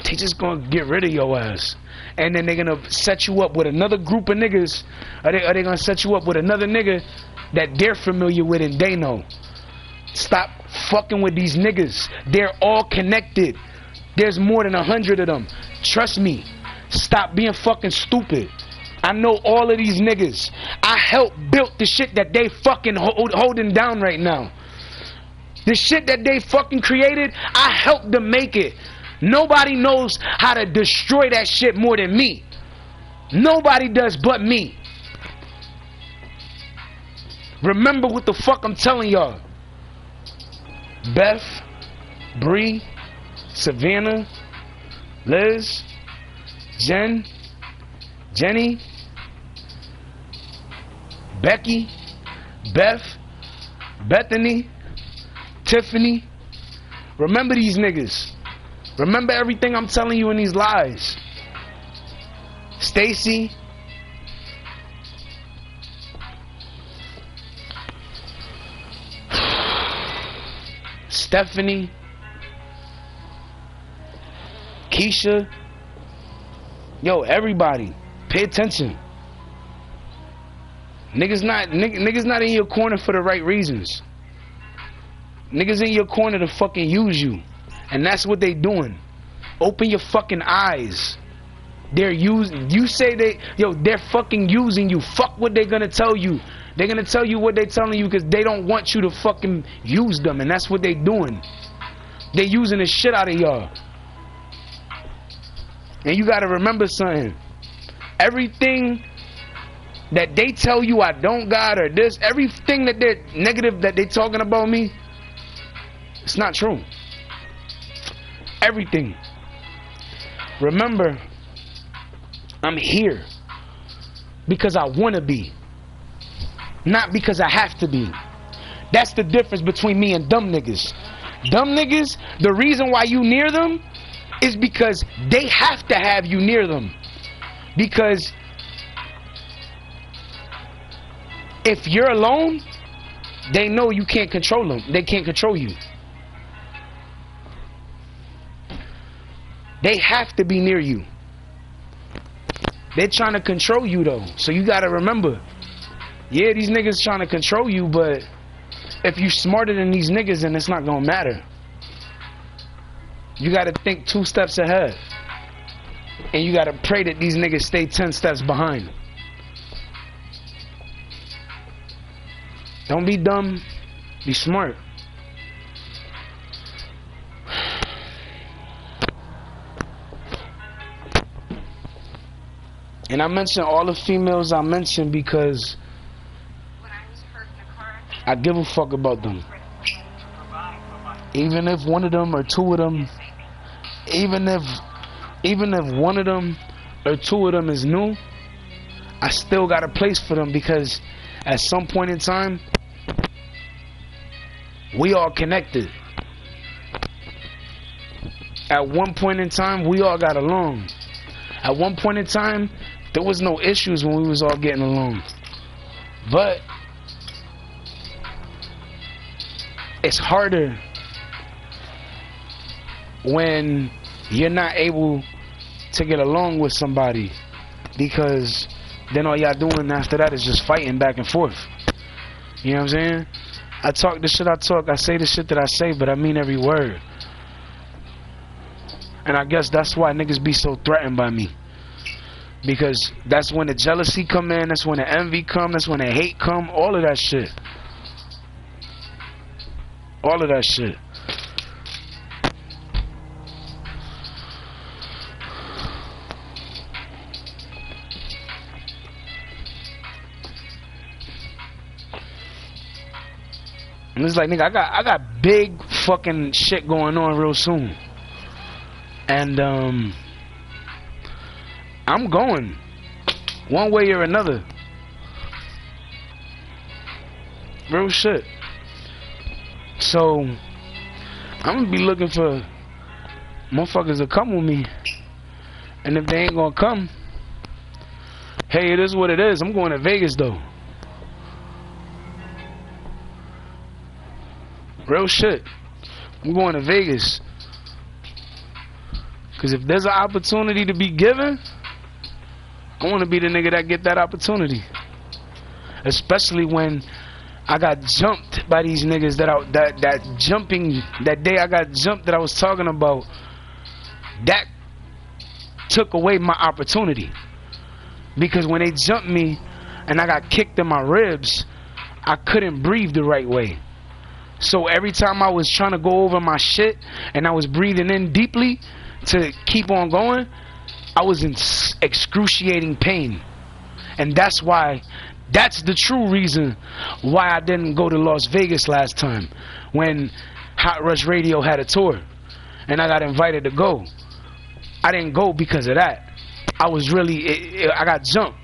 they just going to get rid of your ass. And then they're going to set you up with another group of niggas. Are they going to set you up with another nigga that they're familiar with and they know? Stop fucking with these niggas. They're all connected. There's more than 100 of them. Trust me. Stop being fucking stupid. I know all of these niggas. I helped build the shit that they fucking holding down right now. The shit that they fucking created, I helped them make it. Nobody knows how to destroy that shit more than me. Nobody does but me. Remember what the fuck I'm telling y'all. Beth, Bree, Savannah, Liz, Jen, Jenny, Becky, Beth, Bethany, Tiffany. Remember these niggas. Remember everything I'm telling you in these lies. Stacy. Stephanie. Keisha. Yo, everybody. Pay attention. Niggas not in your corner for the right reasons. Niggas in your corner to fucking use you. And that's what they doing. Open your fucking eyes. They're they're fucking using you. Fuck what they're gonna tell you. They're gonna tell you what they're telling you because they don't want you to fucking use them. And that's what they doing. They using the shit out of y'all. And you gotta remember something. Everything that they tell you I don't got or this, everything that they're negative that they talking about me, it's not true. Everything. Remember, I'm here because I want to be, not because I have to be. That's the difference between me and dumb niggas. Dumb niggas, the reason why you near them is because they have to have you near them. Because if you're alone, they know you can't control them. They can't control you. They have to be near you. They're trying to control you though. So you gotta remember, yeah, these niggas trying to control you, but if you smarter than these niggas, then it's not gonna matter. You gotta think 2 steps ahead. And you gotta pray that these niggas stay 10 steps behind. Don't be dumb, be smart. And I mentioned all the females I mentioned because I give a fuck about them. even if one of them or two of them, even if one of them or two of them is new, I still got a place for them, because at some point in time, we all connected. At one point in time, we all got along. At one point in time, there was no issues when we was all getting along. But it's harder when you're not able to get along with somebody, because then all y'all doing after that is just fighting back and forth. You know what I'm saying? I talk the shit I talk, I say the shit that I say, but I mean every word. And I guess that's why niggas be so threatened by me, because that's when the jealousy come in, that's when the envy come, that's when the hate come, all of that shit. All of that shit. And it's like, nigga, I got big fucking shit going on real soon. And I'm going one way or another. Real shit. So I'm gonna be looking for motherfuckers to come with me. And if they ain't gonna come, hey, it is what it is. I'm going to Vegas though. Real shit. I'm going to Vegas. Because if there's an opportunity to be given, I want to be the nigga that get that opportunity. Especially when I got jumped by these niggas that jumping, that day I got jumped that I was talking about, that took away my opportunity. Because when they jumped me and I got kicked in my ribs, I couldn't breathe the right way. So every time I was trying to go over my shit and I was breathing in deeply to keep on going, I was in excruciating pain. And that's the true reason why I didn't go to Las Vegas last time when Hot Rush Radio had a tour and I got invited to go. I didn't go because of that. I got jumped.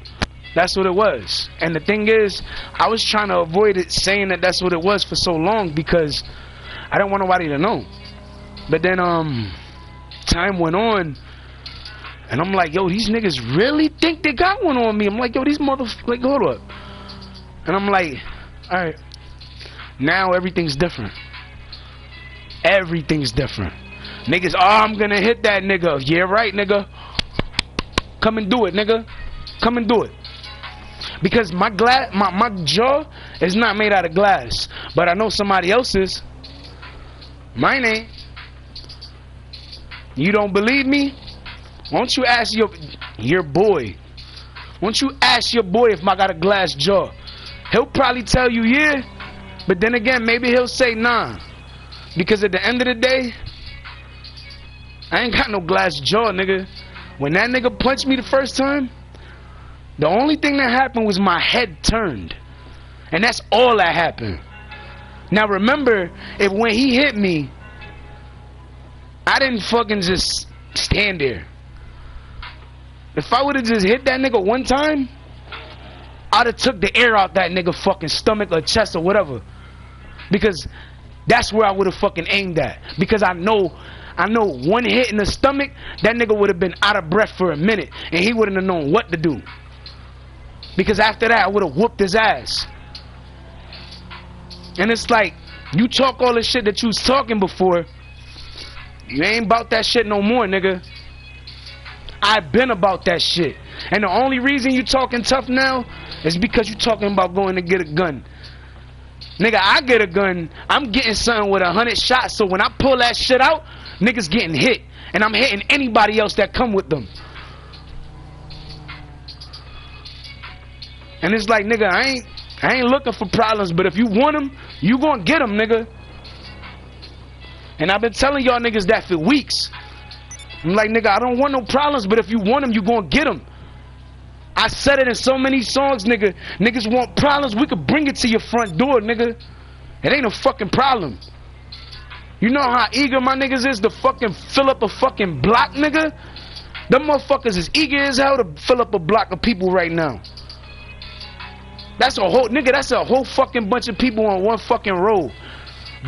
That's what it was. And the thing is, I was trying to avoid it, saying that that's what it was for so long, because I didn't want nobody to know. But then time went on, and I'm like, yo, these niggas really think they got one on me. I'm like, yo, these motherfuckers, like, hold up. And I'm like, alright, now everything's different. Everything's different. Niggas, I'm gonna hit that nigga. Yeah, right, nigga. Come and do it, nigga. Come and do it. Because my jaw is not made out of glass, but I know somebody else's. Mine ain't. You don't believe me? Why don't you ask your boy? Why don't you ask your boy if I got a glass jaw? He'll probably tell you yeah, but then again, maybe he'll say nah. Because at the end of the day, I ain't got no glass jaw, nigga. When that nigga punched me the first time, the only thing that happened was my head turned. And that's all that happened. Now remember, if when he hit me, I didn't fucking just stand there. If I would have just hit that nigga one time, I'd have took the air out that nigga fucking stomach or chest or whatever. Because that's where I would have fucking aimed at. Because I know one hit in the stomach, that nigga would have been out of breath for a minute. And he wouldn't have known what to do. Because after that, I would have whooped his ass. And it's like, you talk all the shit that you was talking before, you ain't about that shit no more, nigga. I've been about that shit. And the only reason you talking tough now is because you talking about going to get a gun. Nigga, I get a gun, I'm getting something with 100 shots, so when I pull that shit out, niggas getting hit. And I'm hitting anybody else that come with them. And it's like, nigga, I ain't looking for problems, but if you want them, you gonna get them, nigga. And I've been telling y'all niggas that for weeks. I'm like, nigga, I don't want no problems, but if you want them, you gonna get them. I said it in so many songs, nigga. Niggas want problems, we could bring it to your front door, nigga. It ain't a fucking problem. You know how eager my niggas is to fucking fill up a fucking block, nigga? Them motherfuckers is eager as hell to fill up a block of people right now. That's a whole, nigga, that's a whole fucking bunch of people on one fucking road.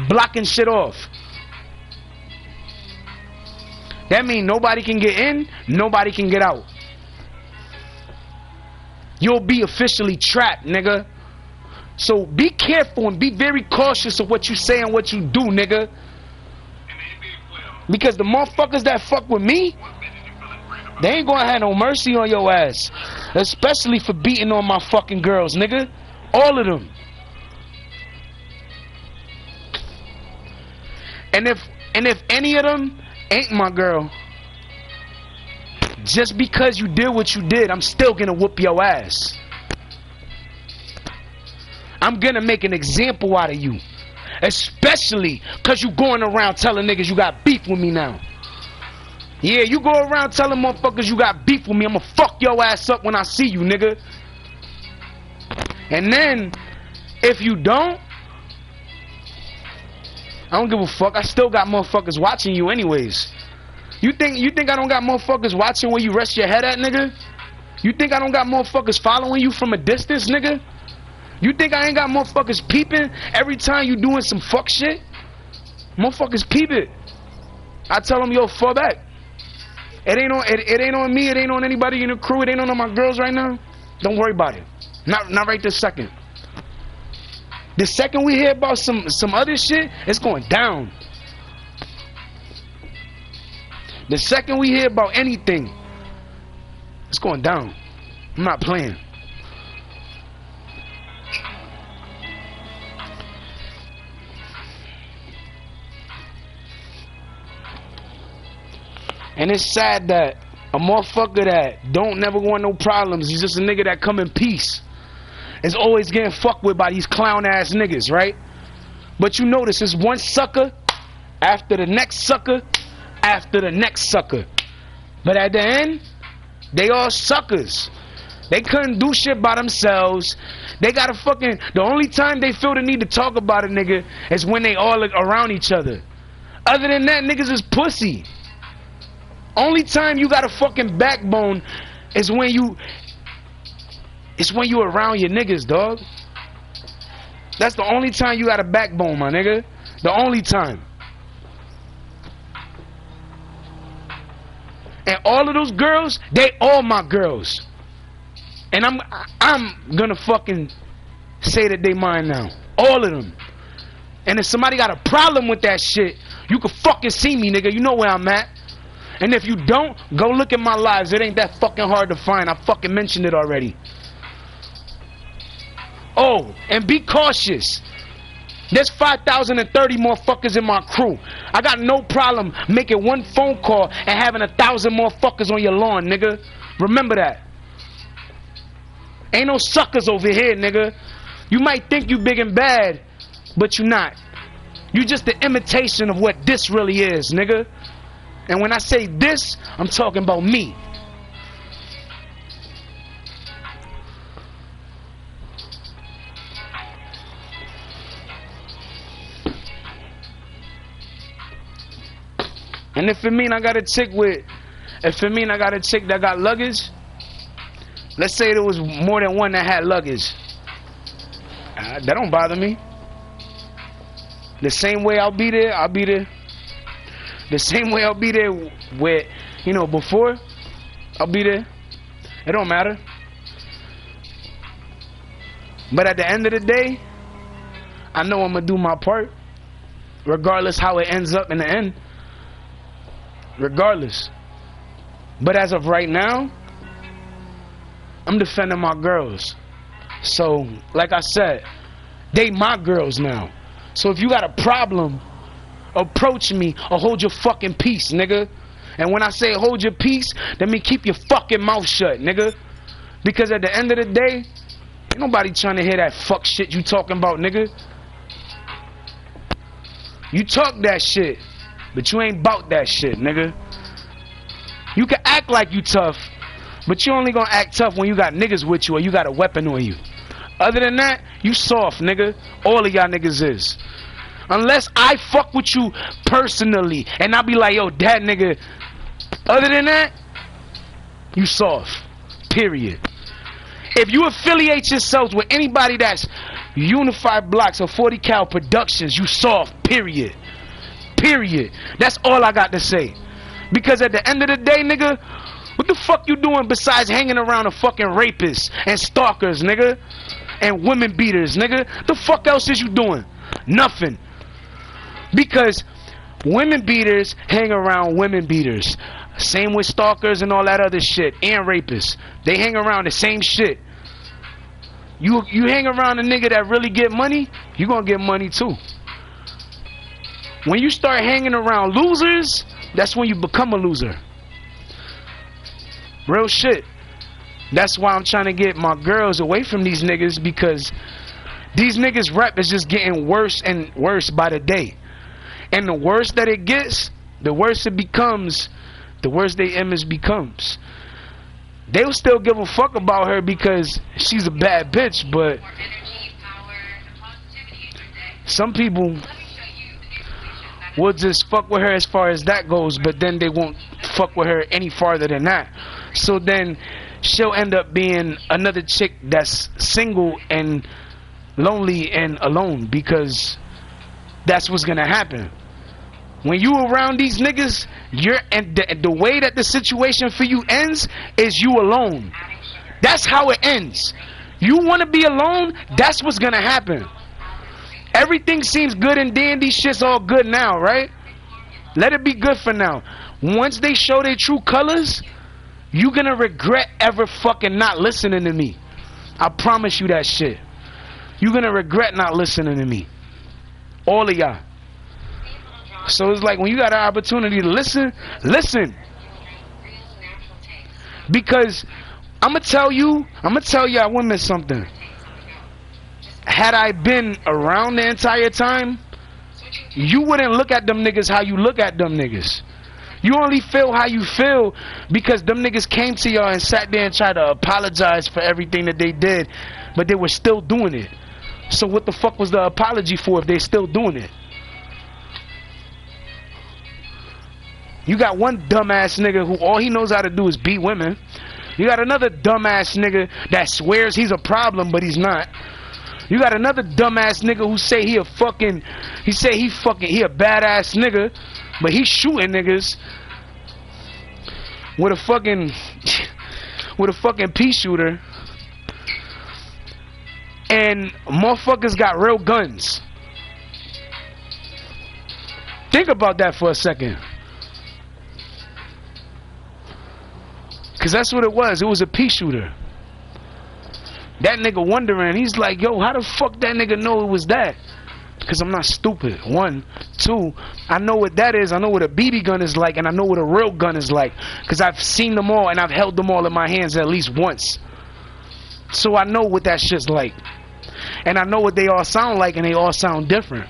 Blocking shit off. That means nobody can get in, nobody can get out. You'll be officially trapped, nigga. So be careful and be very cautious of what you say and what you do, nigga. Because the motherfuckers that fuck with me, they ain't gonna have no mercy on your ass. Especially for beating on my fucking girls, nigga. All of them. And if any of them ain't my girl, just because you did what you did, I'm still gonna whoop your ass. I'm gonna make an example out of you. Especially cause you going around telling niggas you got beef with me now. Yeah, you go around telling motherfuckers you got beef with me, I'ma fuck your ass up when I see you, nigga. And then, if you don't, I don't give a fuck. I still got motherfuckers watching you anyways. You think I don't got motherfuckers watching where you rest your head at, nigga? You think I don't got motherfuckers following you from a distance, nigga? You think I ain't got motherfuckers peeping every time you doing some fuck shit? Motherfuckers peep it. I tell them, yo, fall back. It ain't on me, it ain't on anybody in the crew, it ain't on my girls right now. Don't worry about it. Not right this second. The second we hear about some other shit, it's going down. The second we hear about anything, it's going down. I'm not playing. And it's sad that a motherfucker that don't never want no problems, he's just a nigga that come in peace, is always getting fucked with by these clown ass niggas, right? But you notice it's one sucker after the next sucker after the next sucker. But at the end, they all suckers. They couldn't do shit by themselves. They gotta fucking, the only time they feel the need to talk about a nigga is when they all around each other. Other than that, niggas is pussy. Only time you got a fucking backbone is when you around your niggas, dog. That's the only time you got a backbone, my nigga. The only time. And all of those girls, they all my girls. And I'm gonna fucking say that they mine now. All of them. And if somebody got a problem with that shit, you can fucking see me, nigga. You know where I'm at. And if you don't, go look at my lives. It ain't that fucking hard to find. I fucking mentioned it already. Oh, and be cautious. There's 5,030 motherfuckers in my crew. I got no problem making one phone call and having 1,000 motherfuckers on your lawn, nigga. Remember that. Ain't no suckers over here, nigga. You might think you big and bad, but you not. You just the imitation of what this really is, nigga. And when I say this, I'm talking about me. And if it mean I got a chick that got luggage, let's say there was more than one that had luggage. That don't bother me. The same way I'll be there, I'll be there. The same way I'll be there where, you know, before, I'll be there. It don't matter. But at the end of the day, I know I'm going to do my part. Regardless how it ends up in the end. Regardless. But as of right now, I'm defending my girls. So, like I said, they my girls now. So if you got a problem, approach me or hold your fucking peace, nigga. And when I say hold your peace, that mean keep your fucking mouth shut, nigga. Because at the end of the day, ain't nobody trying to hear that fuck shit you talking about, nigga. You talk that shit, but you ain't bout that shit, nigga. You can act like you tough, but you only gonna act tough when you got niggas with you or you got a weapon on you. Other than that, you soft, nigga. All of y'all niggas is. Unless I fuck with you personally and I'll be like, yo, that nigga. Other than that, you soft. Period. If you affiliate yourselves with anybody that's Unified Blocks or 40 Cal Productions, you soft. Period. Period. That's all I got to say. Because at the end of the day, nigga, what the fuck you doing besides hanging around a fucking rapists and stalkers, nigga? And women beaters, nigga? The fuck else is you doing? Nothing. Because women beaters hang around women beaters. Same with stalkers and all that other shit. And rapists. They hang around the same shit. You hang around a nigga that really get money, you gonna get money too. When you start hanging around losers, that's when you become a loser. Real shit. That's why I'm trying to get my girls away from these niggas, because these niggas rap is just getting worse and worse by the day. And the worse that it gets, the worse it becomes, the worse their image becomes. They'll still give a fuck about her because she's a bad bitch, but some people will just fuck with her as far as that goes, but then they won't fuck with her any farther than that. So then she'll end up being another chick that's single and lonely and alone, because that's what's gonna happen. When you around these niggas, the way that the situation for you ends is you alone. That's how it ends. You want to be alone, that's what's gonna happen. Everything seems good and dandy, shit's all good now, right? Let it be good for now. Once they show their true colors, you gonna regret ever fucking not listening to me. I promise you that shit. You gonna regret not listening to me. All of y'all. So it's like when you got an opportunity to listen, listen. Because I'ma tell y'all women something. Had I been around the entire time, you wouldn't look at them niggas how you look at them niggas. You only feel how you feel because them niggas came to y'all and sat there and tried to apologize for everything that they did, but they were still doing it. So what the fuck was the apology for if they're still doing it? You got one dumbass nigga who all he knows how to do is beat women. You got another dumbass nigga that swears he's a problem, but he's not. You got another dumbass nigga who say he a badass nigga, but he's shooting niggas with a fucking pea shooter. And motherfuckers got real guns. Think about that for a second. Cause that's what it was. It was a pea shooter. That nigga wondering, he's like, yo, how the fuck that nigga know it was that? Because I'm not stupid. 1, 2, I know what that is. I know what a BB gun is like, and I know what a real gun is like. Because I've seen them all, and I've held them all in my hands at least once. So I know what that shit's like. And I know what they all sound like, and they all sound different.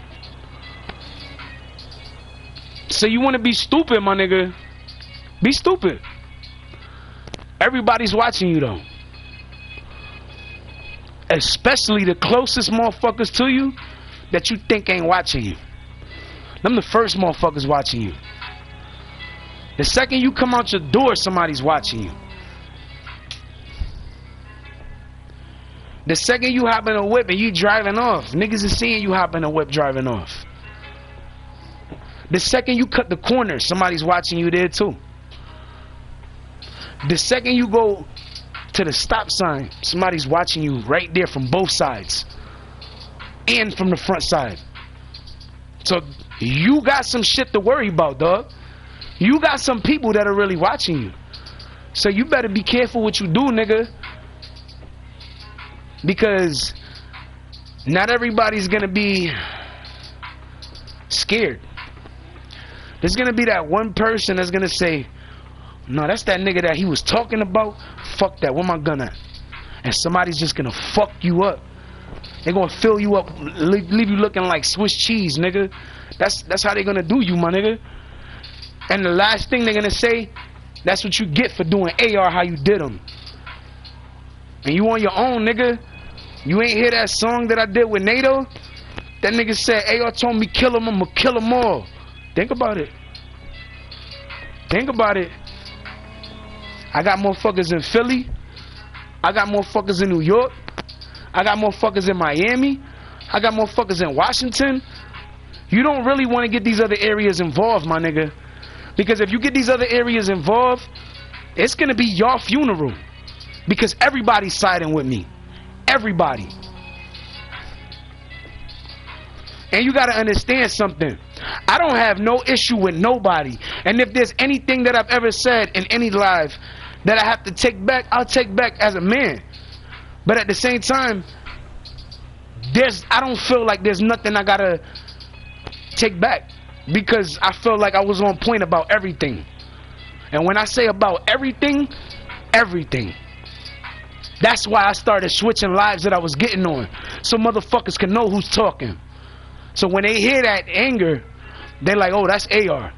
So you want to be stupid, my nigga? Be stupid. Everybody's watching you, though. Especially the closest motherfuckers to you that you think ain't watching you. Them the first motherfuckers watching you. The second you come out your door, somebody's watching you. The second you hop in a whip and you driving off, niggas is seeing you hop in a whip driving off. The second you cut the corner, somebody's watching you there too. The second you go to the stop sign, somebody's watching you right there from both sides and from the front side. So you got some shit to worry about, dog. You got some people that are really watching you. So you better be careful what you do, nigga. Because not everybody's gonna be scared. There's gonna be that one person that's gonna say, no, that's that nigga that he was talking about. Fuck that, where my gun at? And somebody's just gonna fuck you up. They're gonna fill you up, leave you looking like Swiss cheese, nigga. That's how they're gonna do you, my nigga. And the last thing they're gonna say, that's what you get for doing AR how you did them. And you on your own, nigga. You ain't hear that song that I did with NATO? That nigga said, AR told me kill him, I'ma kill them all. Think about it. Think about it. I got motherfuckers in Philly. I got motherfuckers in New York. I got motherfuckers in Miami. I got motherfuckers in Washington. You don't really want to get these other areas involved, my nigga. Because if you get these other areas involved, it's going to be your funeral. Because everybody's siding with me. Everybody. And you got to understand something. I don't have no issue with nobody. And if there's anything that I've ever said in any live that I have to take back, I'll take back as a man. But at the same time, I don't feel like there's nothing I got to take back. Because I feel like I was on point about everything. And when I say about everything, everything. That's why I started switching lives that I was getting on. So motherfuckers can know who's talking. So when they hear that anger, they're like, oh, that's AR.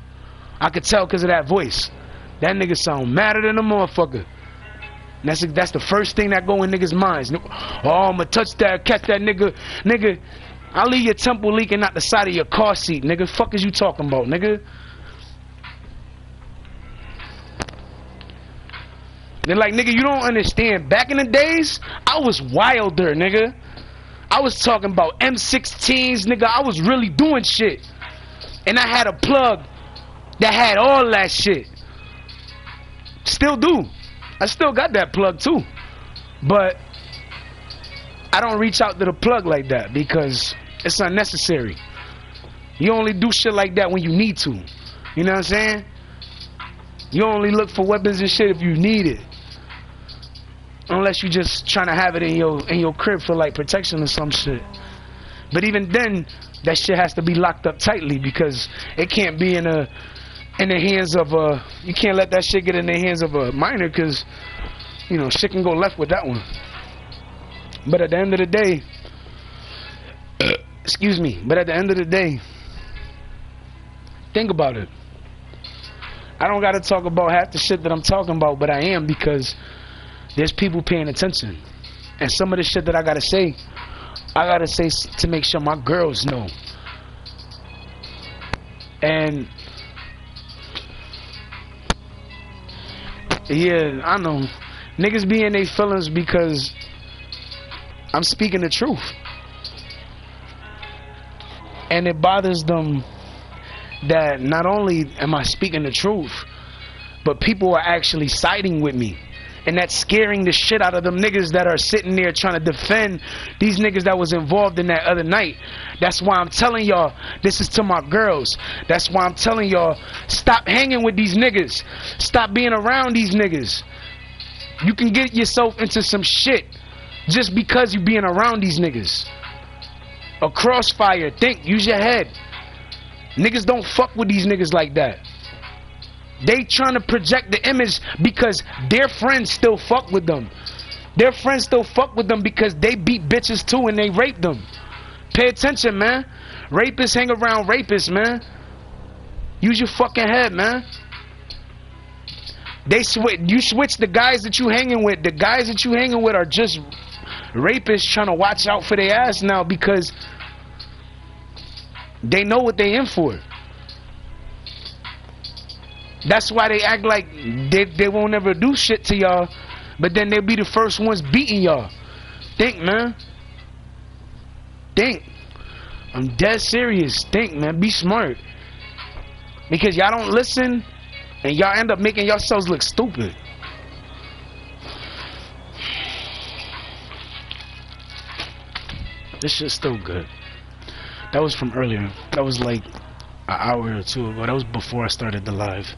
I could tell because of that voice. That nigga sound madder than a motherfucker. And that's the first thing that go in niggas' minds. Oh, I'ma touch that, catch that nigga. Nigga, I'll leave your temple leaking out the side of your car seat, nigga. Fuck is you talking about, nigga? They're like, nigga, you don't understand. Back in the days, I was wilder, nigga. I was talking about M16s, nigga. I was really doing shit. And I had a plug that had all that shit. Still do. I still got that plug too. But I don't reach out to the plug like that because it's unnecessary. You only do shit like that when you need to. You know what I'm saying? You only look for weapons and shit if you need it. Unless you just trying to have it in your crib for like protection or some shit. But even then, that shit has to be locked up tightly because it can't be in the hands of you can't let that shit get in the hands of a minor because, you know, shit can go left with that one. But at the end of the day, excuse me, but at the end of the day, think about it. I don't gotta talk about half the shit that I'm talking about, but I am because there's people paying attention. And some of the shit that I gotta say to make sure my girls know. And yeah, I know niggas be in their feelings because I'm speaking the truth. And it bothers them that not only am I speaking the truth, but people are actually siding with me. And that's scaring the shit out of them niggas that are sitting there trying to defend these niggas that was involved in that other night. That's why I'm telling y'all, this is to my girls. That's why I'm telling y'all, stop hanging with these niggas. Stop being around these niggas. You can get yourself into some shit just because you being around these niggas. A crossfire, think, use your head. Niggas don't fuck with these niggas like that. They trying to project the image because their friends still fuck with them. Their friends still fuck with them because they beat bitches too and they rape them. Pay attention, man. Rapists hang around rapists, man. Use your fucking head, man. You switch the guys that you hanging with. The guys that you hanging with are just rapists trying to watch out for their ass now because they know what they in for. That's why they act like they won't ever do shit to y'all, but then they'll be the first ones beating y'all. Think, man. Think. I'm dead serious. Think, man. Be smart. Because y'all don't listen, and y'all end up making yourselves look stupid. This shit's still good. That was from earlier. That was like an hour or two ago. That was before I started the live.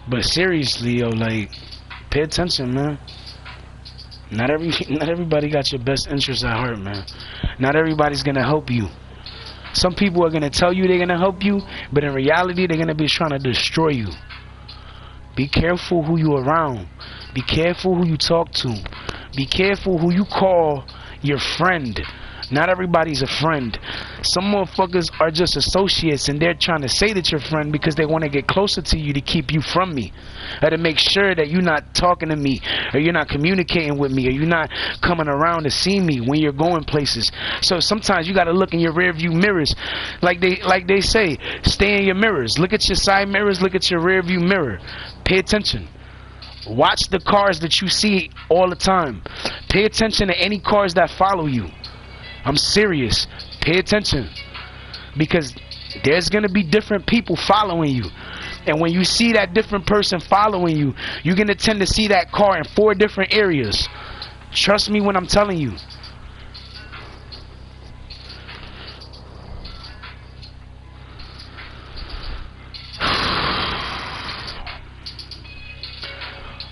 But seriously, yo, like, pay attention, man. Not everybody got your best interests at heart, man. Not everybody's gonna help you. Some people are gonna tell you they're gonna help you, but in reality, they're gonna be trying to destroy you. Be careful who you around. Be careful who you talk to. Be careful who you call your friend. Not everybody's a friend. Some motherfuckers are just associates, and they're trying to say that you're a friend because they want to get closer to you to keep you from me, or to make sure that you're not talking to me, or you're not communicating with me, or you're not coming around to see me when you're going places. So sometimes you got to look in your rear view mirrors, like they say, stay in your mirrors. Look at your side mirrors, look at your rear view mirror. Pay attention. Watch the cars that you see all the time. Pay attention to any cars that follow you. I'm serious. Pay attention, because there's going to be different people following you. And when you see that different person following you, you're going to tend to see that car in 4 different areas. Trust me when I'm telling you.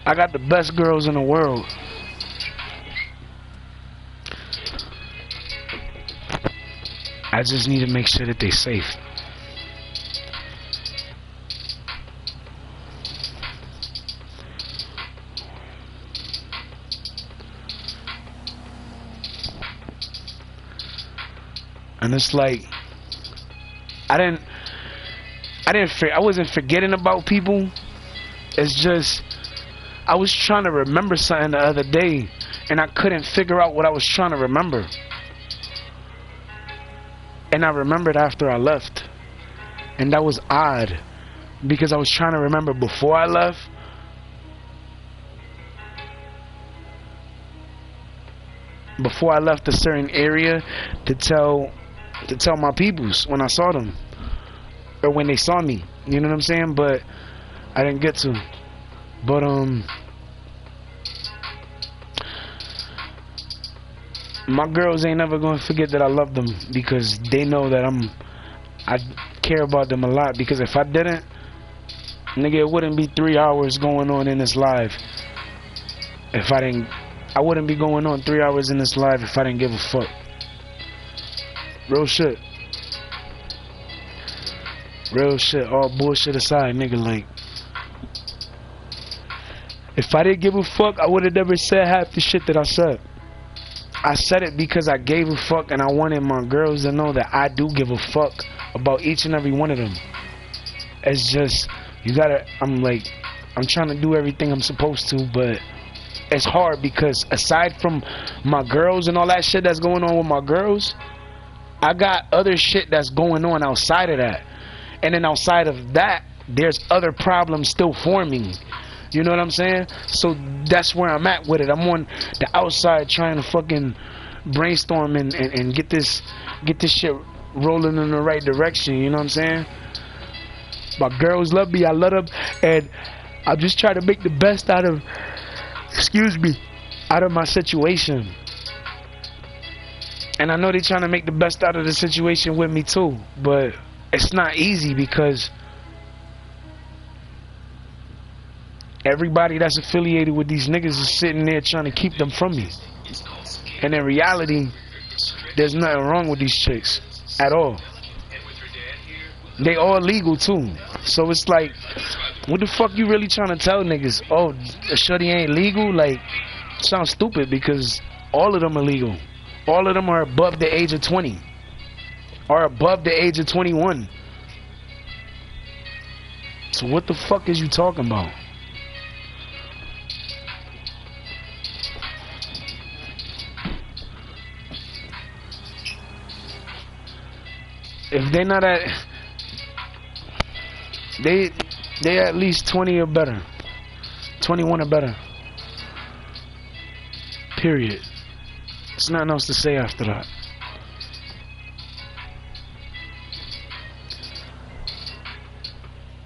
I got the best girls in the world. I just need to make sure that they're safe. And it's like I wasn't forgetting about people. It's just I was trying to remember something the other day, and I couldn't figure out what I was trying to remember. And I remembered after I left. And that was odd, because I was trying to remember before I left. Before I left a certain area to tell my peoples when I saw them, or when they saw me. You know what I'm saying? But I didn't get to. But my girls ain't never gonna forget that I love them, because they know that I care about them a lot. Because if I didn't, nigga, it wouldn't be 3 hours going on in this live. I wouldn't be going on 3 hours in this live if I didn't give a fuck. Real shit. Real shit. All bullshit aside, nigga, like, if I didn't give a fuck, I would have never said half the shit that I said. I said it because I gave a fuck, and I wanted my girls to know that I do give a fuck about each and every one of them. It's just, I'm trying to do everything I'm supposed to, but it's hard because aside from my girls and all that shit that's going on with my girls, I got other shit that's going on outside of that. And then outside of that, there's other problems still forming. You know what I'm saying? So that's where I'm at with it. I'm on the outside trying to fucking brainstorm and get this shit rolling in the right direction. You know what I'm saying? My girls love me. I love them, and I'm just trying to make the best out of my situation. And I know they're trying to make the best out of the situation with me too, but it's not easy because everybody that's affiliated with these niggas is sitting there trying to keep them from me. And in reality, there's nothing wrong with these chicks at all. They all legal too. So it's like, what the fuck you really trying to tell niggas? Oh, a shorty ain't legal? Like, sounds stupid, because all of them are legal. All of them are above the age of 20. Or above the age of 21. So what the fuck is you talking about? If they're not at, they at least 20 or better, 21 or better. Period. There's nothing else to say after that.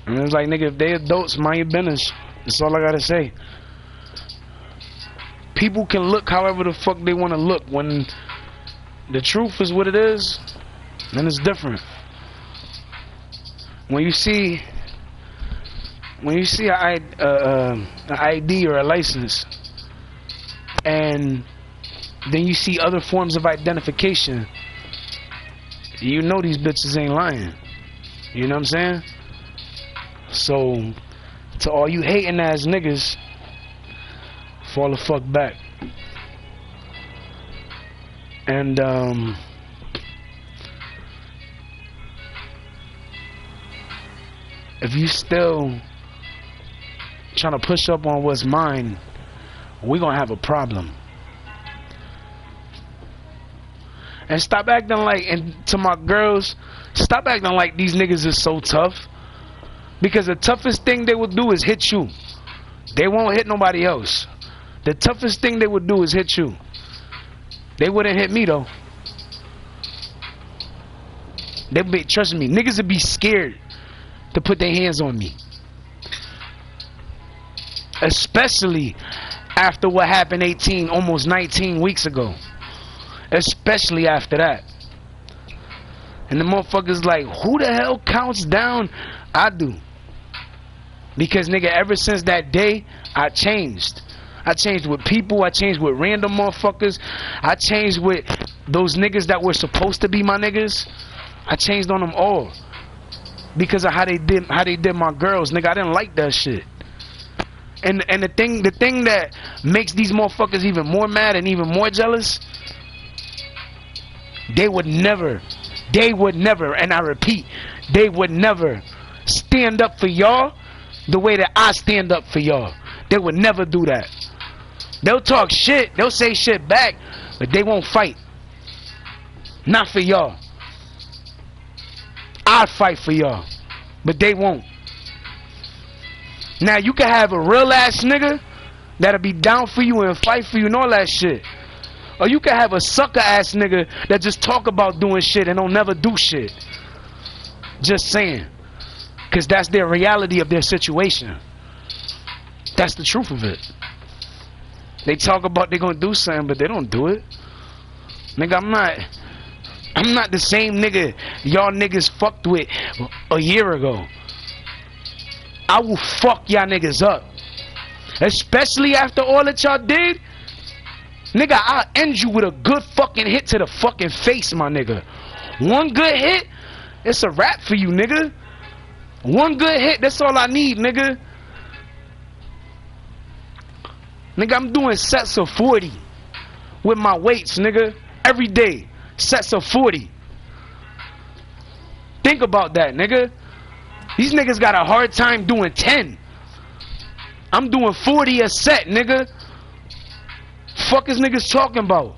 And it's like, nigga, if they adults, mind your business. That's all I gotta say. People can look however the fuck they want to look. When the truth is what it is, then it's different. When you see an ID or a license, and then you see other forms of identification, you know these bitches ain't lying. You know what I'm saying? So, to all you hating ass niggas, fall the fuck back. And if you still trying to push up on what's mine, we're gonna have a problem. And stop acting like, and to my girls, stop acting like these niggas is so tough. Because the toughest thing they will do is hit you. They won't hit nobody else. The toughest thing they would do is hit you. They wouldn't hit me though. They be, trust me, niggas would be scared to put their hands on me. Especially after what happened 18, almost 19 weeks ago. Especially after that. And the motherfuckers like, who the hell counts down? I do. Because nigga, ever since that day, I changed. I changed with people. I changed with random motherfuckers. I changed with those niggas that were supposed to be my niggas. I changed on them all. Because of how they did my girls. Nigga, I didn't like that shit. And the thing that makes these motherfuckers even more mad and even more jealous, they would never, and I repeat, they would never stand up for y'all the way that I stand up for y'all. They would never do that. They'll talk shit, they'll say shit back, but they won't fight. Not for y'all. I'll fight for y'all, but they won't. Now you can have a real ass nigga that'll be down for you and fight for you and all that shit. Or you can have a sucker ass nigga that just talk about doing shit and don't never do shit. Just saying. Cause that's their reality of their situation. That's the truth of it. They talk about they gonna do something, but they don't do it. Nigga, I'm not the same nigga y'all niggas fucked with a year ago. I will fuck y'all niggas up. Especially after all that y'all did. Nigga, I'll end you with a good fucking hit to the fucking face, my nigga. One good hit, it's a wrap for you, nigga. One good hit, that's all I need, nigga. Nigga, I'm doing sets of 40 with my weights, nigga. Every day, sets of 40. Think about that, nigga. These niggas got a hard time doing 10. I'm doing 40 a set, nigga. Fuck is niggas talking about?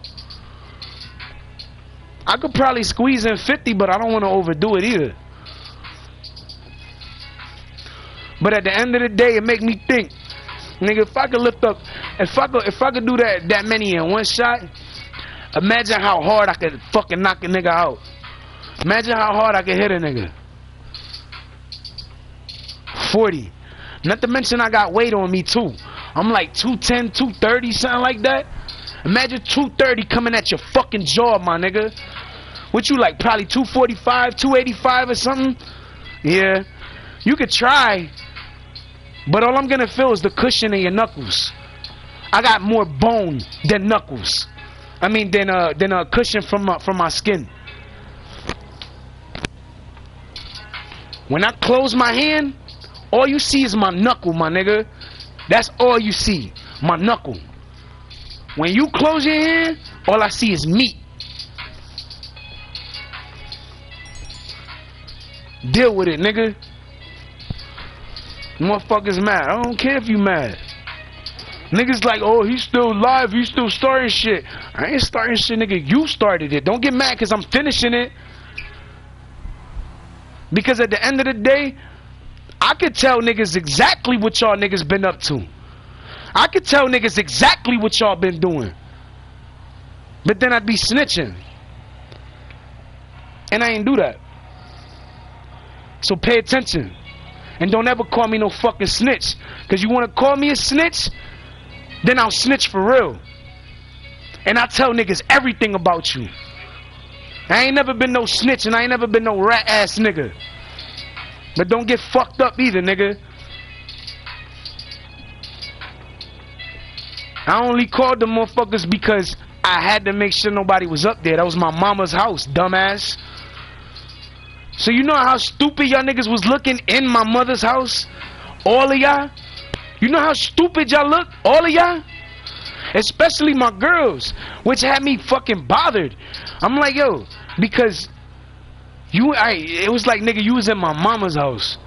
I could probably squeeze in 50, but I don't want to overdo it either. But at the end of the day, it make me think, nigga, if I could lift up, if I could do that many in one shot, imagine how hard I could fucking knock a nigga out. Imagine how hard I could hit a nigga. 40. Not to mention I got weight on me too. I'm like 210, 230, something like that. Imagine 230 coming at your fucking jaw, my nigga. What you like, probably 245, 285 or something? Yeah. You could try, but all I'm gonna feel is the cushion in your knuckles. I got more bone than knuckles. I mean, than a cushion from my skin. When I close my hand, all you see is my knuckle, my nigga. That's all you see, my knuckle. When you close your hand, all I see is meat. Deal with it, nigga. Motherfuckers mad. I don't care if you mad. Niggas like, oh, he's still alive, he's still starting shit. I ain't starting shit, nigga. You started it. Don't get mad because I'm finishing it. Because at the end of the day, I could tell niggas exactly what y'all niggas been up to. I could tell niggas exactly what y'all been doing. But then I'd be snitching. And I ain't do that. So pay attention. And don't ever call me no fucking snitch. Because you want to call me a snitch, then I'll snitch for real. And I tell niggas everything about you. I ain't never been no snitch and I ain't never been no rat ass nigga. But don't get fucked up either, nigga. I only called the motherfuckers because I had to make sure nobody was up there. That was my mama's house, dumbass. So you know how stupid y'all niggas was looking in my mother's house? All of y'all? You know how stupid y'all look? All of y'all? especially my girls, which had me fucking bothered. I'm like, yo, because it was like, nigga, you was in my mama's house,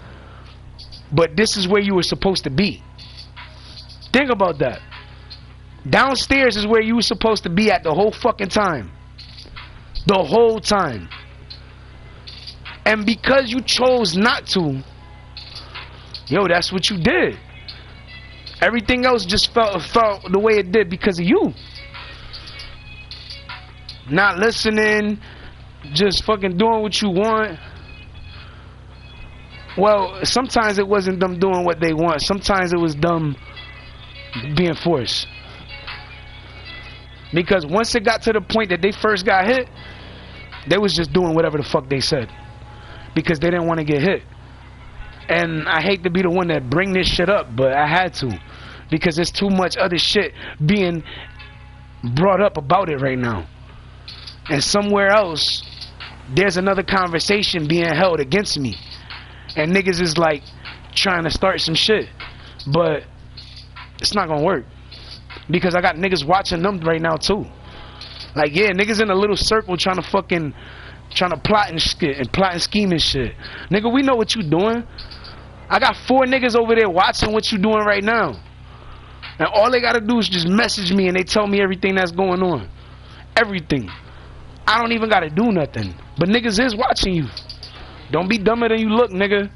but this is where you were supposed to be. Think about that. Downstairs is where you were supposed to be at the whole fucking time. The whole time. And because you chose not to, yo, that's what you did. Everything else just felt the way it did because of you. Not listening, just fucking doing what you want. Well, sometimes it wasn't them doing what they want. Sometimes it was them being forced. Because once it got to the point that they first got hit, they was just doing whatever the fuck they said. Because they didn't want to get hit. And I hate to be the one that bring this shit up, but I had to. Because there's too much other shit being brought up about it right now. And somewhere else, there's another conversation being held against me. And niggas is like trying to start some shit. But it's not gonna work. Because I got niggas watching them right now too. Like, yeah, niggas in a little circle trying to plot and shit and plot and scheme and shit. Nigga, we know what you doing. I got 4 niggas over there watching what you doing right now. And all they gotta do is just message me and they tell me everything that's going on. Everything. I don't even gotta do nothing. But niggas is watching you. Don't be dumber than you look, nigga.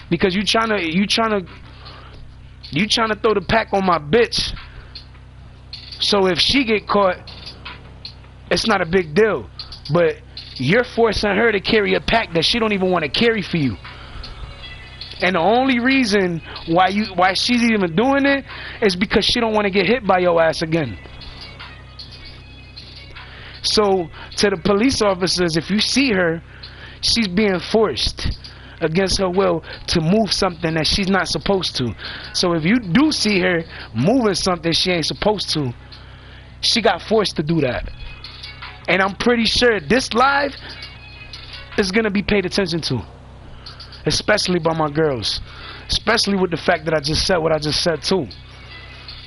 Because you trying to throw the pack on my bitch. So if she get caught, it's not a big deal. But you're forcing her to carry a pack that she don't even want to carry for you. And the only reason why she's even doing it is because she don't want to get hit by your ass again. So to the police officers, if you see her, she's being forced against her will to move something that she's not supposed to. So if you do see her moving something she ain't supposed to, she got forced to do that. And I'm pretty sure this live is going to be paid attention to. Especially by my girls. Especially with the fact that I just said what I just said too.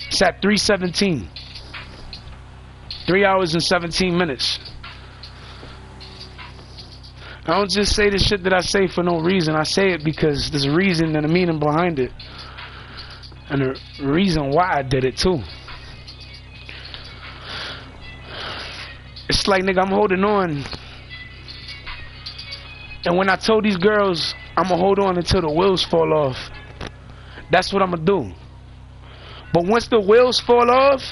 It's at 3:17. 3 hours and 17 minutes. I don't just say the shit that I say for no reason. I say it because there's a reason and a meaning behind it. And a reason why I did it too. It's like, nigga, I'm holding on. And when I told these girls I'm gonna hold on until the wheels fall off, that's what I'm gonna do. But once the wheels fall off,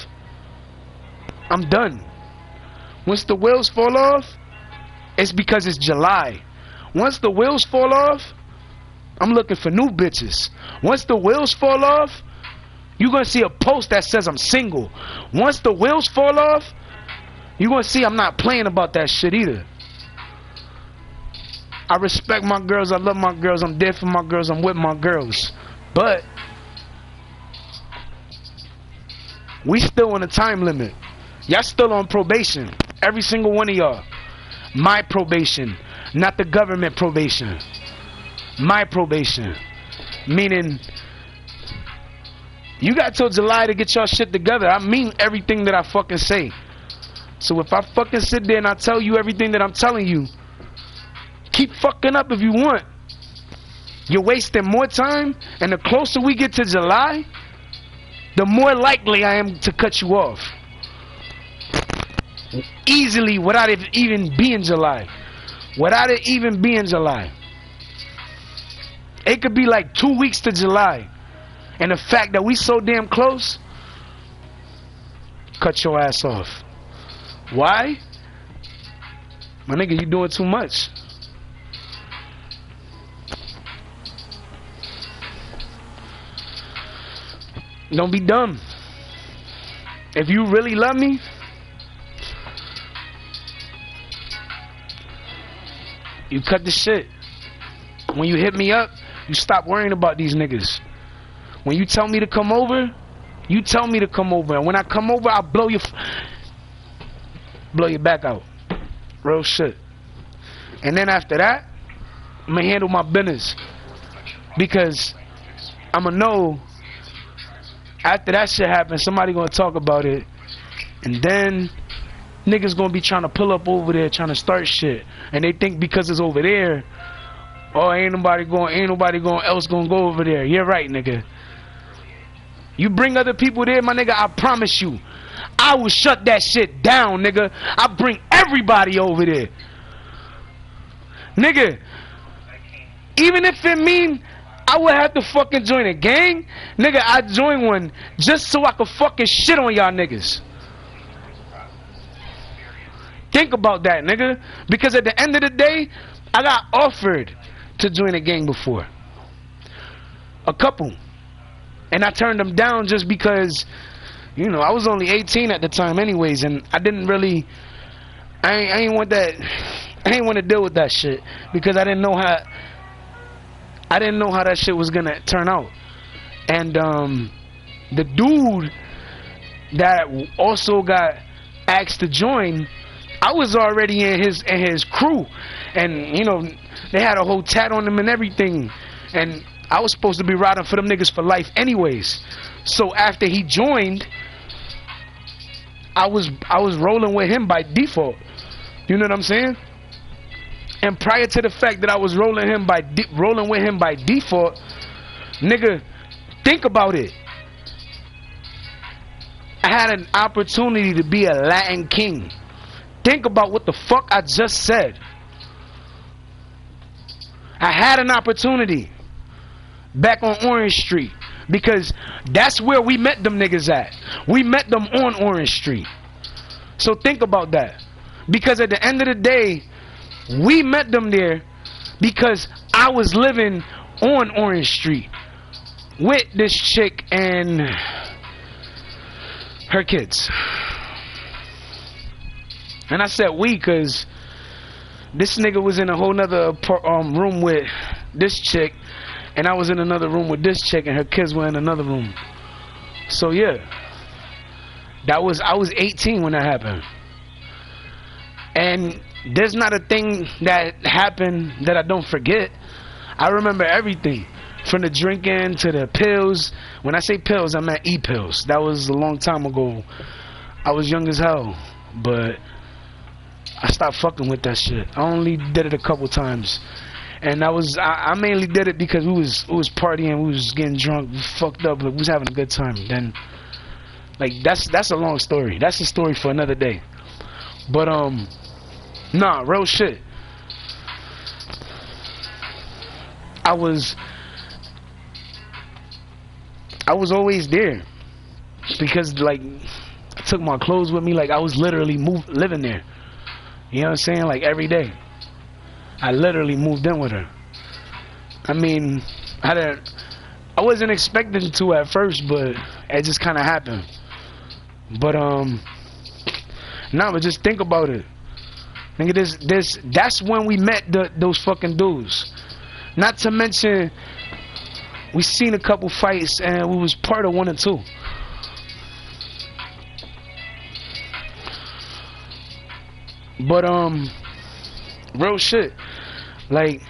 I'm done. Once the wheels fall off, it's because it's July. Once the wheels fall off, I'm looking for new bitches. Once the wheels fall off, you're gonna see a post that says I'm single. Once the wheels fall off, you're gonna see I'm not playing about that shit either. I respect my girls, I love my girls, I'm there for my girls, I'm with my girls. But we still on a time limit. Y'all still on probation. Every single one of y'all. My probation, not the government probation. My probation. Meaning, you got till July to get y'all shit together. I mean everything that I fucking say. So if I fucking sit there and I tell you everything that I'm telling you, keep fucking up if you want. You're wasting more time, and the closer we get to July, the more likely I am to cut you off. Easily, without it even being July. Without it even being July. It could be like 2 weeks to July. And the fact that we so damn close, cut your ass off. Why? My nigga, you doing too much. Don't be dumb. If you really love me, you cut the shit. When you hit me up, you stop worrying about these niggas. When you tell me to come over, you tell me to come over. And when I come over, I'll blow your back out. Real shit. And then after that, I'm gonna handle my business. Because I'm gonna know after that shit happens, somebody gonna talk about it And then niggas gonna be trying to pull up over there, trying to start shit, and they think because it's over there, oh, ain't nobody else gonna go over there. You're right, nigga. You bring other people there, my nigga, I promise you, I will shut that shit down, nigga. I bring everybody over there, nigga. Even if it mean I would have to fucking join a gang, nigga, I join one just so I could fucking shit on y'all niggas. Think about that, nigga. Because at the end of the day, I got offered to join a gang before. A couple. And I turned them down just because, you know, I was only 18 at the time anyways, and I didn't really, I ain't want that, I ain't want to deal with that shit because I didn't know how that shit was gonna turn out. And the dude that also got asked to join, I was already in his crew, and you know, they had a whole tat on them and everything, and I was supposed to be riding for them niggas for life anyways. So after he joined, I was rolling with him by default. You know what I'm saying? And prior to the fact that I was rolling with him by default, nigga, think about it. I had an opportunity to be a Latin king. Think about what the fuck I just said. I had an opportunity back on Orange Street because that's where we met them niggas at. We met them on Orange Street. So think about that. Because at the end of the day, we met them there because I was living on Orange Street with this chick and her kids. And I said we because this nigga was in a whole nother room with this chick, and I was in another room with this chick, and her kids were in another room. So yeah, I was 18 when that happened. And there's not a thing that happened that I don't forget. I remember everything, from the drinking to the pills. When I say pills, I meant e-pills. That was a long time ago. I was young as hell, but I stopped fucking with that shit. I only did it a couple times, and I mainly did it because we was partying, we was getting drunk, we fucked up, like we was having a good time. Then, like that's a long story. That's a story for another day. But nah, real shit. I was always there because like I took my clothes with me. Like I was literally living there. You know what I'm saying? Like every day. I literally moved in with her. I mean, I wasn't expecting to at first, but it just kind of happened. But nah, but just think about it. Nigga, that's when we met those fucking dudes. Not to mention, we seen a couple fights and we was part of 1 or 2. But real shit. Like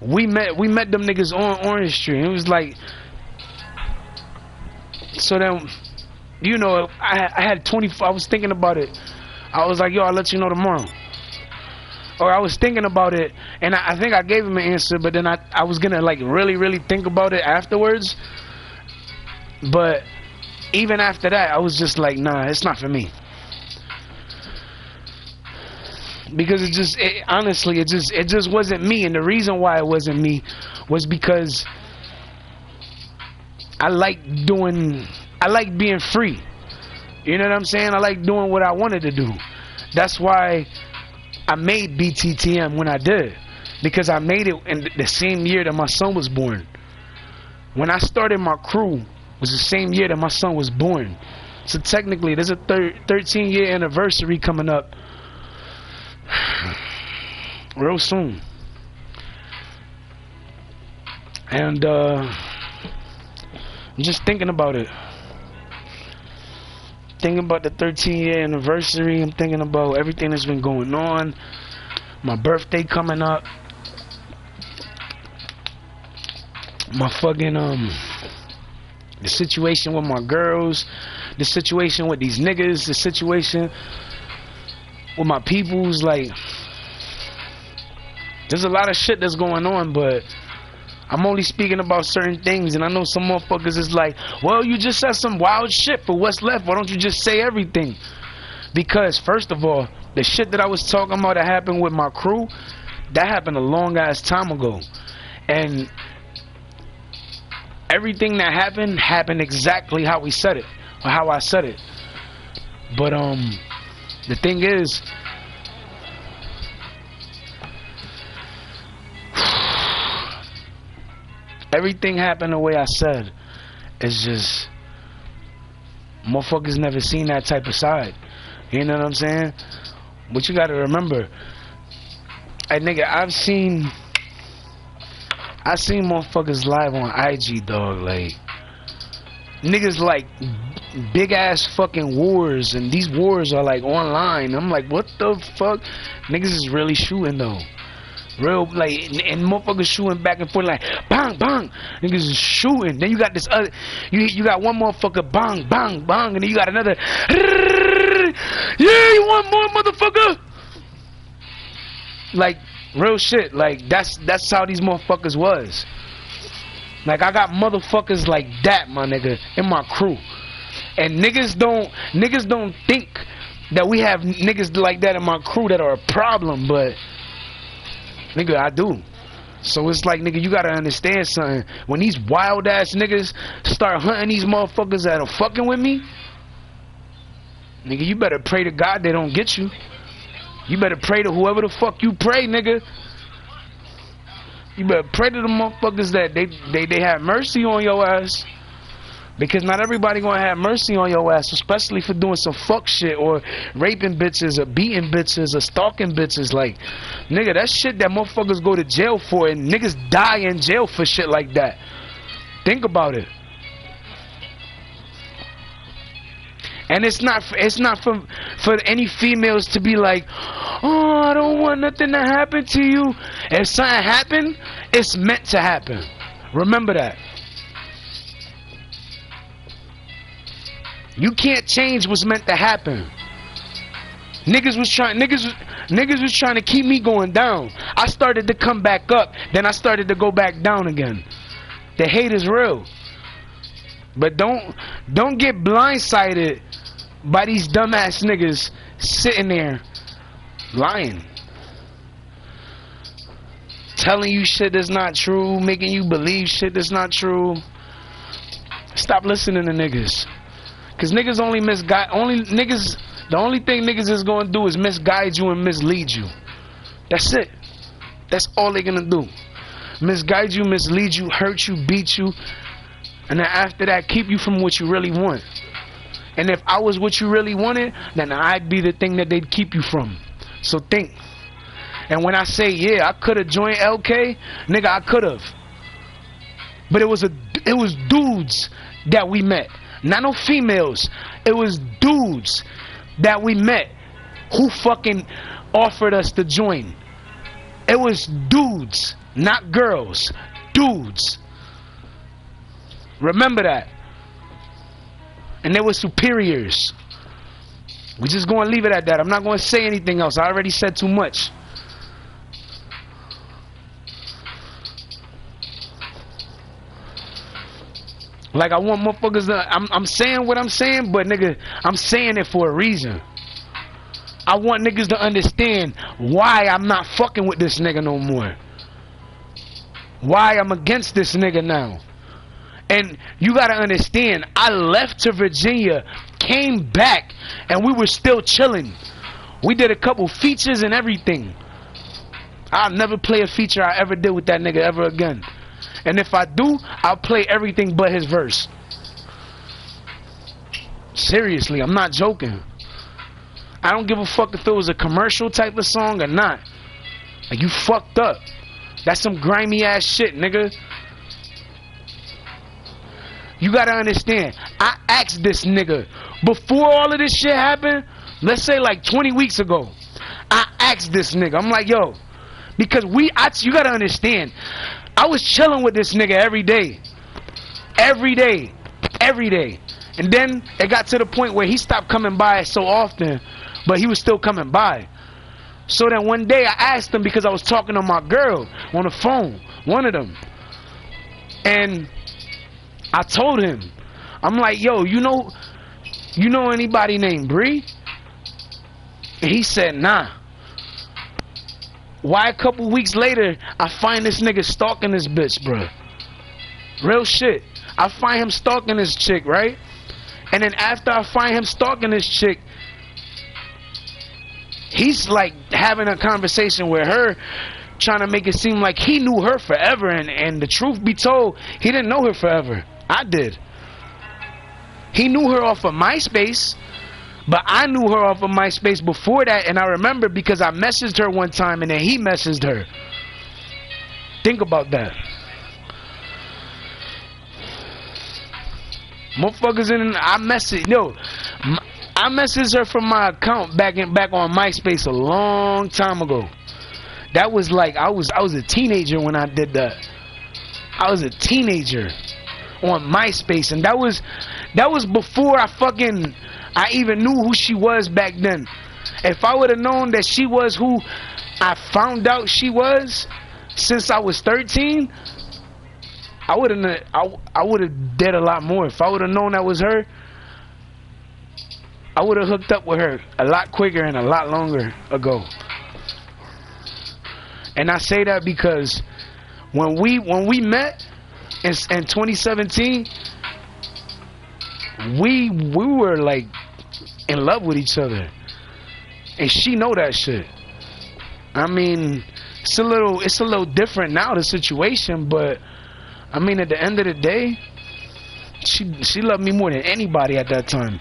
we met them niggas on Orange Street. It was like, so then, you know, I had 24. I was thinking about it. I was like, yo, I'll let you know tomorrow. Or I was thinking about it, and I think I gave him an answer, but then I was gonna like really think about it afterwards. But even after that, I was just like, nah, it's not for me. Because honestly, it just wasn't me. And the reason why it wasn't me was because I like being free. You know what I'm saying? I like doing what I wanted to do. That's why I made BTTM when I did. Because I made it in the same year that my son was born. When I started my crew, was the same year that my son was born. So technically, there's a 13-year anniversary coming up real soon. And I'm just thinking about it. Thinking about the 13-year anniversary. I'm thinking about everything that's been going on. My birthday coming up. My fucking The situation with my girls, the situation with these niggas, the situation with my peoples, like, there's a lot of shit that's going on, but I'm only speaking about certain things, and I know some motherfuckers is like, well, you just said some wild shit for what's left, why don't you just say everything? Because, first of all, the shit that I was talking about that happened with my crew, that happened a long ass time ago. And everything that happened exactly how we said it, or how I said it. But the thing is, everything happened the way I said. It's just motherfuckers never seen that type of side. You know what I'm saying? But you gotta remember, hey nigga, I've seen motherfuckers live on IG, dog. Like, niggas like big ass fucking wars, and these wars are like online. I'm like, what the fuck? Niggas is really shooting though. Real, like, and motherfuckers shooting back and forth like bang bang. Niggas is shooting. Then you got this other, you got one motherfucker bang bang bang, and then you got another. Yeah, you want more, motherfucker? Like, real shit. Like, that's how these motherfuckers was. Like, I got motherfuckers like that, my nigga, in my crew. And niggas don't think that we have niggas like that in my crew that are a problem, but nigga, I do. So it's like, nigga, you gotta understand something. When these wild ass niggas start hunting these motherfuckers that are fucking with me, nigga, you better pray to God they don't get you. You better pray to whoever the fuck you pray, nigga. You better pray to the motherfuckers that they have mercy on your ass. Because not everybody gonna have mercy on your ass, especially for doing some fuck shit or raping bitches or beating bitches or stalking bitches. Like, nigga, that shit that motherfuckers go to jail for, and niggas die in jail for shit like that. Think about it. And it's not for any females to be like, oh, I don't want nothing to happen to you. If something happen, it's meant to happen. Remember that. You can't change what's meant to happen. Niggas was trying to keep me going down. I started to come back up, then I started to go back down again. The hate is real. But don't get blindsided by these dumbass niggas sitting there lying, telling you shit that's not true, making you believe shit that's not true. Stop listening to niggas. Cause niggas only misguide. The only thing niggas is gonna do is misguide you and mislead you. That's it. That's all they gonna do. Misguide you, mislead you, hurt you, beat you, and then after that, keep you from what you really want. And if I was what you really wanted, then I'd be the thing that they'd keep you from. So think. And when I say, yeah, I could have joined LK, nigga, I could have. But it was dudes that we met. Not no females. It was dudes that we met who fucking offered us to join. It was dudes, not girls. Dudes. Remember that. And they were superiors. We're just going to leave it at that. I'm not going to say anything else. I already said too much. Like, I want motherfuckers to, I'm saying what I'm saying, but nigga, I'm saying it for a reason. I want niggas to understand why I'm not fucking with this nigga no more. Why I'm against this nigga now. And you gotta understand, I left to Virginia, came back, and we were still chilling. We did a couple features and everything. I'll never play a feature I ever did with that nigga ever again. And if I do, I'll play everything but his verse. Seriously, I'm not joking. I don't give a fuck if it was a commercial type of song or not. Like, you fucked up. That's some grimy ass shit, nigga. You gotta understand, I asked this nigga, before all of this shit happened, let's say like 20 weeks ago, I asked this nigga, I'm like, yo, because you gotta understand, I was chilling with this nigga every day. Every day. every day. And then it got to the point where he stopped coming by so often, but he was still coming by. So then one day I asked him, because I was talking to my girl on the phone, one of them, and I told him, I'm like, yo, you know anybody named Bree? And he said, nah. Why a couple weeks later, I find this nigga stalking this bitch, bruh. Real shit. I find him stalking this chick, right? And then after I find him stalking this chick, he's like having a conversation with her, trying to make it seem like he knew her forever. And the truth be told, he didn't know her forever. I did. He knew her off of MySpace. But I knew her off of MySpace before that, and I remember because I messaged her one time and then he messaged her. Think about that. Motherfuckers I messaged her from my account back on MySpace a long time ago. That was like I was a teenager when I did that. I was a teenager on MySpace, and that was before I even knew who she was back then. If I would have known that she was who I found out she was since I was 13, I would have did a lot more. If I would have known that was her, I would have hooked up with her a lot quicker and a lot longer ago. And I say that because when we met in 2017, we were like in love with each other, and she know that shit. I mean, it's a little different now, the situation, but I mean, at the end of the day, she loved me more than anybody at that time.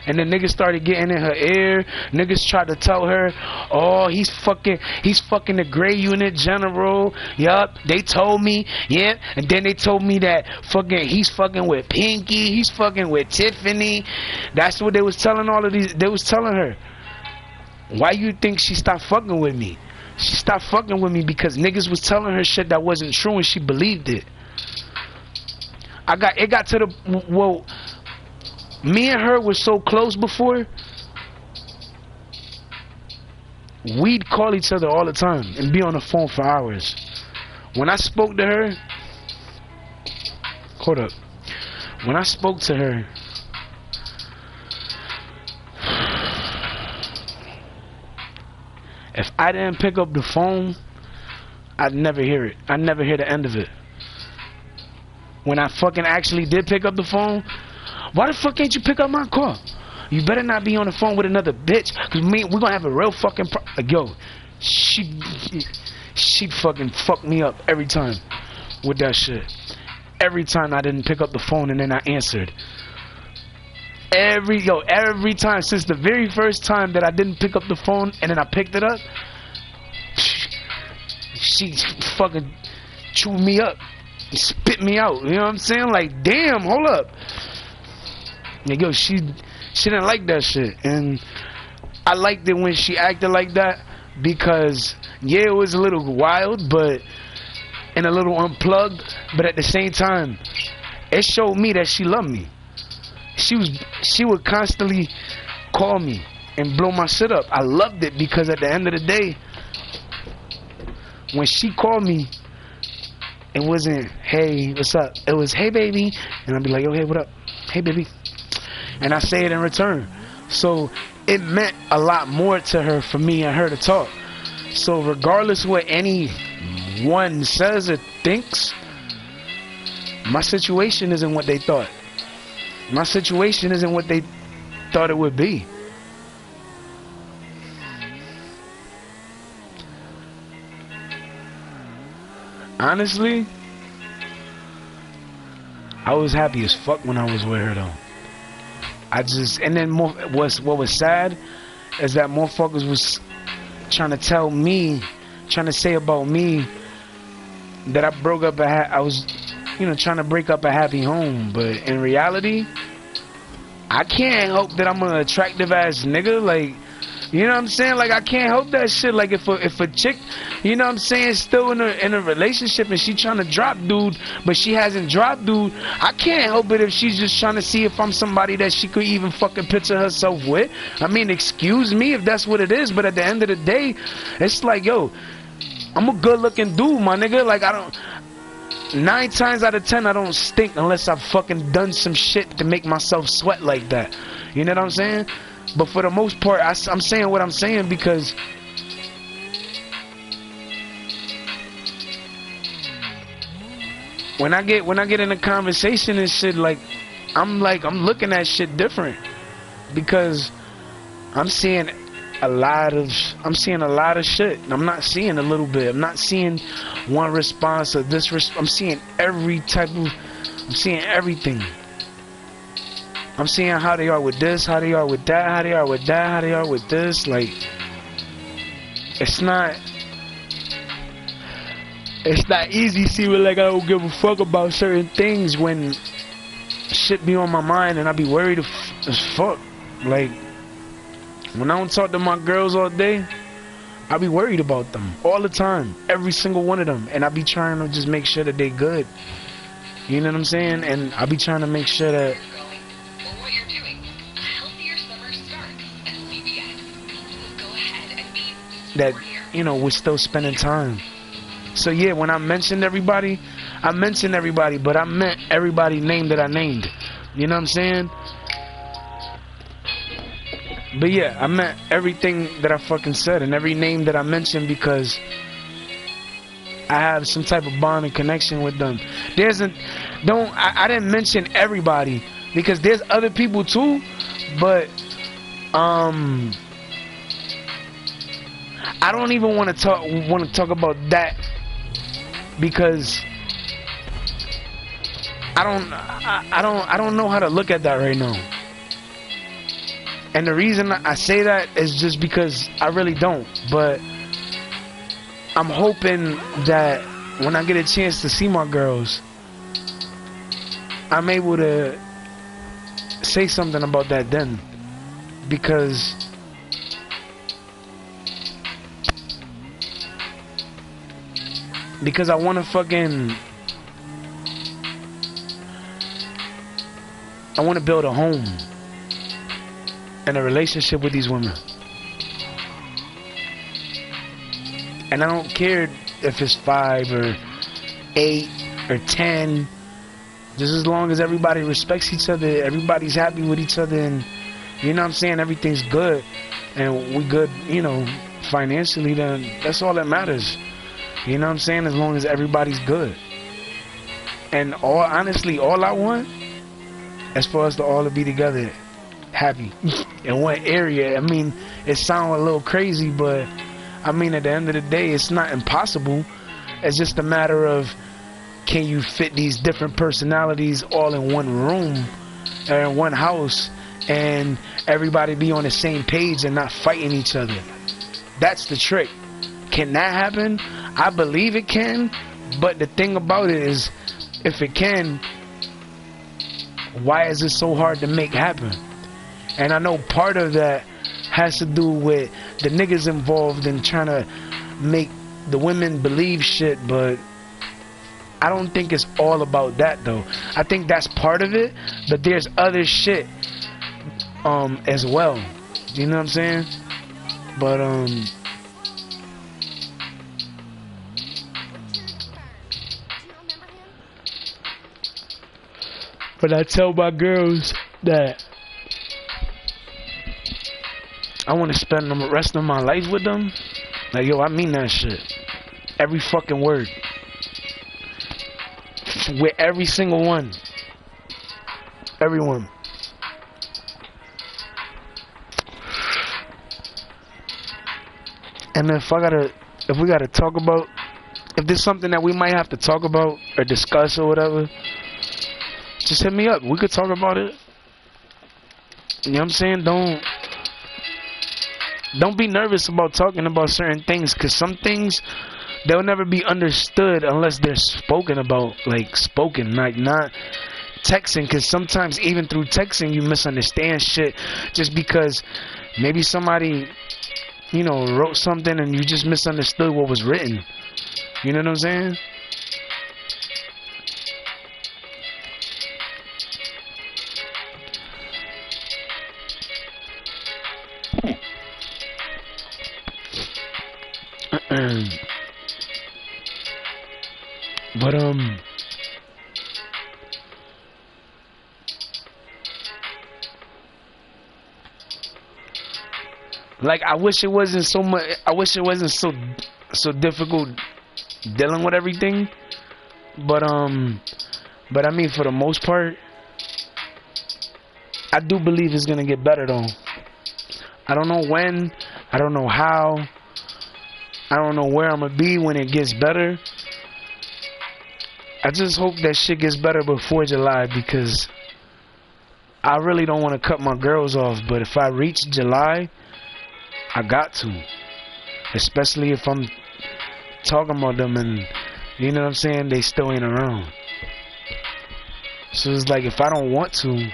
And then niggas started getting in her ear. Niggas tried to tell her, oh, he's fucking the gray unit general. Yup, they told me, yeah. And then they told me that he's fucking with Pinky, he's fucking with Tiffany. That's what they was telling all of these. They was telling her. Why you think she stopped fucking with me? She stopped fucking with me because niggas was telling her shit that wasn't true and she believed it. It got to the, well, me and her were so close before, we'd call each other all the time and be on the phone for hours. When I spoke to her, hold up. When I spoke to her, if I didn't pick up the phone, I'd never hear it. I'd never hear the end of it. When I fucking actually did pick up the phone, why the fuck ain't you pick up my call? You better not be on the phone with another bitch, cause we're gonna have a real fucking yo, she'd fucking fuck me up every time with that shit. Every time I didn't pick up the phone and then I answered. Every time since the very first time that I didn't pick up the phone and then I picked it up, she fucking chewed me up, spit me out. You know what I'm saying? Like, damn, hold up. Yo, she didn't like that shit, and I liked it when she acted like that because yeah, it was a little wild, but and a little unplugged, but at the same time, it showed me that she loved me. She would constantly call me and blow my shit up. I loved it because at the end of the day, when she called me, it wasn't hey, what's up? It was hey baby, and I'd be like, yo, hey, what up? Hey baby. And I say it in return. So it meant a lot more to her for me and her to talk. So regardless what anyone says or thinks, my situation isn't what they thought. My situation isn't what they thought it would be. Honestly, I was happy as fuck when I was with her though. And then what was sad is that motherfuckers was trying to tell me, trying to say about me that I broke up I was, trying to break up a happy home. But in reality, I can't help that I'm an attractive ass nigga. Like, You know what I'm saying? Like, I can't help that shit. Like, if a chick, you know what I'm saying, still in a relationship and she trying to drop dude, but she hasn't dropped dude, I can't help it if she's just trying to see if I'm somebody that she could even fucking picture herself with. I mean, excuse me if that's what it is, but at the end of the day, it's like, yo, I'm a good-looking dude, my nigga. Like, 9 times out of 10, I don't stink unless I've fucking done some shit to make myself sweat like that. You know what I'm saying? But for the most part, I'm saying what I'm saying because when I get in a conversation and shit, like I'm looking at shit different because I'm seeing a lot of shit. I'm not seeing a little bit. I'm not seeing one response or this. I'm seeing every type of. I'm seeing everything. I'm seeing how they are with this, how they are with that, how they are with that, how they are with this. Like, it's not easy. See, like, I don't give a fuck about certain things when shit be on my mind and I be worried as fuck. Like, when I don't talk to my girls all day, I be worried about them all the time, every single one of them, and I be trying to just make sure that they good. You know what I'm saying? And I be trying to make sure that you know, we're still spending time. So yeah, when I mentioned everybody, but I meant everybody name that I named. You know what I'm saying? But yeah, I meant everything that I fucking said and every name that I mentioned because I have some type of bond and connection with them. I didn't mention everybody because there's other people too, but I don't even want to talk about that because I don't know how to look at that right now. And the reason I say that is just because I really don't. But I'm hoping that when I get a chance to see my girls, I'm able to say something about that then. Because I want to build a home and a relationship with these women. And I don't care if it's 5 or 8 or 10, just as long as everybody respects each other, everybody's happy with each other, and you know what I'm saying, everything's good and we good, you know, financially, then that's all that matters. You know what I'm saying? As long as everybody's good. And honestly, all I want is for us to all be together, happy, in one area. I mean, it sounds a little crazy, but I mean, at the end of the day, it's not impossible. It's just a matter of, can you fit these different personalities all in one room or in one house and everybody be on the same page and not fighting each other? That's the trick. Can that happen? I believe it can, but the thing about it is, if it can, why is it so hard to make happen? And I know part of that has to do with the niggas involved in trying to make the women believe shit, but I don't think it's all about that though. I think that's part of it, but there's other shit as well. You know what I'm saying? But I tell my girls that I want to spend the rest of my life with them. Like, yo, I mean that shit. Every fucking word. With every single one. Everyone. And if we gotta talk about, if there's something that we might have to talk about or discuss or whatever, just hit me up. We could talk about it. You know what I'm saying? Don't be nervous about talking about certain things, because some things, they'll never be understood unless they're spoken about, like spoken, like not texting, because sometimes even through texting you misunderstand shit just because maybe somebody, you know, wrote something and you just misunderstood what was written. You know what I'm saying? But like, I wish it wasn't so much. I wish it wasn't so difficult dealing with everything. But I mean, for the most part, I do believe it's gonna get better though. I don't know when. I don't know how. I don't know where I'm gonna be when it gets better. I just hope that shit gets better before July, because I really don't want to cut my girls off. But if I reach July, I got to. Especially if I'm talking about them and, you know what I'm saying, they still ain't around. So it's like, if I don't want to.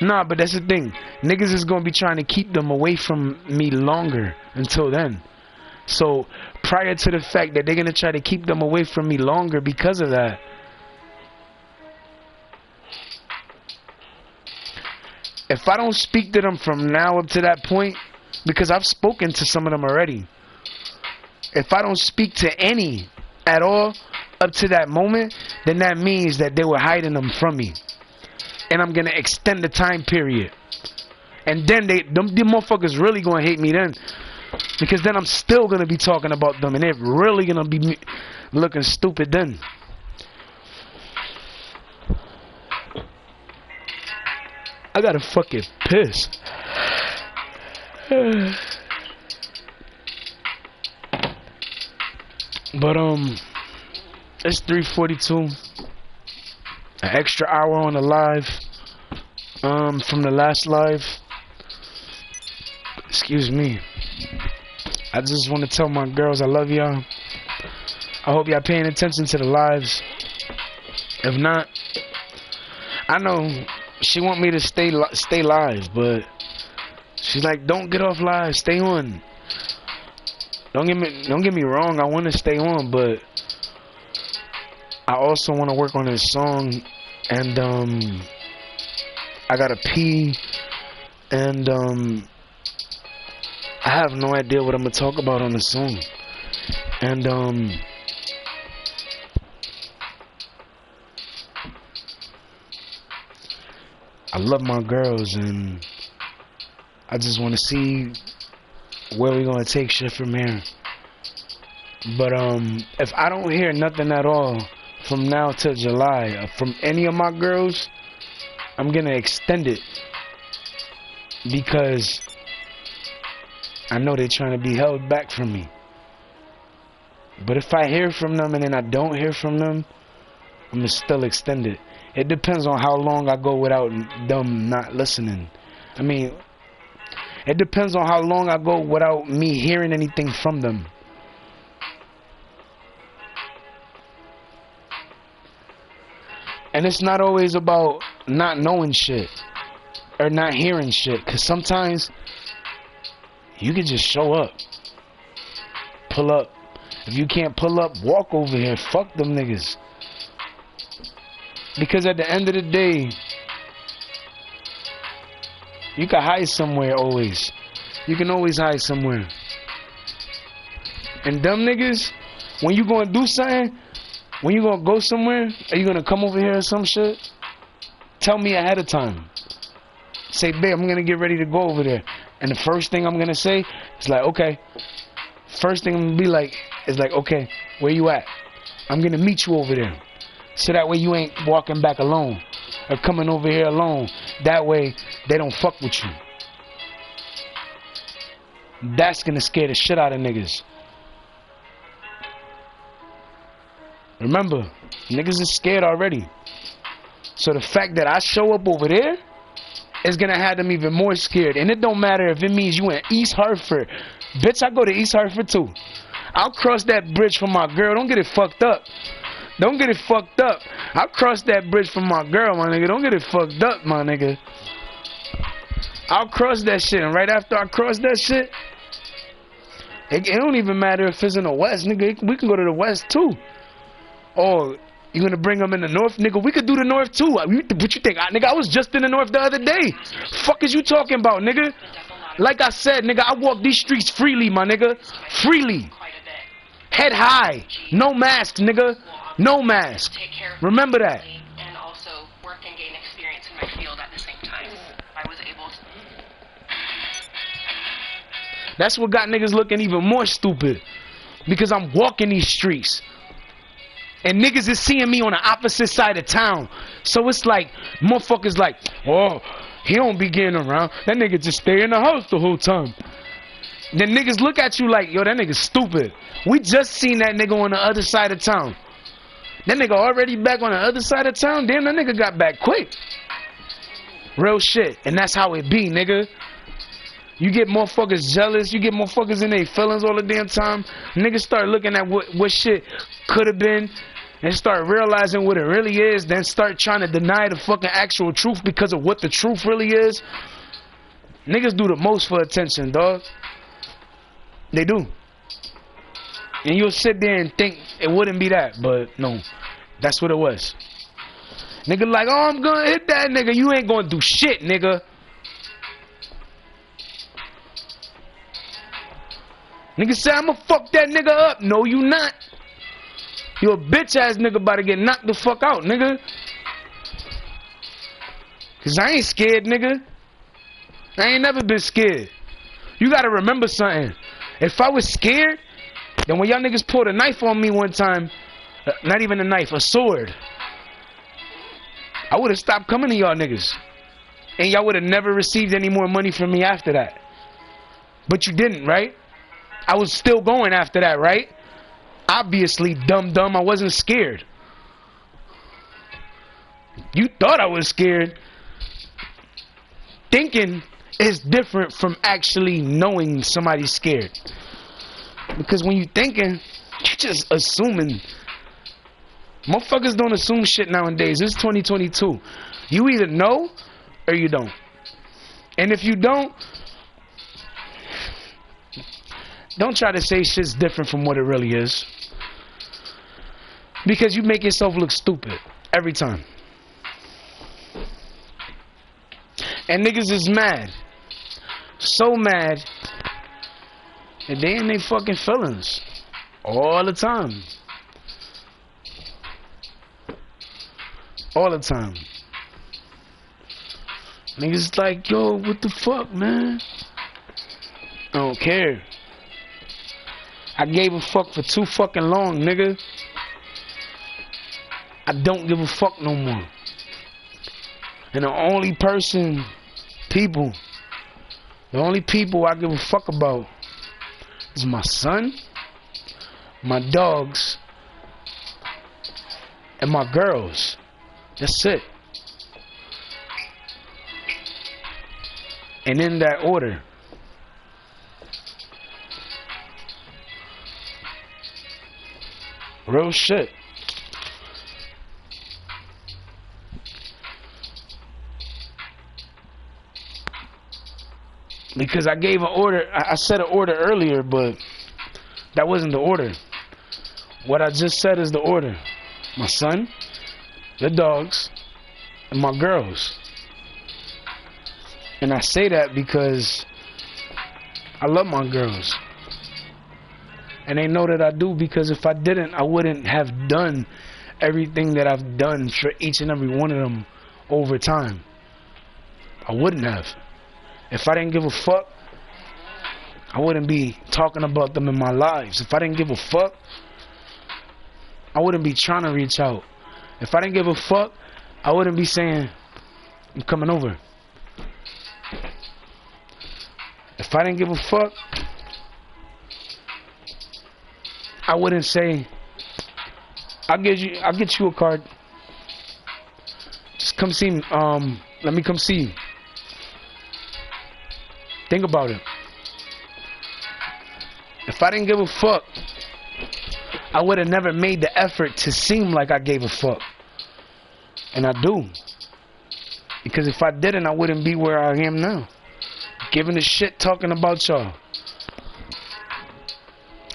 Nah, but that's the thing. Niggas is going to be trying to keep them away from me longer until then. So prior to the fact that they're going to try to keep them away from me longer because of that, if I don't speak to them from now up to that point, because I've spoken to some of them already, if I don't speak to any at all up to that moment, then that means that they were hiding them from me. And I'm going to extend the time period. And then them motherfuckers really going to hate me then. Because then I'm still going to be talking about them. And they're really going to be looking stupid then. I got to fucking piss. But it's 3:42. An extra hour on the live. From the last live. Excuse me. I just want to tell my girls I love y'all. I hope y'all paying attention to the lives. If not, I know she want me to stay live, but she's like, don't get off live, stay on. Don't get me wrong, I want to stay on, but I also want to work on this song, and I gotta pee, and I have no idea what I'm gonna talk about on the song. And I love my girls, and I just want to see where we're gonna take shit from here. But if I don't hear nothing at all from now till July from any of my girls, I'm gonna extend it, because I know they're trying to be held back from me. But if I hear from them and then I don't hear from them, I'm gonna still extend it. It depends on how long I go without them not listening. I mean, it depends on how long I go without me hearing anything from them. And it's not always about not knowing shit or not hearing shit, because sometimes you can just show up, pull up. If you can't pull up, walk over here. Fuck them niggas. Because at the end of the day, you can hide somewhere always. You can always hide somewhere. And them niggas, when you gonna do something, when you gonna go somewhere, are you gonna come over here or some shit? Tell me ahead of time. Say, babe, I'm gonna get ready to go over there. And the first thing I'm gonna say is like, okay. First thing I'm gonna be like is like, okay, where you at? I'm gonna meet you over there. So that way you ain't walking back alone or coming over here alone. That way they don't fuck with you. That's gonna scare the shit out of niggas. Remember, niggas is scared already. So the fact that I show up over there is gonna have them even more scared. And it don't matter if it means you in East Hartford. Bitch, I go to East Hartford too. I'll cross that bridge for my girl. Don't get it fucked up. Don't get it fucked up. I crossed that bridge for my girl, my nigga. Don't get it fucked up, my nigga. I'll cross that shit, and right after I cross that shit, it don't even matter if it's in the West, nigga. We can go to the West too. Oh, you gonna bring them in the North, nigga? We could do the North too. What you think, nigga? I was just in the North the other day. Fuck is you talking about, nigga? Like I said, nigga, I walk these streets freely, my nigga. Freely. Head high. No mask, nigga. No mask. Remember that. And also work and gain experience in my field at the same time. I was able to. That's what got niggas looking even more stupid. Because I'm walking these streets. And niggas is seeing me on the opposite side of town. So it's like, motherfuckers like, oh, he don't be getting around. That nigga just stay in the house the whole time. Then niggas look at you like, yo, that nigga's stupid. We just seen that nigga on the other side of town. That nigga already back on the other side of town. Damn, that nigga got back quick. Real shit. And that's how it be, nigga. You get motherfuckers jealous. You get motherfuckers in their feelings all the damn time. Niggas start looking at what shit could have been and start realizing what it really is. Then start trying to deny the fucking actual truth because of what the truth really is. Niggas do the most for attention, dog. They do. And you'll sit there and think it wouldn't be that, but no, that's what it was. Nigga like, oh, I'm gonna hit that nigga. You ain't gonna do shit, nigga. Nigga say, I'ma fuck that nigga up. No, you not. You a bitch ass nigga about to get knocked the fuck out, nigga. Cause I ain't scared, nigga. I ain't never been scared. You gotta remember something. If I was scared, then when y'all niggas pulled a knife on me one time, not even a knife, a sword, I would have stopped coming to y'all niggas. And y'all would have never received any more money from me after that. But you didn't, right? I was still going after that, right? Obviously, dumb, I wasn't scared. You thought I was scared. Thinking is different from actually knowing somebody's scared. Because when you thinking, you just assuming. Motherfuckers don't assume shit nowadays. It's 2022. You either know or you don't. And if you don't try to say shit's different from what it really is. Because you make yourself look stupid every time. And niggas is mad. So mad that they in their fucking feelings all the time. All the time. Niggas like, yo, what the fuck, man? I don't care. I gave a fuck for too fucking long, nigga. I don't give a fuck no more. And the only people I give a fuck about is my son, my dogs, and my girls. That's it. And in that order. Real shit. Because I gave an order, I said an order earlier, but that wasn't the order. What I just said is the order. My son, the dogs, and my girls. And I say that because I love my girls. And they know that I do, because if I didn't, I wouldn't have done everything that I've done for each and every one of them over time. I wouldn't have. If I didn't give a fuck, I wouldn't be talking about them in my lives. If I didn't give a fuck, I wouldn't be trying to reach out. If I didn't give a fuck, I wouldn't be saying, I'm coming over. If I didn't give a fuck, I wouldn't say, I'll get you a card. Just come see me. Let me come see you. Think about it. If I didn't give a fuck, I would have never made the effort to seem like I gave a fuck. And I do. Because if I didn't, I wouldn't be where I am now. Giving a shit, talking about y'all.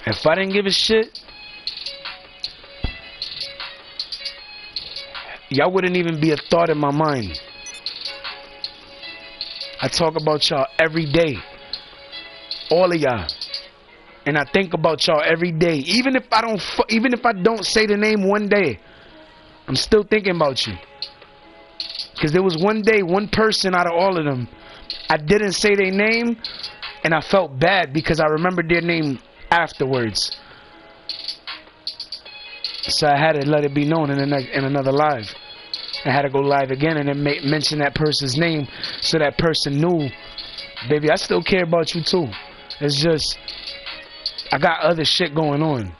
If I didn't give a shit, y'all wouldn't even be a thought in my mind. I talk about y'all every day. All of y'all. And I think about y'all every day. Even if I don't say the name one day, I'm still thinking about you. Because there was one day, one person out of all of them, I didn't say their name, and I felt bad because I remembered their name afterwards. So I had to let it be known in another live. I had to go live again and then mention that person's name so that person knew, baby, I still care about you too. It's just, I got other shit going on.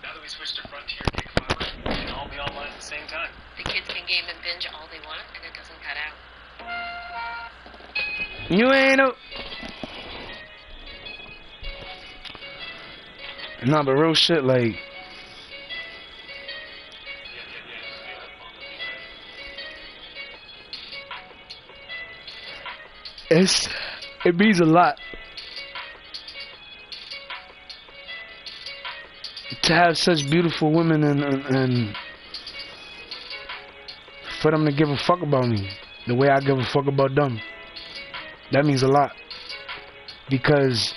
Now that we switched to Frontier Gig Fiber, we can all be online at the same time. The kids can game and binge all they want, and it doesn't cut out. You ain't no. Nah, but real shit, like, it means a lot to have such beautiful women and for them to give a fuck about me the way I give a fuck about them. That means a lot because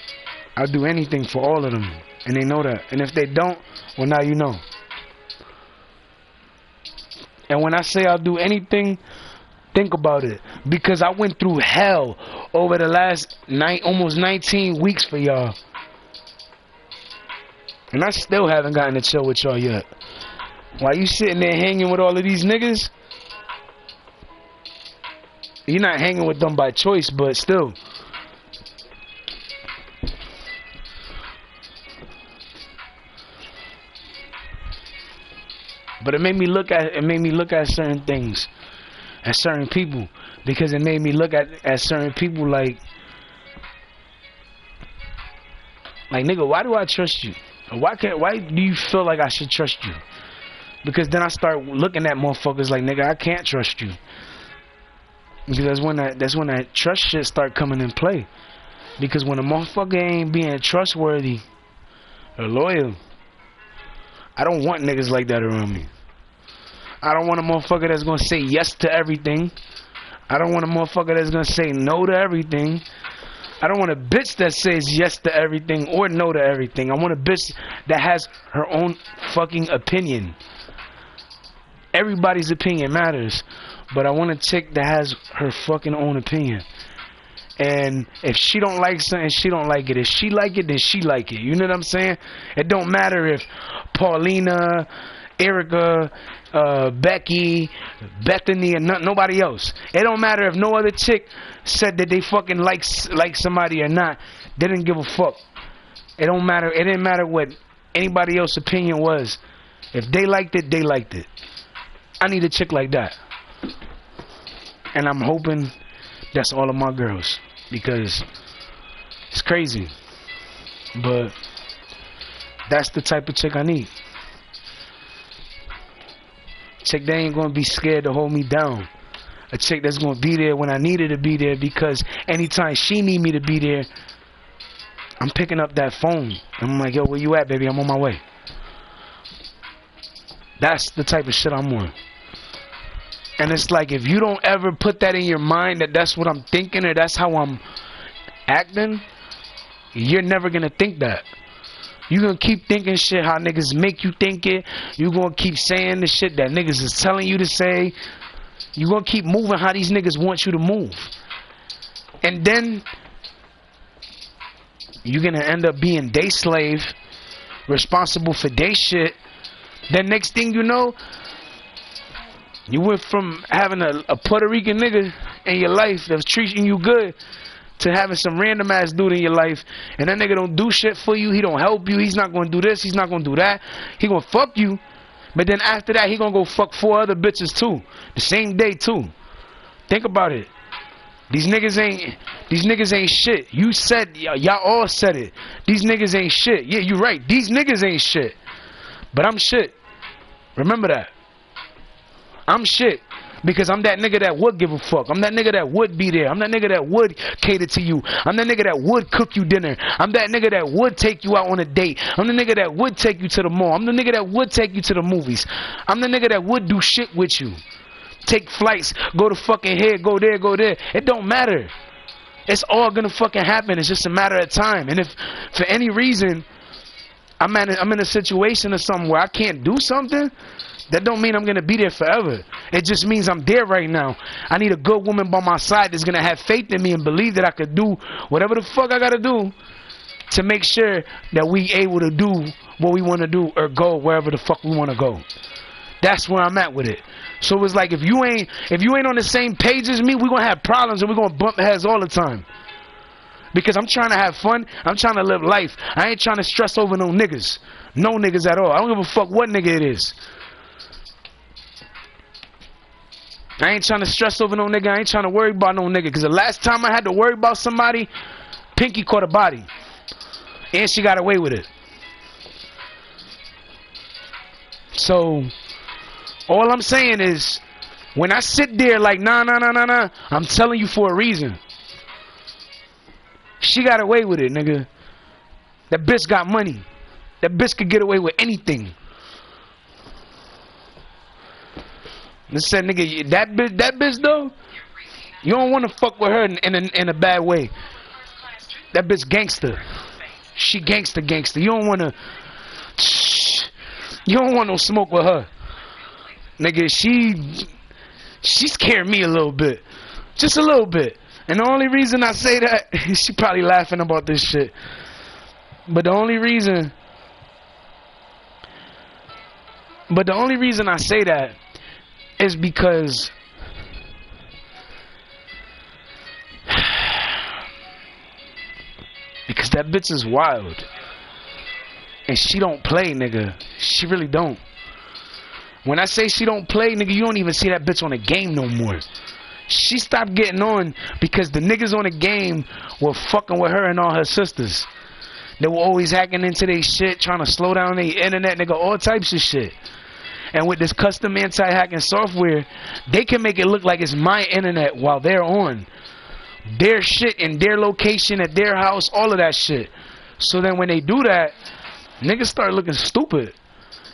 I'll do anything for all of them. And they know that. And if they don't, well, now you know. And when I say I'll do anything, think about it. Because I went through hell over the last almost 19 weeks for y'all. And I still haven't gotten to chill with y'all yet. While you sitting there hanging with all of these niggas, you're not hanging with them by choice, but still. But it made me look at certain things, at certain people, because it made me look at certain people like nigga, why do I trust you? Why do you feel like I should trust you? Because then I start looking at motherfuckers like, nigga, I can't trust you. Because that's when that trust shit start coming in play. Because when a motherfucker ain't being trustworthy or loyal, I don't want niggas like that around me. I don't want a motherfucker that's gonna say yes to everything. I don't want a motherfucker that's gonna say no to everything. I don't want a bitch that says yes to everything or no to everything. I want a bitch that has her own fucking opinion. Everybody's opinion matters, but I want a chick that has her fucking own opinion. And if she don't like something, she don't like it. If she like it, then she like it. You know what I'm saying? It don't matter if Paulina, Erica, Becky, Bethany, and nobody else. It don't matter if no other chick said that they fucking like somebody or not. They didn't give a fuck. It don't matter. It didn't matter what anybody else's opinion was. If they liked it, they liked it. I need a chick like that. And I'm hoping that's all of my girls, because it's crazy, but that's the type of chick I need. Chick that ain't gonna be scared to hold me down. A chick that's gonna be there when I need her to be there, because anytime she need me to be there, I'm picking up that phone. I'm like, yo, where you at, baby? I'm on my way. That's the type of shit I'm on. And it's like, if you don't ever put that in your mind that that's what I'm thinking or that's how I'm acting, you're never gonna think that. You're gonna keep thinking shit how niggas make you think it. You're gonna keep saying the shit that niggas is telling you to say. You're gonna keep moving how these niggas want you to move. And then you're gonna end up being day slave, responsible for day shit. Then next thing you know, you went from having a Puerto Rican nigga in your life that was treating you good to having some random ass dude in your life, and that nigga don't do shit for you. He don't help you. He's not gonna do this. He's not gonna do that. He gonna fuck you, but then after that, he gonna go fuck 4 other bitches too, the same day too. Think about it. These niggas ain't shit. You said, y'all all said it. These niggas ain't shit. Yeah, you right. These niggas ain't shit. But I'm shit. Remember that. I'm shit. Because I'm that nigga that would give a fuck. I'm that nigga that would be there. I'm that nigga that would cater to you. I'm that nigga that would cook you dinner. I'm that nigga that would take you out on a date. I'm the nigga that would take you to the mall. I'm the nigga that would take you to the movies. I'm the nigga that would do shit with you. Take flights, go to fucking here, go there, go there. It don't matter. It's all gonna fucking happen. It's just a matter of time. And if for any reason I'm in a situation or something where I can't do something, that don't mean I'm gonna be there forever. It just means I'm there right now. I need a good woman by my side that's gonna have faith in me and believe that I could do whatever the fuck I gotta do to make sure that we able to do what we want to do or go wherever the fuck we want to go. That's where I'm at with it. So it's like if you ain't on the same page as me, we're gonna have problems and we're gonna bump heads all the time. Because I'm trying to have fun. I'm trying to live life. I ain't trying to stress over no niggas. No niggas at all. I don't give a fuck what nigga it is. I ain't trying to stress over no nigga. I ain't trying to worry about no nigga. Because the last time I had to worry about somebody, Pinky caught a body. And she got away with it. So, all I'm saying is, when I sit there like, nah, I'm telling you for a reason. She got away with it, nigga. That bitch got money. That bitch could get away with anything. Listen, nigga, that bitch though, you don't want to fuck with her in a bad way. That bitch gangster. She gangster. You don't want no smoke with her. Nigga, she scared me a little bit. Just a little bit. And the only reason I say that, she probably laughing about this shit. But the only reason I say that is because that bitch is wild. And she don't play, nigga. She really don't. When I say she don't play, nigga, you don't even see that bitch on the game no more. She stopped getting on because the niggas on the game were fucking with her and all her sisters. They were always hacking into their shit, trying to slow down their internet, nigga, all types of shit. And with this custom anti-hacking software, they can make it look like it's my internet while they're on. Their shit in their location, at their house, all of that shit. So then when they do that, niggas start looking stupid.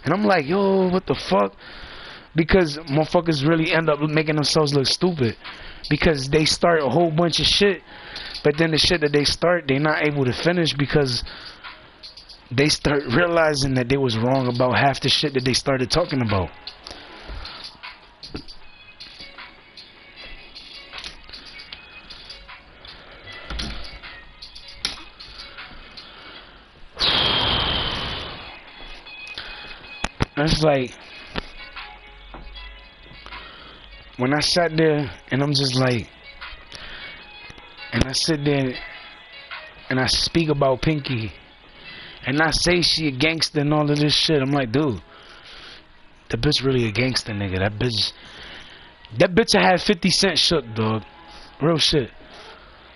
And I'm like, yo, what the fuck? Because motherfuckers really end up making themselves look stupid. Because they start a whole bunch of shit, but then the shit that they start, they're not able to finish because they start realizing that they was wrong about half the shit that they started talking about. It's like, when I sat there and I'm just like, and I sit there and I speak about Pinky and I say she a gangster and all of this shit, I'm like, dude, that bitch really a gangster, nigga. That bitch I had 50 Cent shook, dog. Real shit.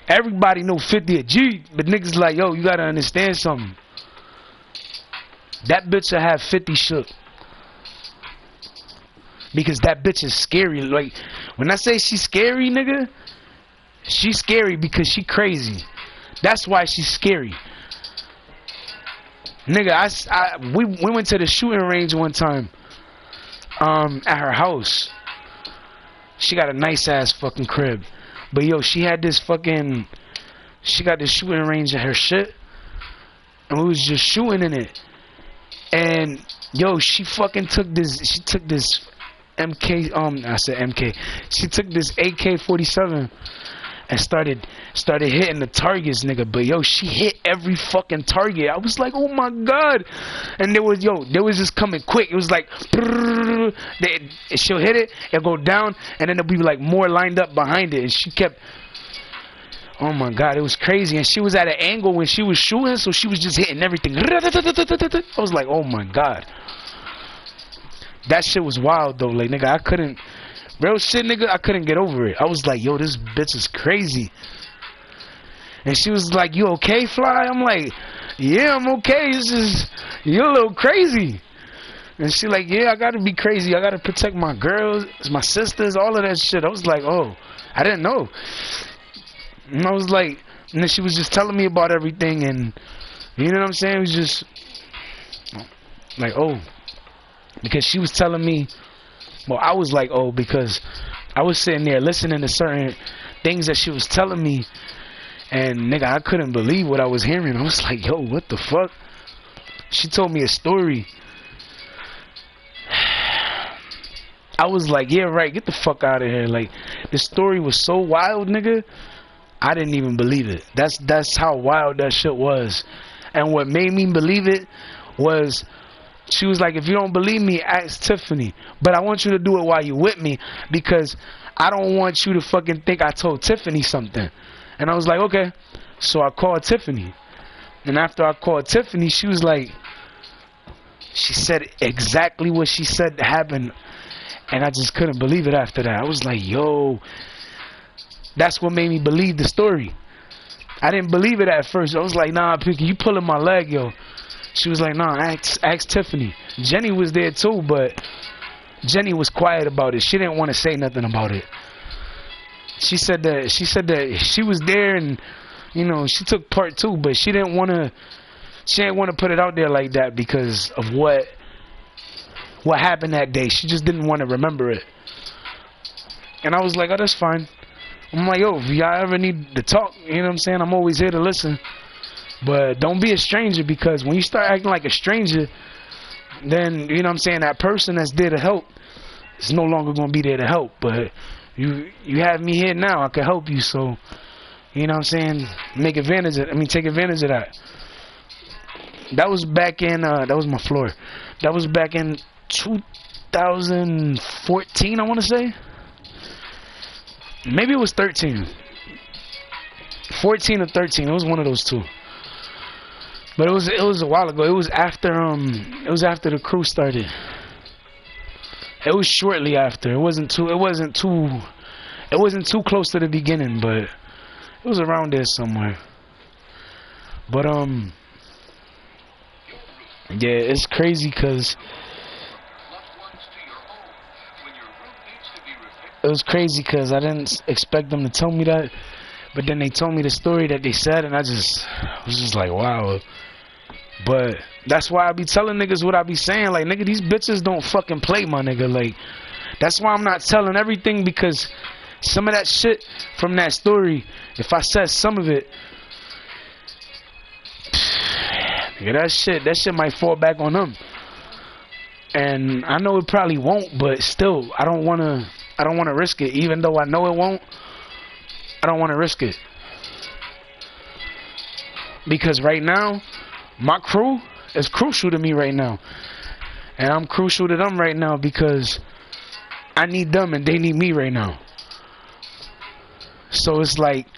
Everybody know 50 a G, but niggas like, yo, you gotta understand something. That bitch I have 50 shook. Because that bitch is scary. Like, when I say she's scary, nigga, she's scary because she crazy. That's why she's scary. Nigga, we went to the shooting range one time. At her house. She got a nice ass fucking crib. But yo, she got this shooting range at her shit. And we was just shooting in it. And yo, she took this She took this AK-47 and started hitting the targets, nigga. But yo, she hit every fucking target. I was like, oh my god. And there was just coming quick. It was like, she'll hit it, it'll go down, and then there'll be like more lined up behind it. And she kept, oh my god, it was crazy. And she was at an angle when she was shooting, so she was just hitting everything. I was like, oh my god. That shit was wild though, like, nigga, I couldn't, Real shit, nigga, I couldn't get over it. I was like, yo, this bitch is crazy. And she was like, you okay, Fly? I'm like, yeah, I'm okay. It's just, you're a little crazy. And she like, yeah, I gotta be crazy. I gotta protect my girls, my sisters, all of that shit. I was like, oh, I didn't know. And I was like, and then she was just telling me about everything, and you know what I'm saying? It was just like, oh, because she was telling me, well, I was like, oh, because I was sitting there listening to certain things that she was telling me, and nigga, I couldn't believe what I was hearing. I was like, yo, what the fuck? She told me a story. I was like, yeah, right, get the fuck out of here. Like, the story was so wild, nigga, I didn't even believe it. That's how wild that shit was. And what made me believe it was, she was like, if you don't believe me, ask Tiffany. But I want you to do it while you're with me, because I don't want you to fucking think I told Tiffany something. And I was like, okay. So I called Tiffany. And after I called Tiffany, she was like, she said exactly what she said happened. And I just couldn't believe it after that. I was like, yo, that's what made me believe the story. I didn't believe it at first. I was like, nah, Pinky, you pulling my leg, yo. She was like, nah, ask Tiffany. Jenny was there too, but Jenny was quiet about it. She didn't want to say nothing about it. She said that she was there, and you know, she took part too, but she didn't want to put it out there like that because of what happened that day. She just didn't want to remember it. And I was like, oh, that's fine. I'm like, yo, if y'all ever need to talk, you know what I'm saying, I'm always here to listen. But don't be a stranger, because when you start acting like a stranger, then, you know what I'm saying, that person that's there to help is no longer going to be there to help. But you have me here now, I can help you, so, you know what I'm saying, take advantage of that. That was back in, that was my floor. That was back in 2014, I want to say. Maybe it was 13. 14 or 13. It was one of those two. But it was a while ago. It was after the crew started. It was shortly after. It wasn't too close to the beginning, but it was around there somewhere. But yeah, it's crazy because I didn't expect them to tell me that, but then they told me the story that they said, and I was just like, wow. But that's why I be telling niggas what I be saying, like, nigga, these bitches don't fucking play, my nigga. Like, that's why I'm not telling everything, because some of that shit from that story, if I said some of it, nigga, that shit might fall back on them. And I know it probably won't, but still, I don't wanna risk it. Even though I know it won't, I don't wanna risk it. Because right now, my crew is crucial to me right now. And I'm crucial to them right now because I need them and they need me right now. So it's like,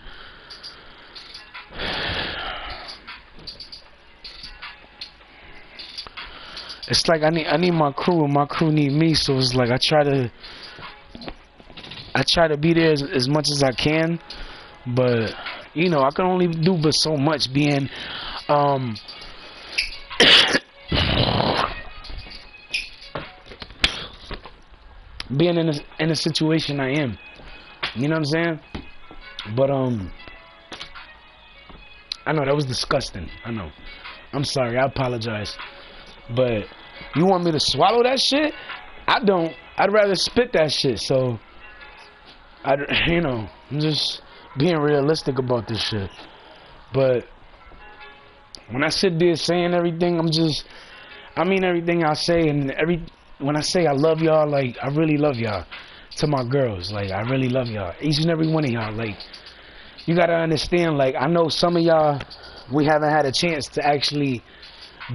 I need my crew, and my crew need me. So it's like I try to be there as much as I can, but you know, I can only do but so much being being in a situation I am. You know what I'm saying? But I know that was disgusting. I know. I'm sorry. I apologize. But you want me to swallow that shit? I don't. I'd rather spit that shit. So I'm just being realistic about this shit. But when I sit there saying everything, I mean everything I say, and when I say I love y'all, like, I really love y'all. To my girls, like, I really love y'all. Each and every one of y'all. Like, you gotta understand, like, I know some of y'all, we haven't had a chance to actually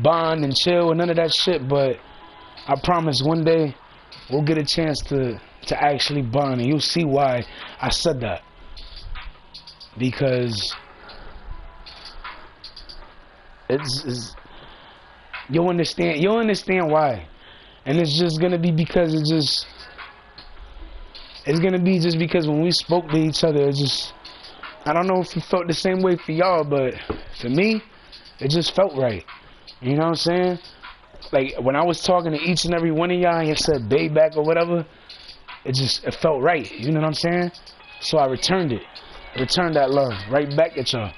bond and chill and none of that shit, but I promise one day we'll get a chance to actually bond, and you'll see why I said that. Because it's you'll understand why. And it's just gonna be because it's gonna be just because when we spoke to each other, it just, I don't know if it felt the same way for y'all, but for me, it just felt right. You know what I'm saying? Like, when I was talking to each and every one of y'all, and you said babe back or whatever, it felt right. You know what I'm saying? So I returned it. I returned that love right back at y'all.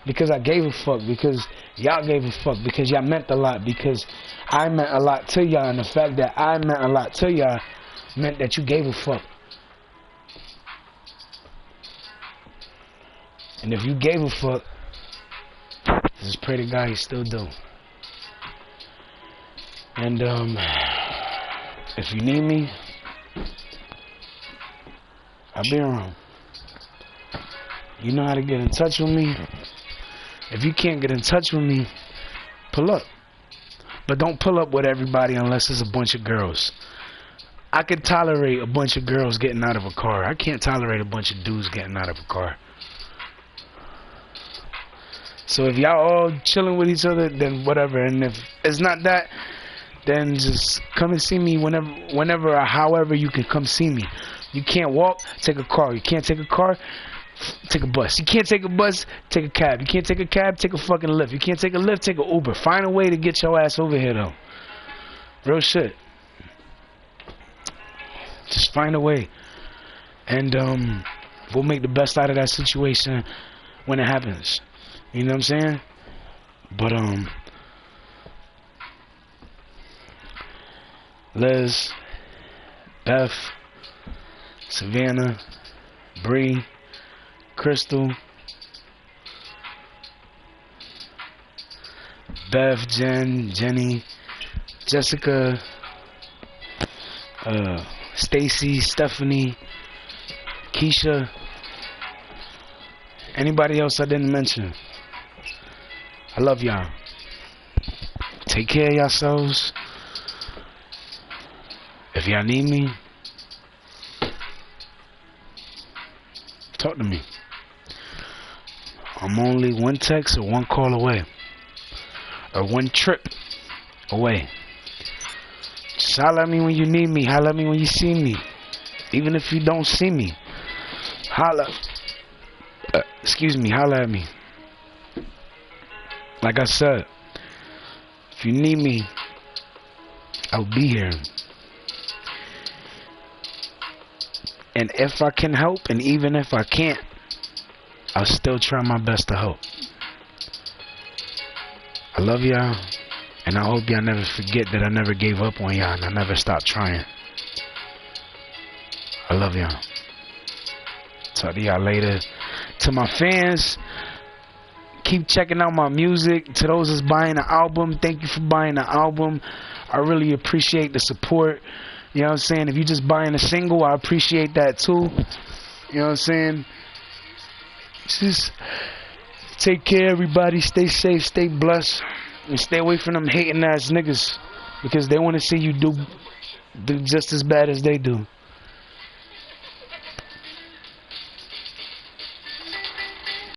Because I gave a fuck. Because y'all gave a fuck. Because y'all meant a lot. Because I meant a lot to y'all. And the fact that I meant a lot to y'all meant that you gave a fuck. And if you gave a fuck, just pray to God you still do. And if you need me, I'll be around. You know how to get in touch with me. If you can't get in touch with me, pull up. But don't pull up with everybody unless it's a bunch of girls. I could tolerate a bunch of girls getting out of a car. I can't tolerate a bunch of dudes getting out of a car. So if y'all all chilling with each other, then whatever. And if it's not that, then just come and see me whenever or however you can come see me. You can't walk, take a car. You can't take a car, take a bus. You can't take a bus, take a cab. You can't take a cab, take a fucking Lyft. You can't take a Lyft, take an Uber. Find a way to get your ass over here, though. Real shit. Just find a way. And we'll make the best out of that situation when it happens. You know what I'm saying? But Liz, Beth, Savannah, Bree, Crystal, Beth, Jen, Jenny, Jessica, Stacy, Stephanie, Keisha, anybody else I didn't mention. I love y'all. Take care of yourselves. If y'all need me, talk to me. I'm only one text or one call away. Or one trip away. Just holler at me when you need me. Holler at me when you see me. Even if you don't see me. Holler. Holler at me. Like I said, if you need me, I'll be here. And if I can help, and even if I can't, I'll still try my best to help. I love y'all, and I hope y'all never forget that I never gave up on y'all, and I never stopped trying. I love y'all. Talk to y'all later. To my fans, keep checking out my music. To those that's buying the album, thank you for buying the album. I really appreciate the support. You know what I'm saying? If you're just buying a single, I appreciate that too. You know what I'm saying? Just take care, everybody. Stay safe, stay blessed, and stay away from them hating ass niggas, because they want to see you do just as bad as they do.